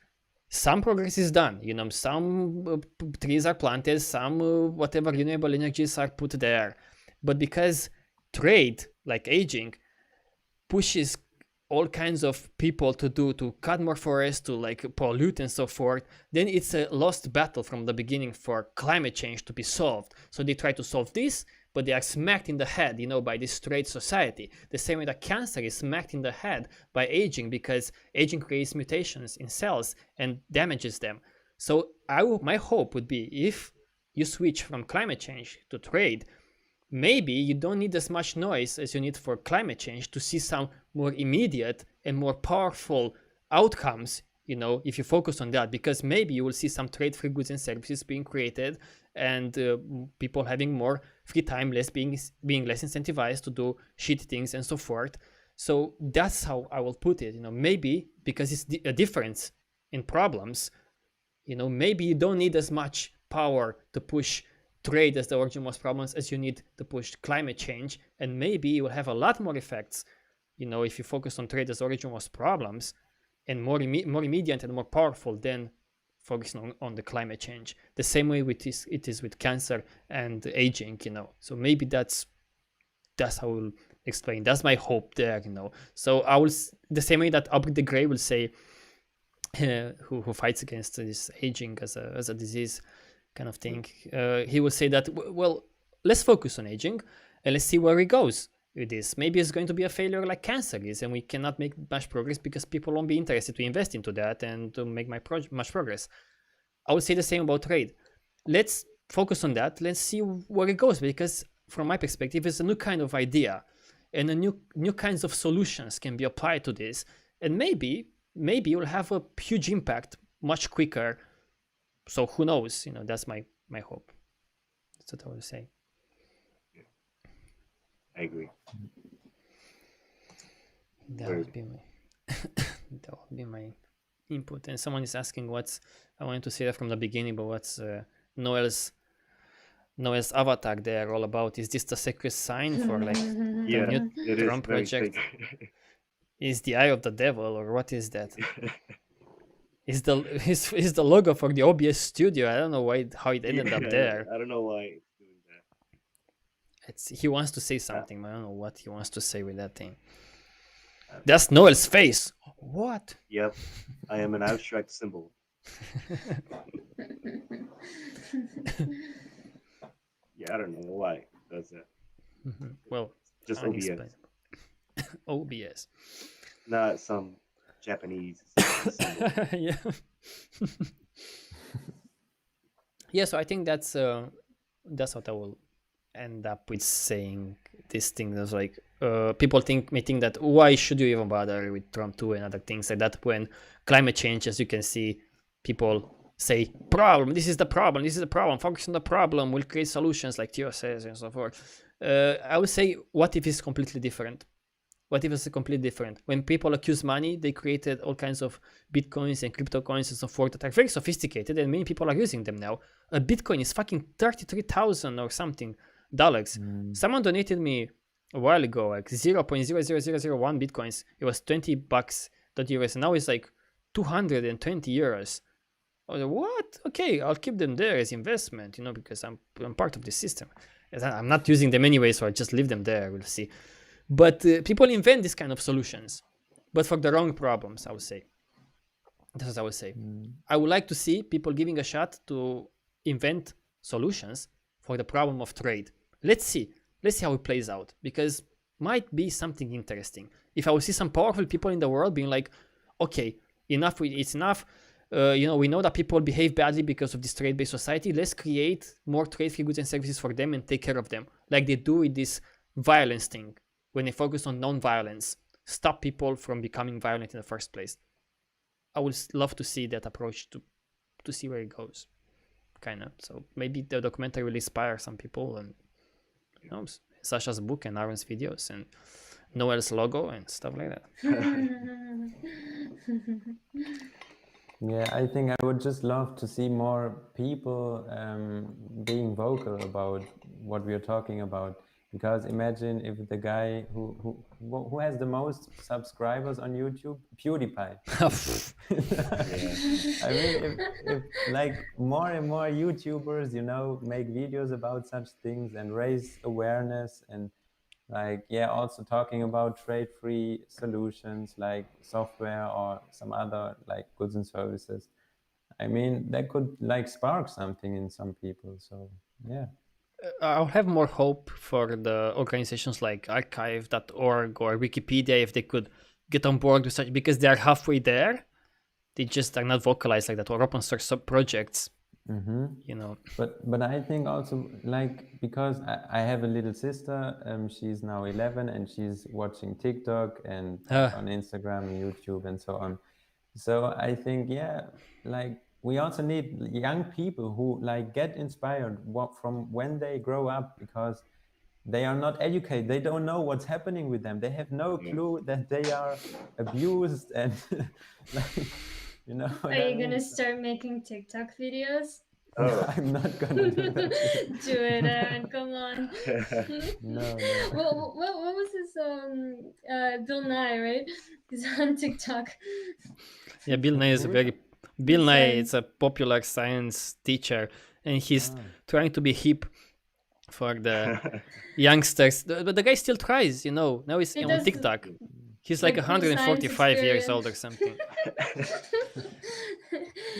Some progress is done, some trees are planted, some whatever renewable energies are put there. But because trade, like aging, pushes all kinds of people to cut more forests, to like pollute and so forth, then it's a lost battle from the beginning for climate change to be solved. So they try to solve this, but they are smacked in the head, by this trade society. The same way that cancer is smacked in the head by aging, because aging creates mutations in cells and damages them. So my hope would be, if you switch from climate change to trade, maybe you don't need as much noise as you need for climate change to see some more immediate and more powerful outcomes, if you focus on that, because maybe you will see some trade-free goods and services being created, and people having more free time, being less incentivized to do shitty things and so forth. So that's how I will put it. Maybe because it's a difference in problems, maybe you don't need as much power to push trade as the origin of most problems as you need to push climate change, and maybe you will have a lot more effects, if you focus on trade as the origin of most problems, and more immediate and more powerful than focusing on the climate change. The same way it is with cancer and aging, So maybe that's how I will explain. That's my hope there, So I will, the same way that Aubrey de Grey will say, who fights against this aging as a disease kind of thing, he will say that, well, let's focus on aging and let's see where it goes with this. Maybe it's going to be a failure like cancer is, and we cannot make much progress because people won't be interested to invest into that and to make much progress. I would say the same about trade. Let's focus on that. Let's see where it goes, because from my perspective, it's a new kind of idea, and a new kinds of solutions can be applied to this, and maybe you'll have a huge impact much quicker. So who knows? That's my hope. That's what I would say. Yeah. I agree. That would be my input. And someone is asking I wanted to say that from the beginning, but what's Noel's avatar there all about? Is this the secret sign for like Yeah, the new it TROM is very project? fake. Is the eye of the devil, or what is that? Is the logo for the OBS studio? I don't know how it ended up there. I don't know why it's doing that. He wants to say something, but I don't know what he wants to say with that thing. That's Noel's face. What? Yep, I am an abstract symbol. Yeah, I don't know why it does that. Well, Just OBS, unexplainable. OBS. not some Japanese symbol. Yeah. Yeah, so I think that's what I will end up with saying. This thing is like, people may think that why should you even bother with TROM II and other things like that, when climate change, as you can see, people say this is the problem, focus on the problem, we'll create solutions like Theo says and so forth. I would say, what if it's completely different? What if it's completely different? When people accuse money, they created all kinds of bitcoins and crypto coins and so forth that are very sophisticated, and many people are using them now. A bitcoin is fucking 33,000 or something dollars. Someone donated me a while ago like 0.00001 bitcoins. It was $20, $20, and now it's like 220 euros. I was like, what? Okay, I'll keep them there as investment, because I'm part of the system. I'm not using them anyway, so I just leave them there. We'll see. But people invent this kind of solutions, but for the wrong problems, I would say. That's what I would say. I would like to see people giving a shot to invent solutions for the problem of trade. Let's see how it plays out, because might be something interesting. If I would see some powerful people in the world being like, okay, it's enough. We know that people behave badly because of this trade-based society. Let's create more trade-free goods and services for them and take care of them, like they do with this violence thing. When they focus on non-violence, stop people from becoming violent in the first place. I would love to see that approach to see where it goes, kind of. So maybe the documentary will inspire some people, and Sasha's book and Aaron's videos and Noel's logo and stuff like that. Yeah, I think I would just love to see more people being vocal about what we are talking about. Because imagine if the guy who has the most subscribers on YouTube, PewDiePie. I mean, if like more and more YouTubers, make videos about such things and raise awareness, and like, yeah, also talking about trade-free solutions like software or some other like goods and services. I mean, that could like spark something in some people. So yeah. I'll have more hope for the organizations like archive.org or Wikipedia if they could get on board with such, because they are halfway there. They just are not vocalized like that, or open source sub projects. You know. But I think also like, because I have a little sister, she's now 11 and she's watching TikTok and like on Instagram and YouTube and so on. So I think, yeah, like we also need young people who like get inspired from when they grow up, because they are not educated. They don't know what's happening with them. They have no clue that they are abused and like, you know what Are I you mean? gonna start making TikTok videos? No, I'm not gonna do that. Do it, Aaron. Come on. No. What was his Bill Nye, right? He's on TikTok. Yeah, Bill Nye is a very Bill Nye is a popular science teacher, and he's trying to be hip for the youngsters. But the guy still tries, you know. Now he's on TikTok. He's like cool science 145 years old or something.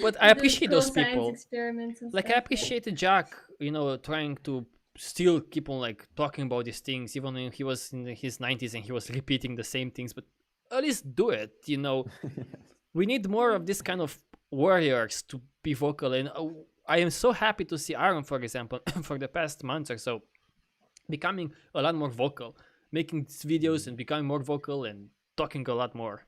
But I appreciate those people. Like I appreciated Jack, you know, trying to still keep on like talking about these things, even when he was in his 90s and he was repeating the same things. But at least do it, you know. We need more of this kind of warriors to be vocal. And I am so happy to see Aaron, for example, for the past months or so, becoming a lot more vocal, making videos and becoming more vocal and talking a lot more.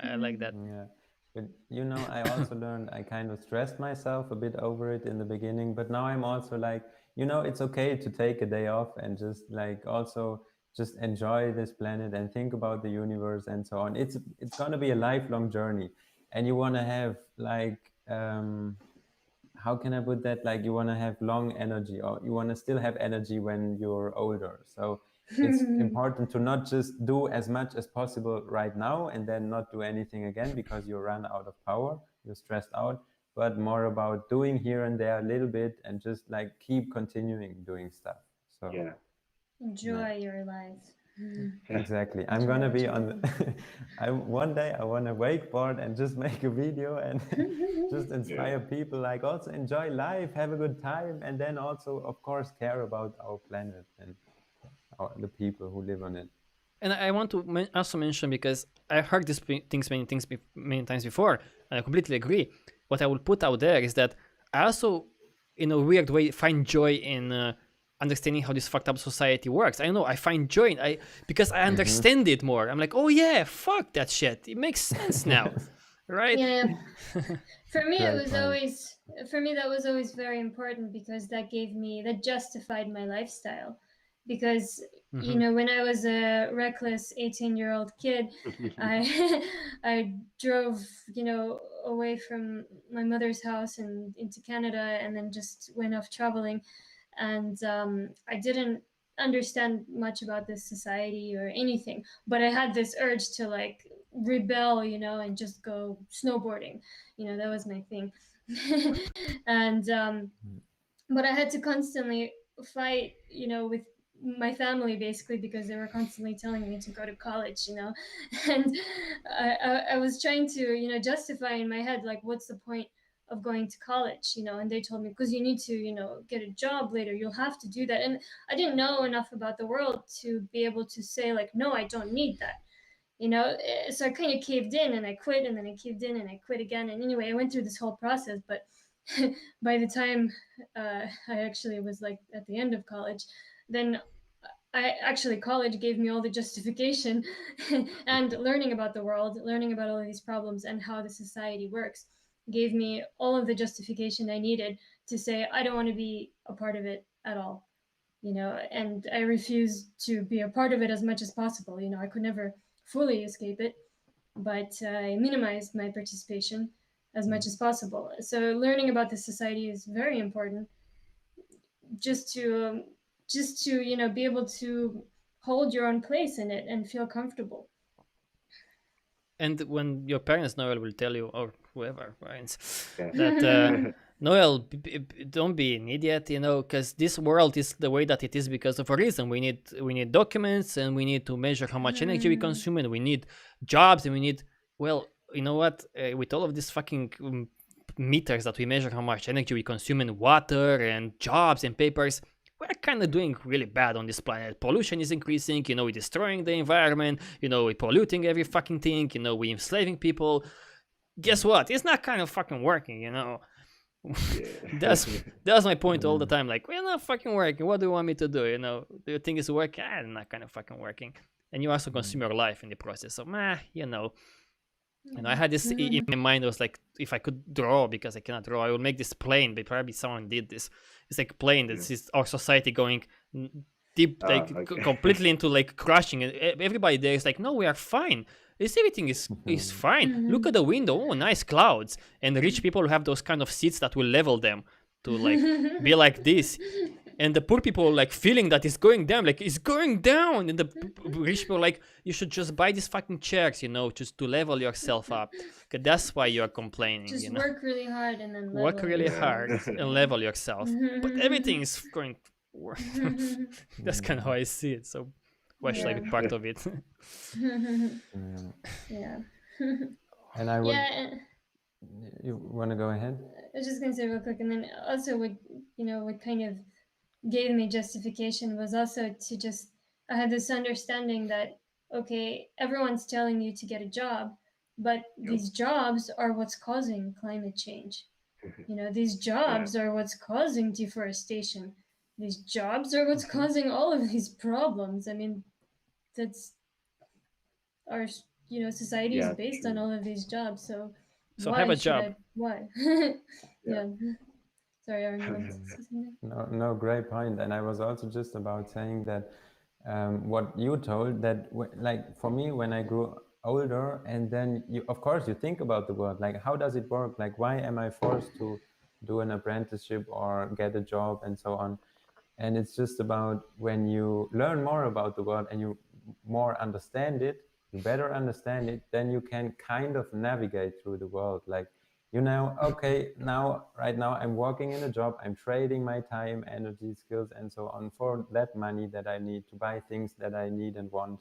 I like that. Yeah. But you know, I also learned I kind of stressed myself a bit over it in the beginning, but now I'm also like, you know, it's okay to take a day off and just like also just enjoy this planet and think about the universe and so on. It's going to be a lifelong journey, and you want to have like how can I put that? Like you want to have long energy, or you want to still have energy when you're older. So it's important to not just do as much as possible right now and then not do anything again because you run out of power, you're stressed out, but more about doing here and there a little bit and just like keep continuing doing stuff. So yeah. Enjoy your life. Exactly. I'm gonna be on. One day I want to wakeboard and just make a video and just inspire people. Like also enjoy life, have a good time, and then also, of course, care about our planet and the people who live on it. And I want to also mention, because I heard these things many times before, and I completely agree. What I will put out there is that I also, in a weird way, find joy in understanding how this fucked up society works. I know I find joy in because I understand it more. I'm like, oh yeah, fuck that shit. It makes sense now, right? Yeah. For me, it was always that was always very important, because that justified my lifestyle. Because you know, when I was a reckless 18-year-old kid, I drove, you know, away from my mother's house and into Canada, and then just went off traveling. And I didn't understand much about this society or anything, but I had this urge to like rebel, you know, and just go snowboarding. You know, that was my thing. And but I had to constantly fight, you know, with my family, basically, because they were constantly telling me to go to college, you know. And I was trying to, you know, justify in my head, like, what's the point of going to college, you know? And they told me, because you need to, you know, get a job later, you'll have to do that. And I didn't know enough about the world to be able to say, like, no, I don't need that, you know. So I kind of caved in and I quit, and then I caved in and I quit again. And anyway, I went through this whole process. But by the time I actually was like at the end of college, then college gave me all the justification and learning about the world, learning about all of these problems and how the society works, gave me all of the justification I needed to say, I don't want to be a part of it at all, you know, and I refuse to be a part of it as much as possible. You know, I could never fully escape it, but I minimized my participation as much as possible. So learning about the society is very important, just to you know, be able to hold your own place in it and feel comfortable. And when your parents, Noel, will tell you, or whoever, parents, that Noel, don't be an idiot, you know, because this world is the way that it is because of a reason. We need documents, and we need to measure how much energy we consume, and we need jobs, and we need, well, you know what? With all of these fucking meters that we measure how much energy we consume in water and jobs and papers, we're kind of doing really bad on this planet. Pollution is increasing, you know, we're destroying the environment, you know, we're polluting every fucking thing, you know, we're enslaving people. Guess what? It's not kind of fucking working, you know. that's my point all the time. Like, we're not fucking working. What do you want me to do? You know, do you think it's working? Not kind of fucking working. And you also consume your life in the process. So, you know. And I had this in my mind. I was like, if I could draw, because I cannot draw, I would make this plane. But probably someone did this. It's like a plane. This is our society going deep, like completely into like crushing. And everybody there is like, no, we are fine. Everything is fine. Look at the window. Oh, nice clouds. And the rich people have those kind of seats that will level them to like be like this. And the poor people like feeling that it's going down, like it's going down. And the rich people like, you should just buy these fucking chairs, you know, just to level yourself up. Cause that's why you are complaining. Just you know? work really hard and then work really hard and level yourself. But everything is going. That's kind of how I see it. So why should I be part of it? Yeah. And I would. You want to go ahead? I was just gonna say real quick, and then also what kind of gave me justification was also to just, I had this understanding that, okay, everyone's telling you to get a job, but these jobs are what's causing climate change. You know, these jobs are what's causing deforestation. These jobs are what's causing all of these problems. I mean, that's our, society is based on all of these jobs. So why have a job. Why? Sorry, Aaron. No, great point. And I was also just about saying that what you told, that like for me, when I grew older, and then of course you think about the world, like how does it work? Like why am I forced to do an apprenticeship or get a job and so on? And it's just about when you learn more about the world and you more understand it, you better understand it, then you can kind of navigate through the world. Like, you know, okay, right now I'm working in a job, I'm trading my time, energy, skills, and so on for that money that I need to buy things that I need and want.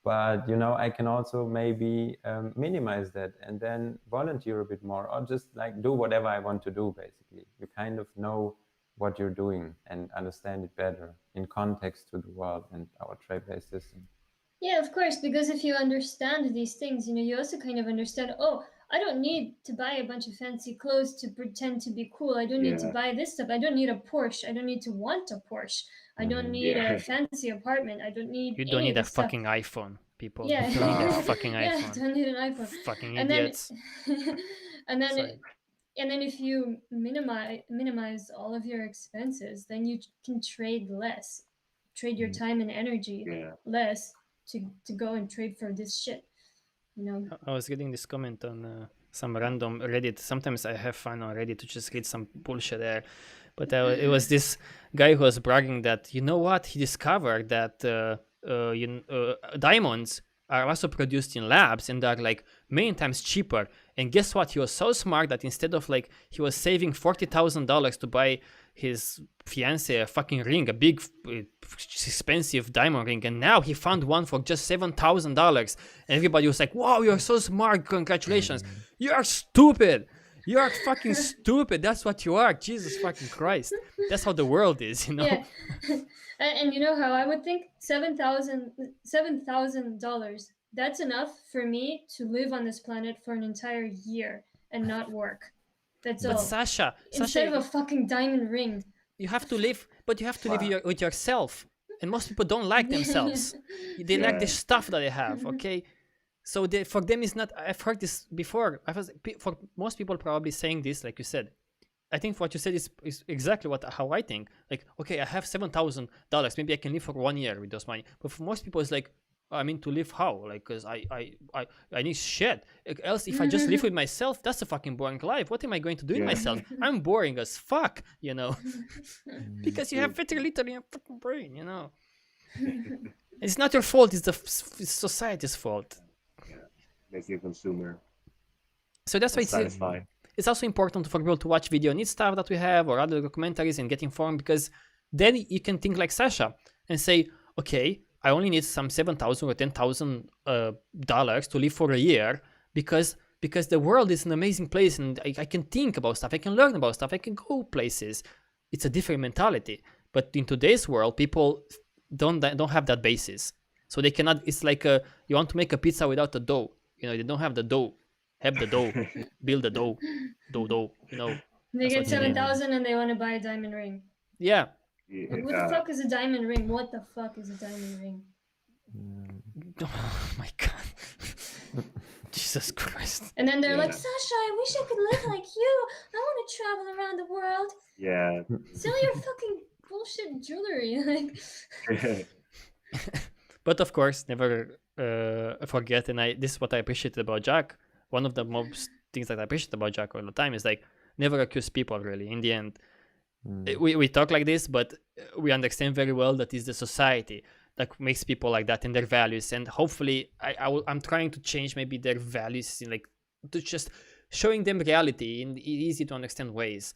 But, you know, I can also maybe minimize that and then volunteer a bit more, or just like do whatever I want to do, basically. You kind of know what you're doing and understand it better in context to the world and our trade-based system. Yeah, of course, because if you understand these things, you also kind of understand, oh, I don't need to buy a bunch of fancy clothes to pretend to be cool. I don't need to buy this stuff. I don't need a Porsche. I don't need to want a Porsche. I don't need a fancy apartment. I don't need. You don't need a fucking iPhone, people. Yeah. You don't need a fucking iPhone. Yeah, don't need an iPhone. Fucking idiots. And then if you minimize all of your expenses, then you can trade less. Trade your time and energy less to go and trade for this shit. You know. I was reading this comment on some random Reddit. Sometimes I have fun on Reddit to just read some bullshit there. But it was this guy who was bragging that, you know what, he discovered that diamonds are also produced in labs and are like many times cheaper. And guess what? He was so smart that instead of like, he was saving $40,000 to buy his fiance a fucking ring, a big expensive diamond ring, and now he found one for just $7,000. And everybody was like, wow, you're so smart, congratulations. You're stupid. You are fucking stupid. That's what you are. Jesus fucking Christ. That's how the world is, you know? Yeah. And you know how I would think? $7,000. That's enough for me to live on this planet for an entire year and not work. That's all. But Sasha, instead of a fucking diamond ring. You have to live, but you have to live with yourself. And most people don't like themselves. They like the stuff that they have, okay? So for them, it's not. I've heard this before. For most people, probably saying this, like you said. I think what you said is exactly how I think. Like, okay, I have $7,000. Maybe I can live for 1 year with those money. But for most people, it's like, I mean, to live how? Like, because I need shit. Else, if I just live with myself, that's a fucking boring life. What am I going to do with myself? I'm boring as fuck, you know. Because you have very little in your fucking brain, you know. It's not your fault. It's society's fault. Make you a consumer. So that's why satisfied. it's also important for people to watch video needs stuff that we have or other documentaries and get informed, because then you can think like Sasha and say, okay, I only need some $7,000 or $10,000 to live for a year because the world is an amazing place and I can think about stuff, I can learn about stuff, I can go places. It's a different mentality. But in today's world, people don't have that basis. So they cannot, it's like you want to make a pizza without the dough. You know, they don't have the dough. Have the dough. Build the dough. Dough, you know. They That's get what you need. 7,000 and they want to buy a diamond ring. Yeah. Like, what the fuck is a diamond ring? What the fuck is a diamond ring? Oh my god. Jesus Christ. And then they're like, Sasha, I wish I could live like you. I want to travel around the world. Yeah. Sell your fucking bullshit jewelry. Like, But of course, never forget, and this is what I appreciated about Jack. One of the most things that I appreciate about Jack all the time is like never accuse people. Really, in the end, we talk like this, but we understand very well that it's the society that makes people like that and their values. And hopefully, I'm trying to change maybe their values, in like to just showing them reality in easy to understand ways.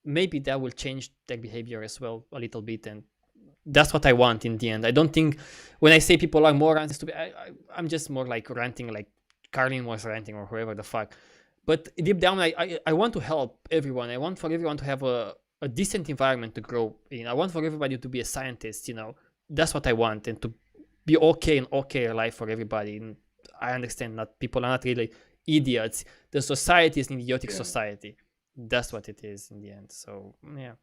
Maybe that will change their behavior as well a little bit, and that's what I want in the end. I don't think when I say people are morons, I'm just more like ranting, like Carlin was ranting or whoever the fuck. But deep down, I want to help everyone. I want for everyone to have a decent environment to grow in. I want for everybody to be a scientist, you know. That's what I want, and to be okay and okay life for everybody. And I understand that people are not really idiots. The society is an idiotic society. That's what it is in the end. So, yeah.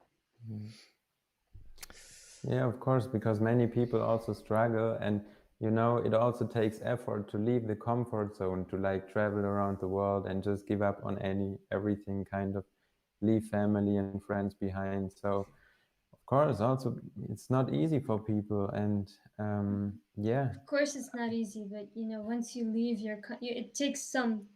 Yeah, of course, because many people also struggle, and you know, it also takes effort to leave the comfort zone, to like travel around the world and just give up on everything, kind of leave family and friends behind. So of course, also it's not easy for people, and yeah. Of course, it's not easy, but you know, once you leave it takes some,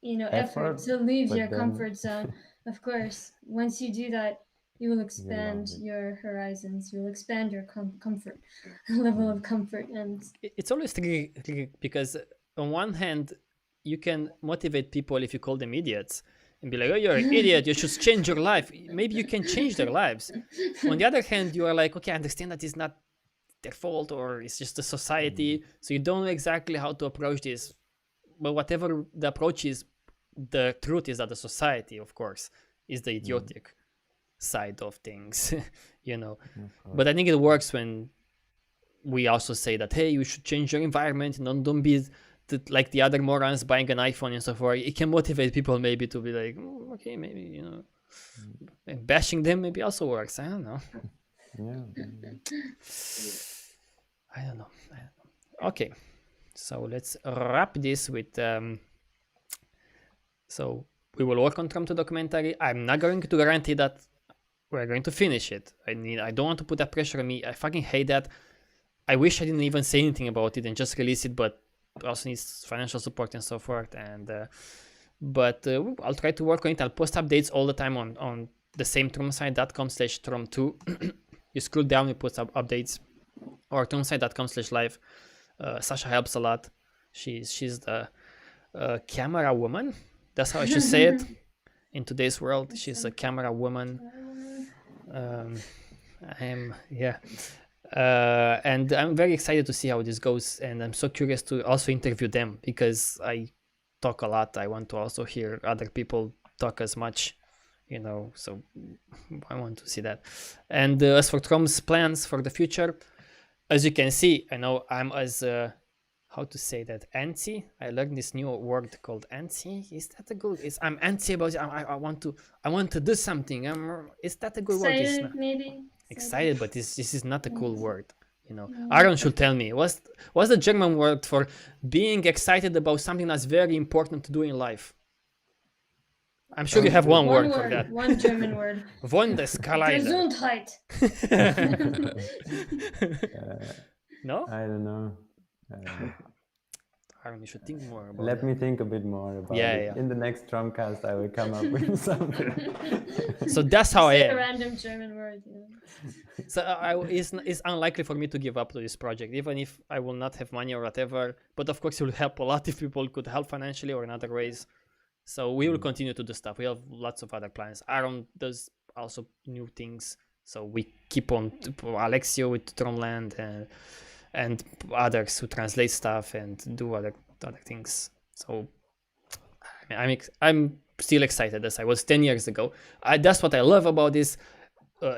you know, effort to leave your comfort zone. Of course, once you do that, you will expand your horizons. You will expand your comfort level of comfort, and it's always tricky because on one hand, you can motivate people if you call them idiots and be like, "Oh, you're an idiot. You should change your life." Maybe you can change their lives. On the other hand, you are like, "Okay, I understand that it's not their fault, or it's just the society, so you don't know exactly how to approach this." But whatever the approach is, the truth is that the society, of course, is the idiotic side of things, you know. But I think it works when we also say that, hey, you should change your environment and don't be like the other morons buying an iPhone and so forth. It can motivate people maybe to be like, okay, maybe, you know, and bashing them maybe also works. I don't know. I don't know. Okay, so let's wrap this with so we will work on TROM II documentary. I'm not going to guarantee that we're going to finish it. I don't want to put that pressure on me. I fucking hate that. I wish I didn't even say anything about it and just release it, but it also needs financial support and so forth. And but I'll try to work on it. I'll post updates all the time on the same tromsite.com/TROM2. You scroll down, you post updates, or tromsite.com/live. Sasha helps a lot. She's the camera woman. That's how I should say it. In today's world, she's a camera woman. And I'm very excited to see how this goes, and I'm so curious to also interview them because I talk a lot. I want to also hear other people talk as much, you know, so I want to see that. And as for TROM's plans for the future, as you can see, I know I'm as how to say that, antsy. I learned this new word called antsy. Is that a good? I'm antsy about it. I want to do something. Is that a good word? Excited, maybe. Excited, but this is not a cool word. You know, Aaron should tell me what's the German word for being excited about something that's very important to do in life. I'm sure you have one word for that. One German word. Wunderskleider. Gesundheit. No? I don't know. Aaron, you should think more about Let me think a bit more about it. Yeah. In the next TROM-Cast, I will come up with something. So that's how I am. A random German word. Yeah. So it's unlikely for me to give up to this project, even if I will not have money or whatever. But of course, it will help a lot if people could help financially or in other ways. So we will continue to do stuff. We have lots of other plans. Aaron does also new things. So we keep on Alexio with Tronland and others who translate stuff and do other things. So I'm still excited as I was 10 years ago. That's what I love about this.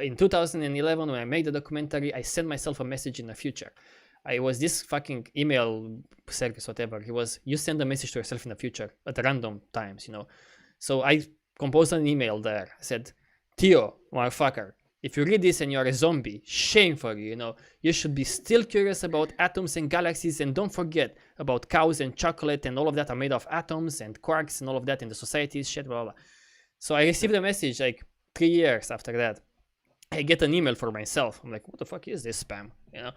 In 2011, when I made the documentary, I sent myself a message in the future. I was this fucking email service, whatever. It was, you send a message to yourself in the future at random times, you know. So I composed an email there. I said, Theo, motherfucker, if you read this and you're a zombie, shame for you, you know. You should be still curious about atoms and galaxies, and don't forget about cows and chocolate and all of that are made of atoms and quarks and all of that in the societies, shit, blah, blah, blah. So I received a message like 3 years after that. I get an email for myself. I'm like, what the fuck is this spam? You know,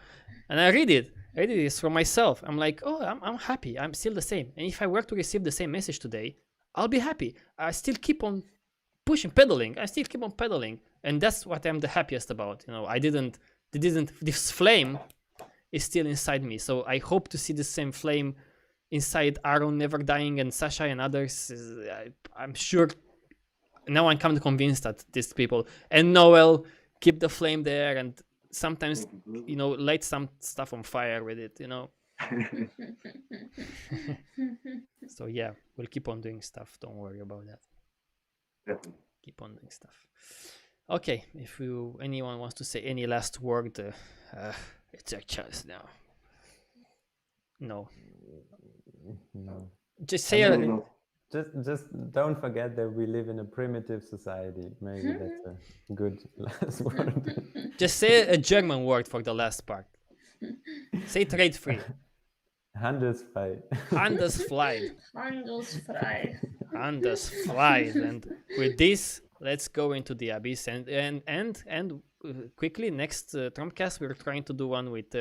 and I read it. I read this for myself. I'm like, oh, I'm happy. I'm still the same. And if I were to receive the same message today, I'll be happy. I still keep on pushing, pedaling. I still keep on pedaling, and that's what I'm the happiest about. You know, this flame is still inside me. So I hope to see the same flame inside Aaron, Never Dying, and Sasha and others. I'm sure. Now I'm kind of convinced that these people and Noel keep the flame there, and sometimes, you know, light some stuff on fire with it, you know. So yeah, we'll keep on doing stuff. Don't worry about that. Definitely. Keep on doing stuff. Okay, if anyone wants to say any last word, it's your chance now. No. No. Just say I mean, just don't forget that we live in a primitive society. Maybe that's a good last word. Just say a German word for the last part. Say trade free. Handelsfrei. Handelsfrei. Handelsfrei. Handelsfrei. And with this, let's go into the abyss and quickly next TROM-Cast we're trying to do one with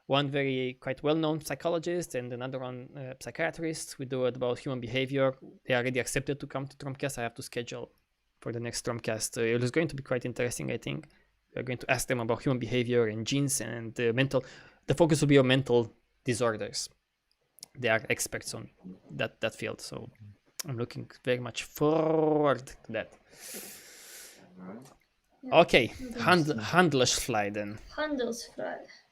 one very quite well-known psychologist and another one psychiatrist. We do it about human behavior. They are already accepted to come to TROM-Cast. I have to schedule for the next TROM-Cast. It is going to be quite interesting, I think. We're going to ask them about human behavior and genes and mental. The focus will be on mental disorders. They are experts on that field, so I'm looking very much forward to that. Okay, Handelsfrei then. Handelsfrei.